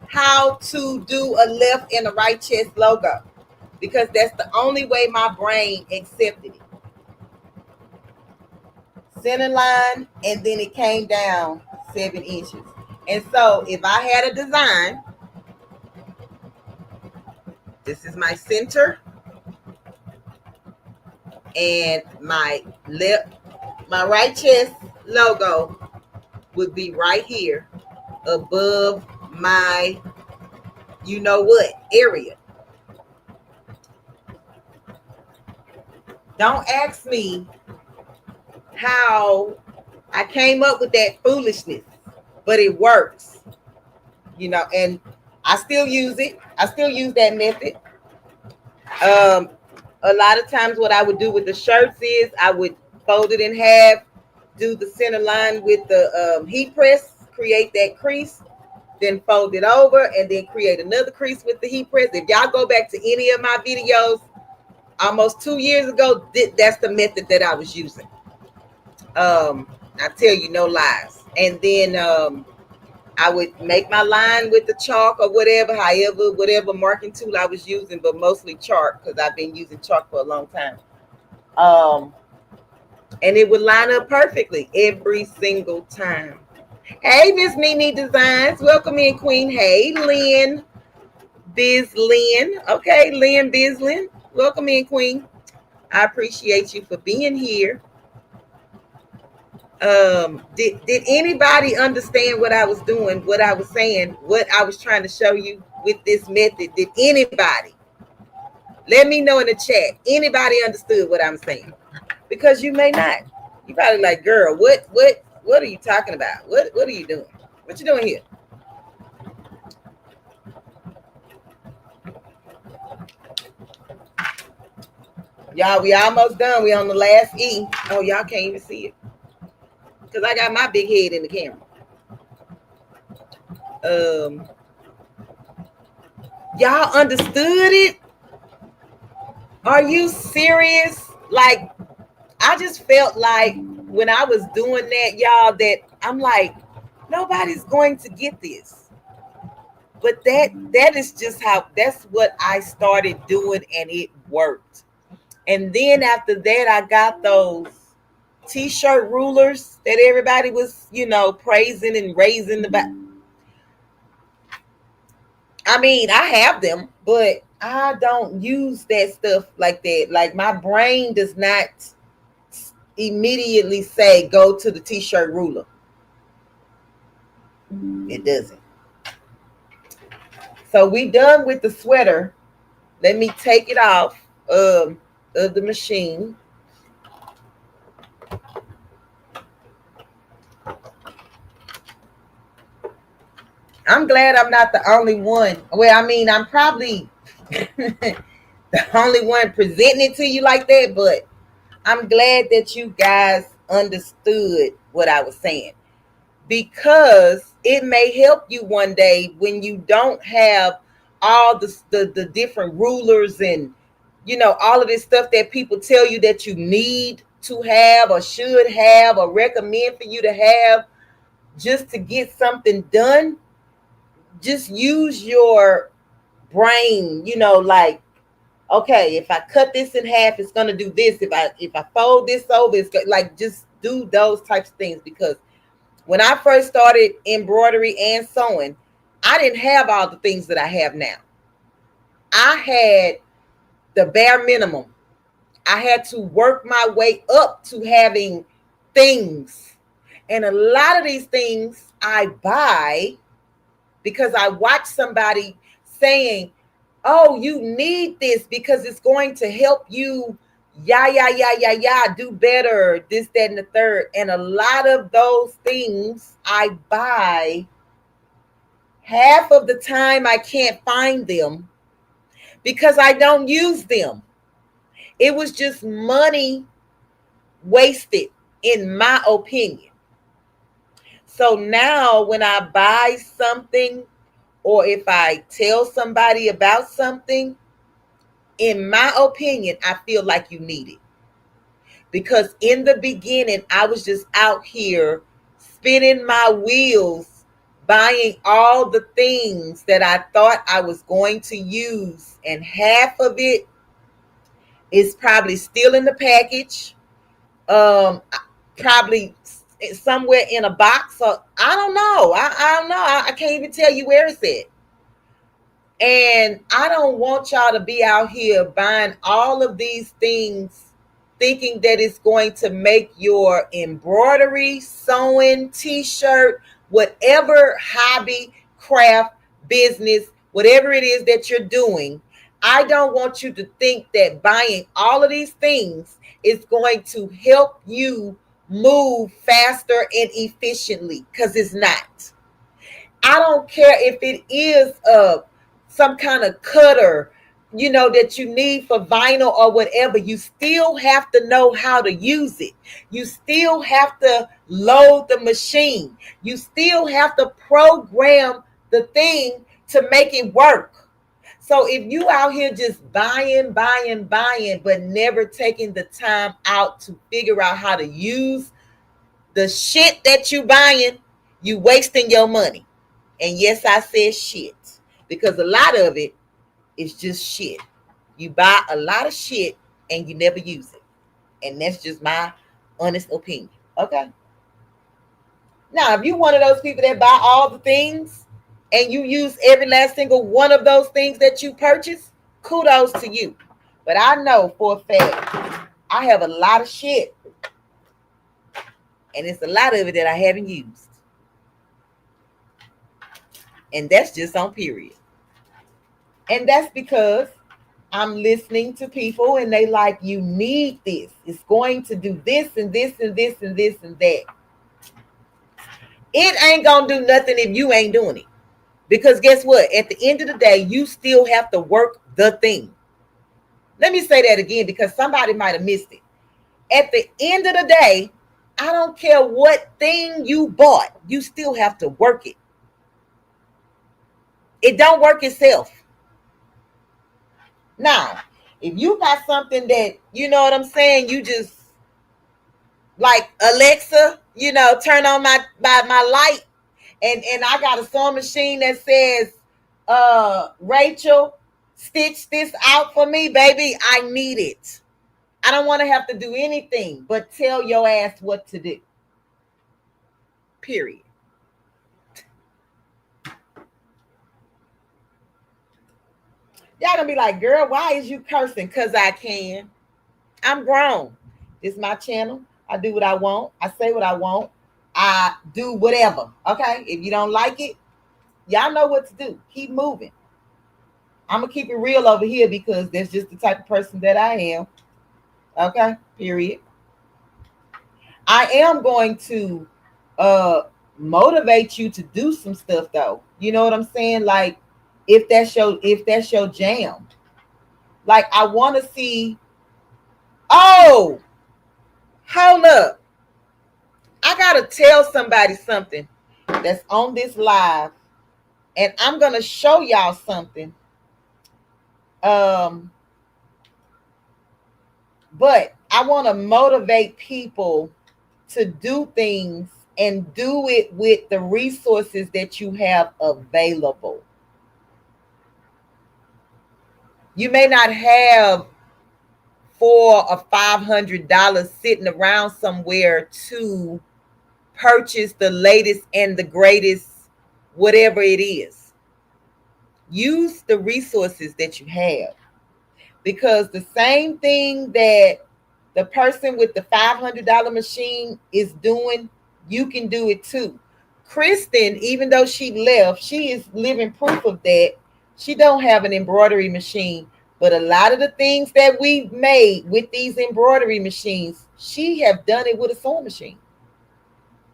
how to do a left and a right chest logo, because that's the only way my brain accepted it. Center line, and then it came down 7 inches. And so if I had a design, this is my center, and my right chest logo would be right here above my you know what area. Don't ask me how I came up with that foolishness, but it works, and I still use it. I still use that method. A lot of times what I would do with the shirts is I would fold it in half, do the center line with the heat press, create that crease, then fold it over, and then create another crease with the heat press. If y'all go back to any of my videos almost 2 years ago, that's the method that I was using. I tell you, no lies. And then I would make my line with the chalk or whatever marking tool I was using, but mostly chalk because I've been using chalk for a long time. And it would line up perfectly every single time. Hey, Miss Nene Designs. Welcome in, Queen. Hey, Lynn Bizlin. Okay, Lynn Bizlin. Welcome in, Queen. I appreciate you for being here. Did anybody understand what I was doing, what I was saying, what I was trying to show you with this method? Did anybody? Let me know in the chat. Anybody understood what I'm saying? Because you may not. You probably like, girl, what are you talking about? What are you doing? What you doing here? Y'all, we almost done. We on the last E. Oh, y'all can't even see it, because I got my big head in the camera. Y'all understood it? Are you serious? Like, I just felt like when I was doing that, y'all, that I'm like, nobody's going to get this. But that is just that's what I started doing, and it worked. And then after that, I got those t-shirt rulers that everybody was, praising and raising about. I mean, I have them, but I don't use that stuff like that. Like, my brain does not immediately say, go to the t-shirt ruler. It doesn't. So we done with the sweater. Let me take it off of the machine. I'm glad I'm not the only one. Well, I mean, I'm probably the only one presenting it to you like that, but I'm glad that you guys understood what I was saying, because it may help you one day when you don't have all the different rulers and all of this stuff that people tell you that you need to have or should have or recommend for you to have just to get something done. Just use your brain, like, okay, if I cut this in half, it's gonna do this. If I fold this over, like, just do those types of things. Because when I first started embroidery and sewing, I didn't have all the things that I have now. I had the bare minimum. I had to work my way up to having things. And a lot of these things I buy because I watch somebody saying, oh, you need this because it's going to help you, do better, this, that, and the third. And a lot of those things I buy, half of the time I can't find them because I don't use them. It was just money wasted, in my opinion. So now when I buy something, or if I tell somebody about something, in my opinion, I feel like you need it. Because in the beginning, I was just out here spinning my wheels, buying all the things that I thought I was going to use. And half of it is probably still in the package, probably somewhere in a box. So I don't know. I don't know. I can't even tell you where it's at. And I don't want y'all to be out here buying all of these things thinking that it's going to make your embroidery, sewing, t-shirt, whatever hobby, craft, business, whatever it is that you're doing. I don't want you to think that buying all of these things is going to help you move faster and efficiently, because it's not. I don't care if it is some kind of cutter, that you need for vinyl or whatever. You still have to know how to use it. You still have to load the machine. You still have to program the thing to make it work. So if you out here just buying, but never taking the time out to figure out how to use the shit that you buying, you wasting your money. And yes, I said shit, because a lot of it is just shit. You buy a lot of shit and you never use it. And that's just my honest opinion. Okay. Now, if you're one of those people that buy all the things and you use every last single one of those things that you purchase, kudos to you. But I know for a fact, I have a lot of shit. And it's a lot of it that I haven't used. And that's just on period. And that's because I'm listening to people and they like, you need this. It's going to do this and this and this and this and that. It ain't going to do nothing if you ain't doing it. Because guess what? At the end of the day, you still have to work the thing. Let me say that again because somebody might have missed it. At the end of the day, I don't care what thing you bought, you still have to work it. It don't work itself. Now, if you got something that, you know what I'm saying, you just like Alexa, turn on my light, and I got a sewing machine that says, Rachel, stitch this out for me, baby. I need it. I don't want to have to do anything but tell your ass what to do. Period. Y'all gonna be like, girl, why is you cursing? Because I can. I'm grown. This is my channel. I do what I want. I say what I want. I do whatever. Okay. If you don't like it, y'all know what to do. Keep moving. I'm going to keep it real over here because that's just the type of person that I am. Okay. Period. I am going to motivate you to do some stuff though. You know what I'm saying? Like if that's your jam. Like I want to see, oh, hold up. I got to tell somebody something that's on this live, and I'm going to show y'all something. But I want to motivate people to do things and do it with the resources that you have available. You may not have $400 or $500 sitting around somewhere to purchase the latest and the greatest, whatever it is. Use the resources that you have, because the same thing that the person with the $500 machine is doing, you can do it too. Kristen, even though she left, she is living proof of that. She don't have an embroidery machine, but a lot of the things that we've made with these embroidery machines, she have done it with a sewing machine.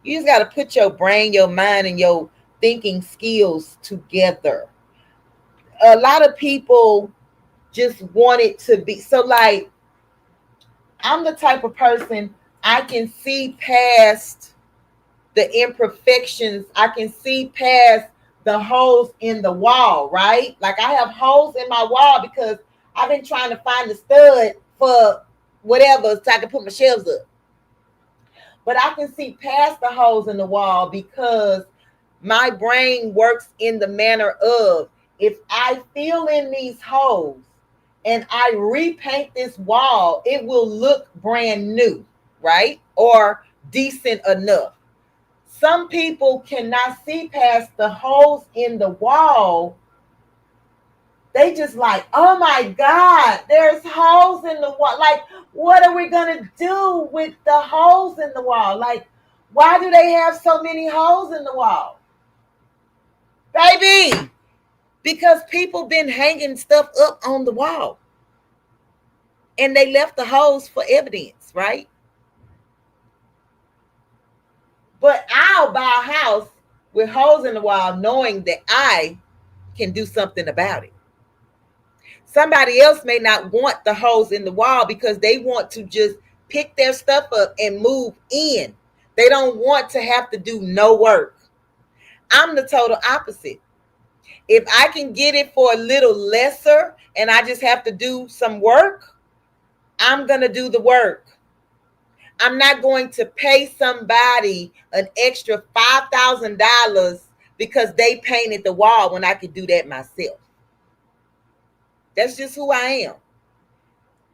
You just got to put your brain, your mind, and your thinking skills together. A lot of people just want it to be so. Like, I'm the type of person, I can see past the imperfections. I can see past the holes in the wall, right? Like I have holes in my wall because I've been trying to find the stud for whatever so I can put my shelves up. But I can see past the holes in the wall because my brain works in the manner of, if I fill in these holes and I repaint this wall, it will look brand new, right? Or decent enough. Some people cannot see past the holes in the wall. They just like, oh my God, there's holes in the wall. Like, what are we going to do with the holes in the wall? Like, why do they have so many holes in the wall? Baby, because people been hanging stuff up on the wall. And they left the holes for evidence, right? But I'll buy a house with holes in the wall knowing that I can do something about it. Somebody else may not want the holes in the wall because they want to just pick their stuff up and move in. They don't want to have to do no work. I'm the total opposite. If I can get it for a little lesser and I just have to do some work, I'm going to do the work. I'm not going to pay somebody an extra $5,000 because they painted the wall when I could do that myself. That's just who I am.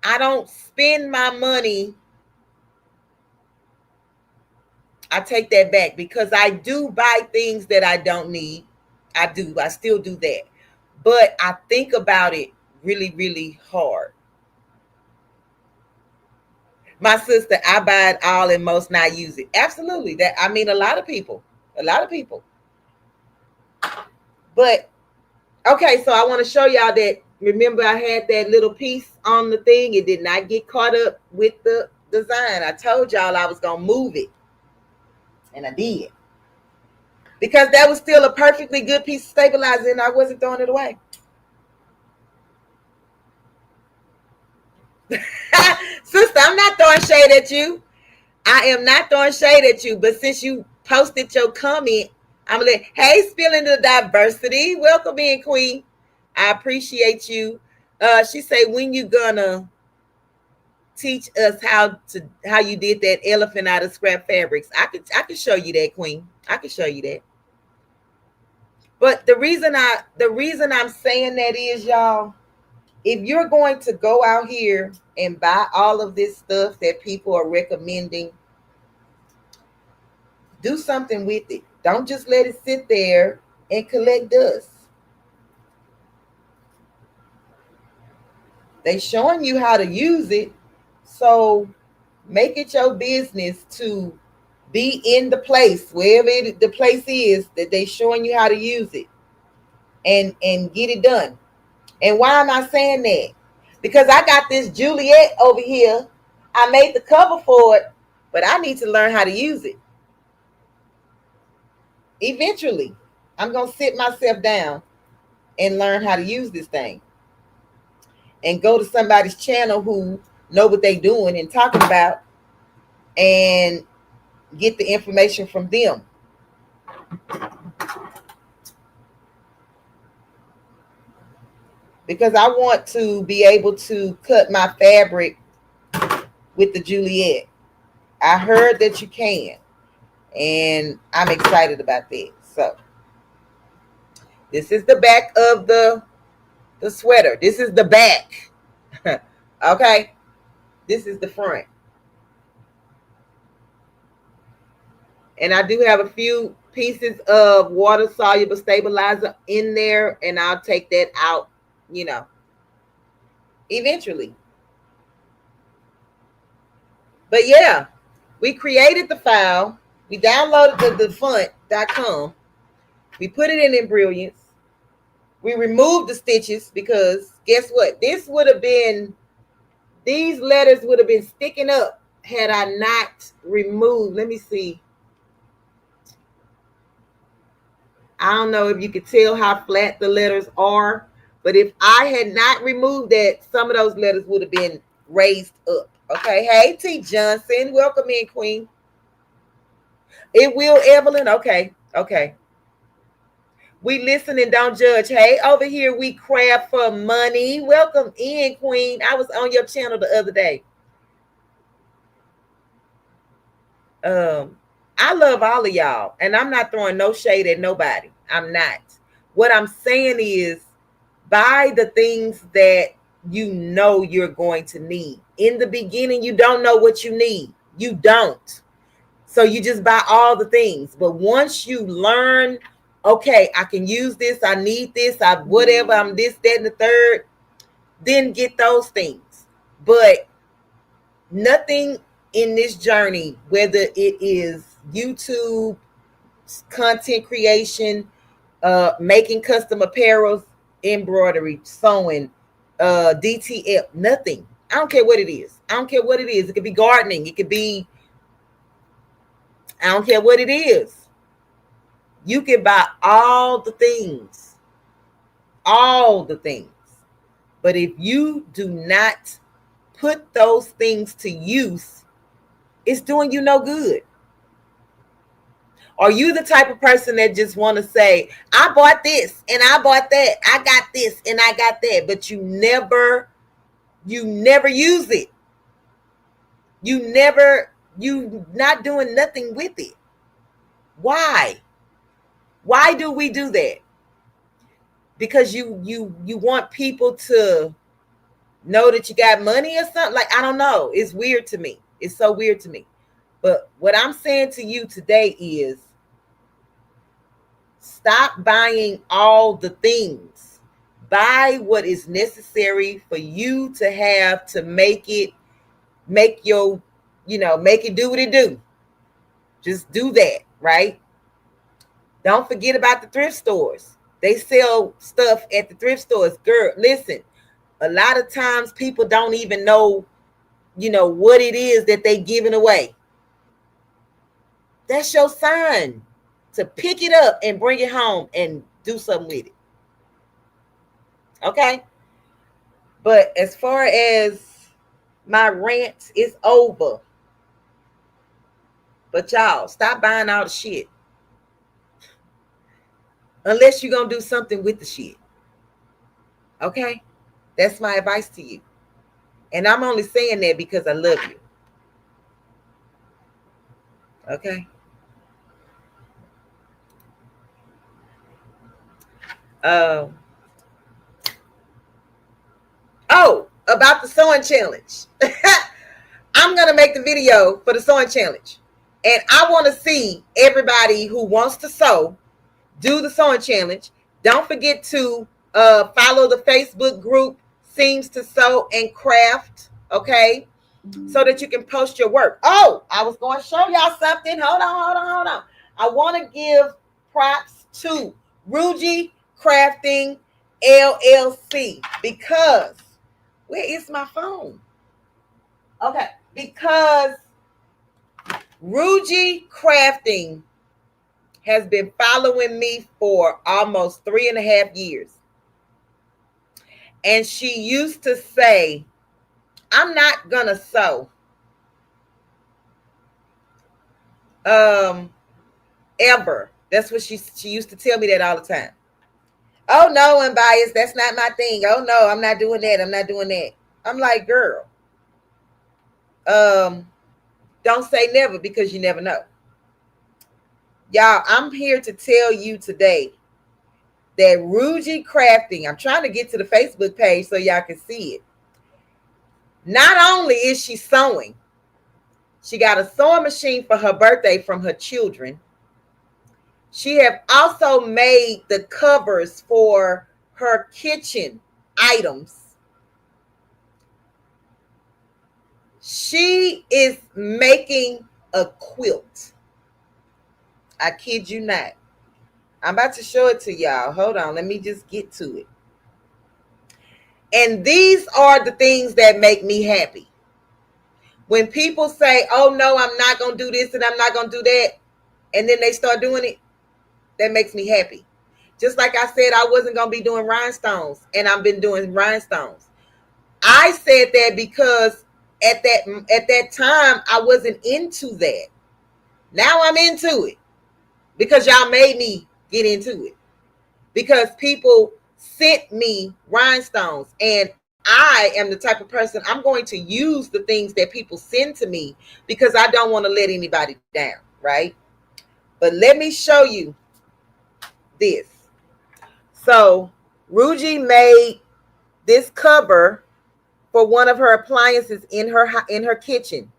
I don't spend my money. I take that back because I do buy things that I don't need. I do. I still do that. But I think about it really, really hard. My sister, I buy it all and most not use it. Absolutely. That, I mean, a lot of people. But, okay, so I want to show y'all that. Remember, I had that little piece on the thing. It did not get caught up with the design. I told y'all I was going to move it. And I did. Because that was still a perfectly good piece of stabilizer and I wasn't throwing it away. Sister, I'm not throwing shade at you. I am not throwing shade at you. But since you posted your comment, I'm going to let, hey, spilling the diversity. Welcome in, Queen. I appreciate you. She say, when you gonna teach us how you did that elephant out of scrap fabrics? I could show you that, Queen. I could show you that. But the reason I'm saying that is, y'all, if you're going to go out here and buy all of this stuff that people are recommending, do something with it. Don't just let it sit there and collect dust. They showing you how to use it. So Make it your business to be in the place, wherever the place is that they showing you how to use it, and get it done. And why am I saying that? Because I got this Juliet over here. I made the cover for it, but I need to learn how to use it. Eventually, I'm going to sit myself down and learn how to use this thing. And go to somebody's channel who know what they doing and talking about, and get the information from them. Because I want to be able to cut my fabric with the Juliet. I heard that you can, and I'm excited about that. So this is the back of the sweater. This is the back. Okay, this is the front. And I do have a few pieces of water soluble stabilizer in there, and I'll take that out, eventually. But yeah, we created the file. We downloaded the font.com. We put it in Embroidering. We removed the stitches because guess what? These letters would have been sticking up had I not removed. Let me see. I don't know if you could tell how flat the letters are, but if I had not removed that, some of those letters would have been raised up. Okay. Hey, T. Johnson. Welcome in, Queen. It will, Evelyn. Okay. We listen and don't judge. Hey, over here we craft for money. Welcome in, Queen. I was on your channel the other day. I love all of y'all, and I'm not throwing no shade at nobody. I'm not. What I'm saying is, buy the things that you know you're going to need. In the beginning, you don't know what you need. You don't. So you just buy all the things. But once you learn, okay, I can use this, I need this, whatever, I'm this, that, and the third, then get those things. But nothing in this journey, whether it is YouTube, content creation, making custom apparels, embroidery, sewing, DTF, nothing. I don't care what it is. It could be gardening. It could be, I don't care what it is. You can buy all the things. But if you do not put those things to use, it's doing you no good. Are you the type of person that just want to say, I bought this and I bought that, I got this and I got that, but you never use it. You not doing nothing with it. Why do we do that? Because you want people to know that you got money or something? Like, I don't know. It's weird to me. It's so weird to me. But what I'm saying to you today is, stop buying all the things. Buy what is necessary for you to have to make it do what it do. Just do that, right? Don't forget about the thrift stores. They sell stuff at the thrift stores. Girl, listen, a lot of times people don't even know, what it is that they giving away. That's your sign to pick it up and bring it home and do something with it. Okay? But as far as my rant is over. But y'all, stop buying all the shit. Unless you're going to do something with the shit. Okay? That's my advice to you. And I'm only saying that because I love you. Okay? About the sewing challenge. I'm going to make the video for the sewing challenge. And I want to see everybody who wants to sew do the sewing challenge. Don't forget to follow the Facebook group, Seams to Sew and Craft. Okay? so that you can post your work. Oh, I was going to show y'all something. Hold on. I want to give props to Ruji Crafting LLC because where is my phone? Okay, because Ruji Crafting has been following me for almost 3.5 years. And she used to say, I'm not going to sew ever. That's what she used to tell me that all the time. Oh no, Unbiased, that's not my thing. Oh no, I'm not doing that. I'm like, girl, don't say never because you never know. Y'all, I'm here to tell you today that Ruji Crafting, I'm trying to get to the Facebook page so y'all can see it. Not only is she sewing, she got a sewing machine for her birthday from her children. She have also made the covers for her kitchen items. She is making a quilt. I kid you not. I'm about to show it to y'all. Hold on. Let me just get to it. And these are the things that make me happy. When people say, oh no, I'm not going to do this and I'm not going to do that, and then they start doing it, that makes me happy. Just like I said, I wasn't going to be doing rhinestones, and I've been doing rhinestones. I said that because at that time, I wasn't into that. Now I'm into it because y'all made me get into it. Because people sent me rhinestones, and I am the type of person, I'm going to use the things that people send to me because I don't want to let anybody down, right? But let me show you this. So Ruji made this cover for one of her appliances in her kitchen.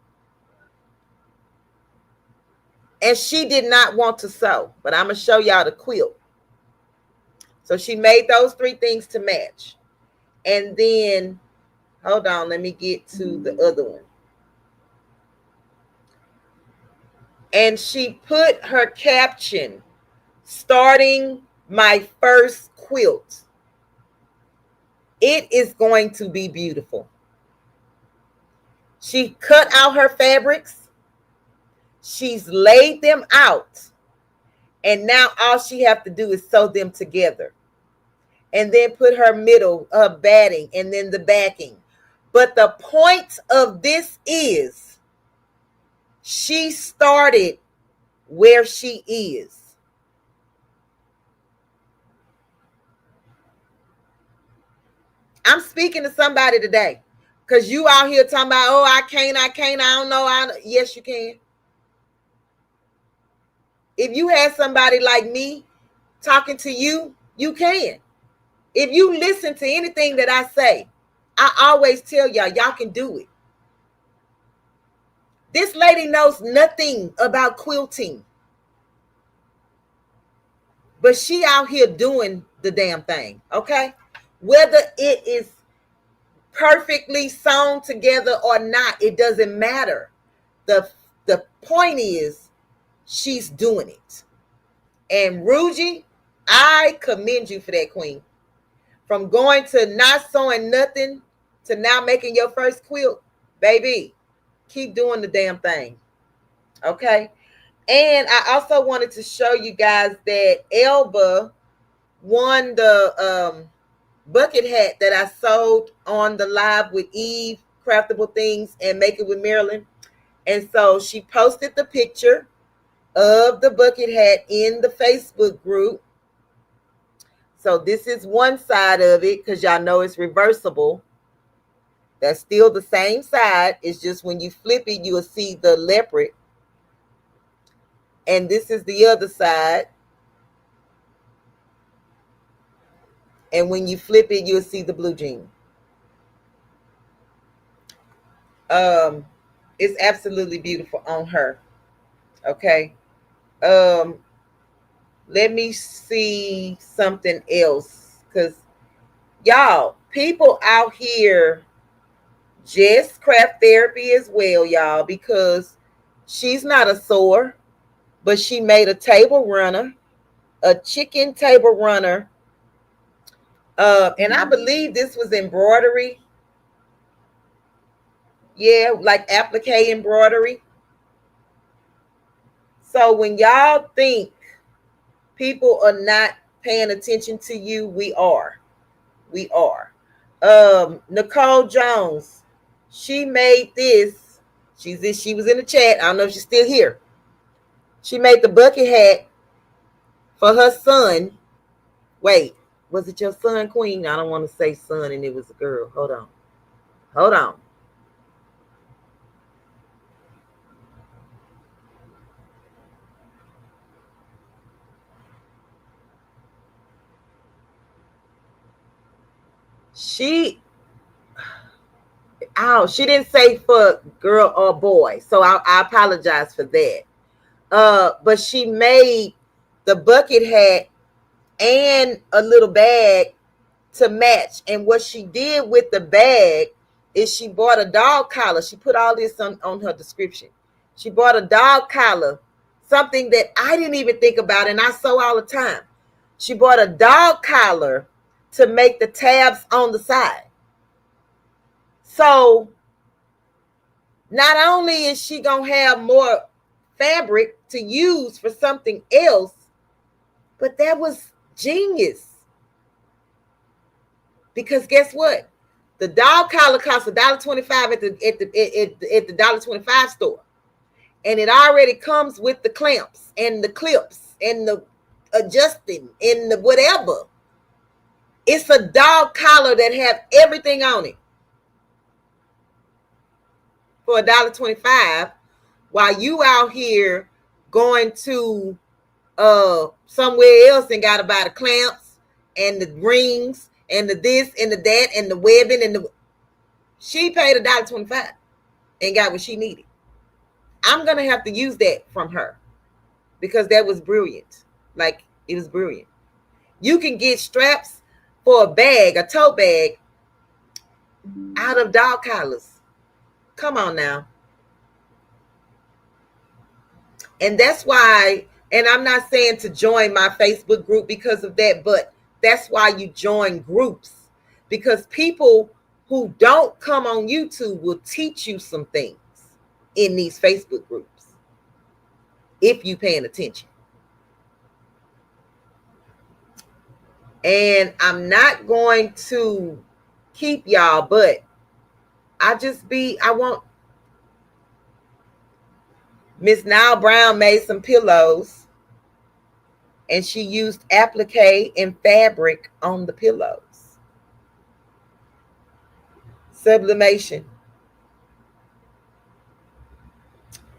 And she did not want to sew, but I'm going to show y'all the quilt. So she made those 3 things to match. And then, hold on, let me get to the other one. And she put her caption, starting my first quilt. It is going to be beautiful. She cut out her fabrics. She's laid them out. And now all she have to do is sew them together. And then put her middle batting and then the backing. But the point of this is she started where she is. I'm speaking to somebody today because you out here talking about, oh, I can't, I don't know. Yes, you can. If you had somebody like me talking to you, you can. If you listen to anything that I say, I always tell y'all can do it. This lady knows nothing about quilting, but she out here doing the damn thing, okay? Whether it is perfectly sewn together or not, it doesn't matter. The point is she's doing it. And Ruji, I commend you for that, queen. From going to not sewing nothing to now making your first quilt, baby, keep doing the damn thing. Okay? And I also wanted to show you guys that Elba won the bucket hat that I sold on the live with Eve, Craftable Things, and Make It with Marilyn. And so she posted the picture of the bucket hat in the Facebook group. So this is one side of it because y'all know it's reversible. That's still the same side. It's just when you flip it, you will see the leopard. And this is the other side. And when you flip it, you'll see the blue jean. It's absolutely beautiful on her. Okay. Let me see something else. Because, y'all, people out here Jess Craft Therapy as well, y'all, because she's not a sewer, but she made a table runner, a chicken table runner. And I believe this was embroidery. Yeah, like applique embroidery. So when y'all think people are not paying attention to you, we are. We are. Nicole Jones, she made this. She was in the chat. I don't know if she's still here. She made the bucket hat for her son. Wait, was it your son, Queen? I don't want to say son and it was a girl. Hold on. Hold on. She didn't say for girl or boy. So I apologize for that. But she made the bucket hat and a little bag to match. And what she did with the bag is she bought a dog collar. She put all this on her description. She bought a dog collar, something that I didn't even think about and I sew all the time. She bought a dog collar to make the tabs on the side. So not only is she going to have more fabric to use for something else, but that was genius. Because guess what? The dog collar costs $1.25 at the $1.25 store. And it already comes with the clamps and the clips and the adjusting and the whatever. It's a dog collar that have everything on it for $1.25, while you out here going to somewhere else and got to buy the clamps and the rings and the this and the that and the webbing and the. She paid $1.25 and got what she needed. I'm gonna have to use that from her because that was brilliant. Like, it was brilliant. You can get straps for a bag, a tote bag, out of dog collars. Come on now. And that's why, and I'm not saying to join my Facebook group because of that, but that's why you join groups, because people who don't come on YouTube will teach you some things in these Facebook groups if you paying attention. And I'm not going to keep y'all, but I want. Miss Nile Brown made some pillows and she used applique and fabric on the pillows. Sublimation.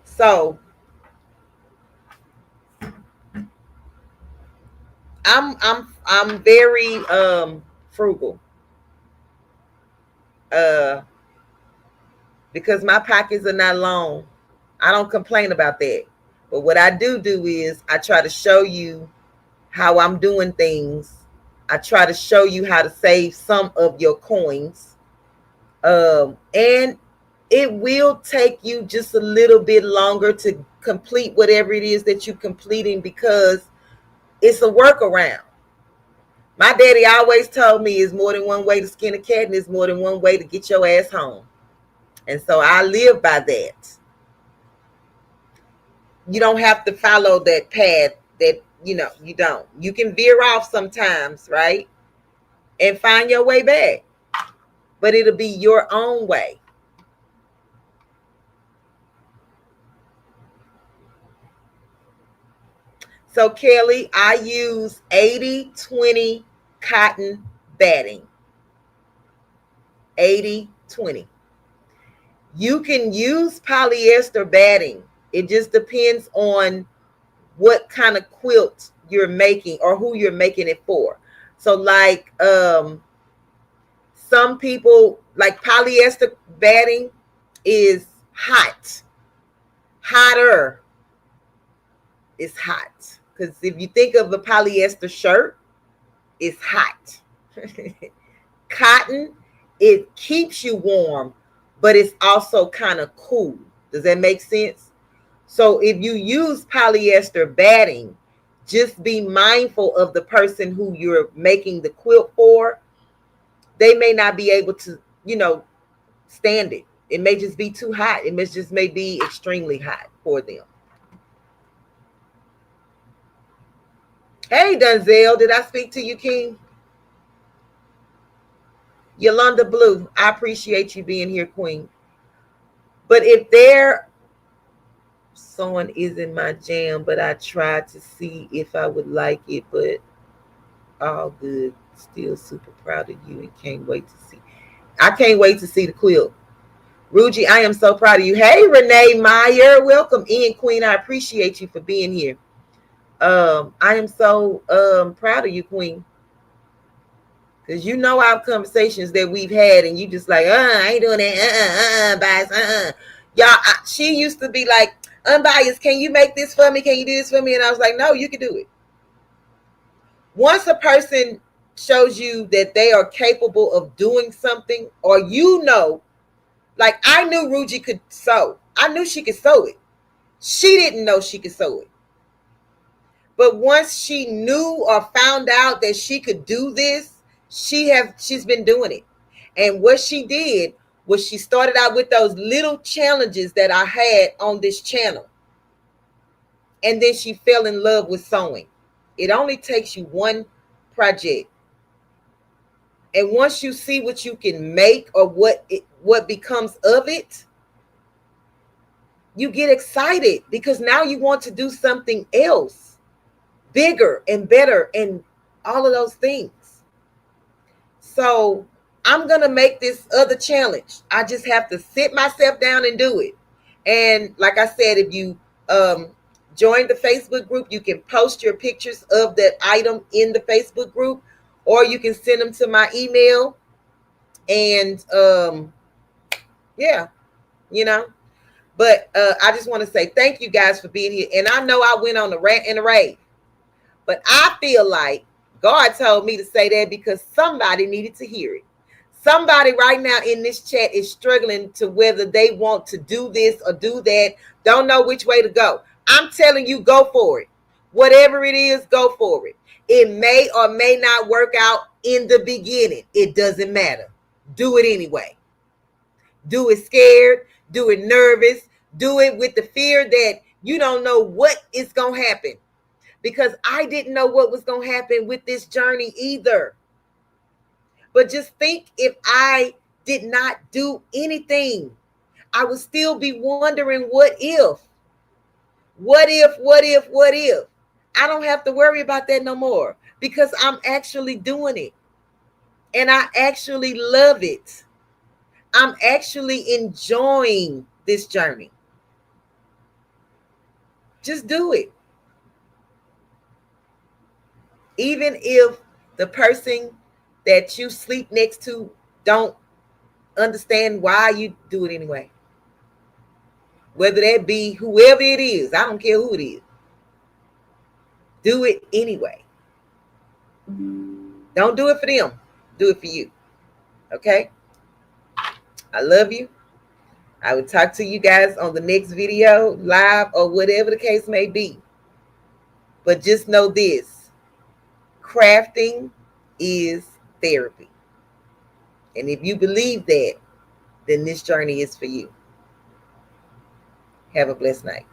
So I'm very frugal. Because my pockets are not long. I don't complain about that. But what I do is I try to show you how I'm doing things. I try to show you how to save some of your coins. And it will take you just a little bit longer to complete whatever it is that you're completing because it's a workaround. My daddy always told me it's more than one way to skin a cat and it's more than one way to get your ass home. And so I live by that. You don't have to follow that path that, you don't. You can veer off sometimes, right? And find your way back. But it'll be your own way. So, Kelly, I use 80-20 cotton batting. 80-20. You can use polyester batting. It just depends on what kind of quilt you're making or who you're making it for. So like some people, like polyester batting is hot. Hotter is hot. Because if you think of a polyester shirt, it's hot. Cotton, it keeps you warm, but it's also kind of cool. Does that make sense? So if you use polyester batting, just be mindful of the person who you're making the quilt for. They may not be able to, stand it. It may just be too hot. It may be extremely hot for them. Hey, Dunzel, did I speak to you, King? Yolanda Blue, I appreciate you being here, Queen. But if someone isn't my jam, but I tried to see if I would like it, but all good. Still super proud of you and can't wait to see. I can't wait to see the quilt. Ruji, I am so proud of you. Hey, Renee Meyer, welcome in, Queen. I appreciate you for being here. I am so proud of you, Queen. Because our conversations that we've had, and you just like, I ain't doing that, bias, Y'all, she used to be like, Unbiased, can you make this for me? Can you do this for me? And I was like, no, you can do it. Once a person shows you that they are capable of doing something, or like I knew Ruji could sew. I knew she could sew it. She didn't know she could sew it. But once she knew or found out that she could do this, she's been doing it. And what she did was she started out with those little challenges that I had on this channel. And then she fell in love with sewing. It only takes you one project. And once you see what you can make or what becomes of it, you get excited because now you want to do something else, bigger and better and all of those things. So I'm going to make this other challenge. I just have to sit myself down and do it. And like I said, if you join the Facebook group, you can post your pictures of that item in the Facebook group, or you can send them to my email. And but I just want to say thank you guys for being here. And I know I went on a rant and a rave, but I feel like God told me to say that because somebody needed to hear it. Somebody right now in this chat is struggling to whether they want to do this or do that, don't know which way to go. I'm telling you, go for it. Whatever it is, go for it. It may or may not work out in the beginning. It doesn't matter. Do it anyway. Do it scared. Do it nervous. Do it with the fear that you don't know what is going to happen. Because I didn't know what was going to happen with this journey either. But just think, if I did not do anything, I would still be wondering what if. What if? I don't have to worry about that no more because I'm actually doing it. And I actually love it. I'm actually enjoying this journey. Just do it. Even if the person that you sleep next to don't understand why you do it anyway. Whether that be whoever it is, I don't care who it is. Do it anyway. Don't do it for them. Do it for you. Okay? I love you. I will talk to you guys on the next video, live or whatever the case may be. But just know this. Crafting is therapy. And if you believe that, then this journey is for you. Have a blessed night.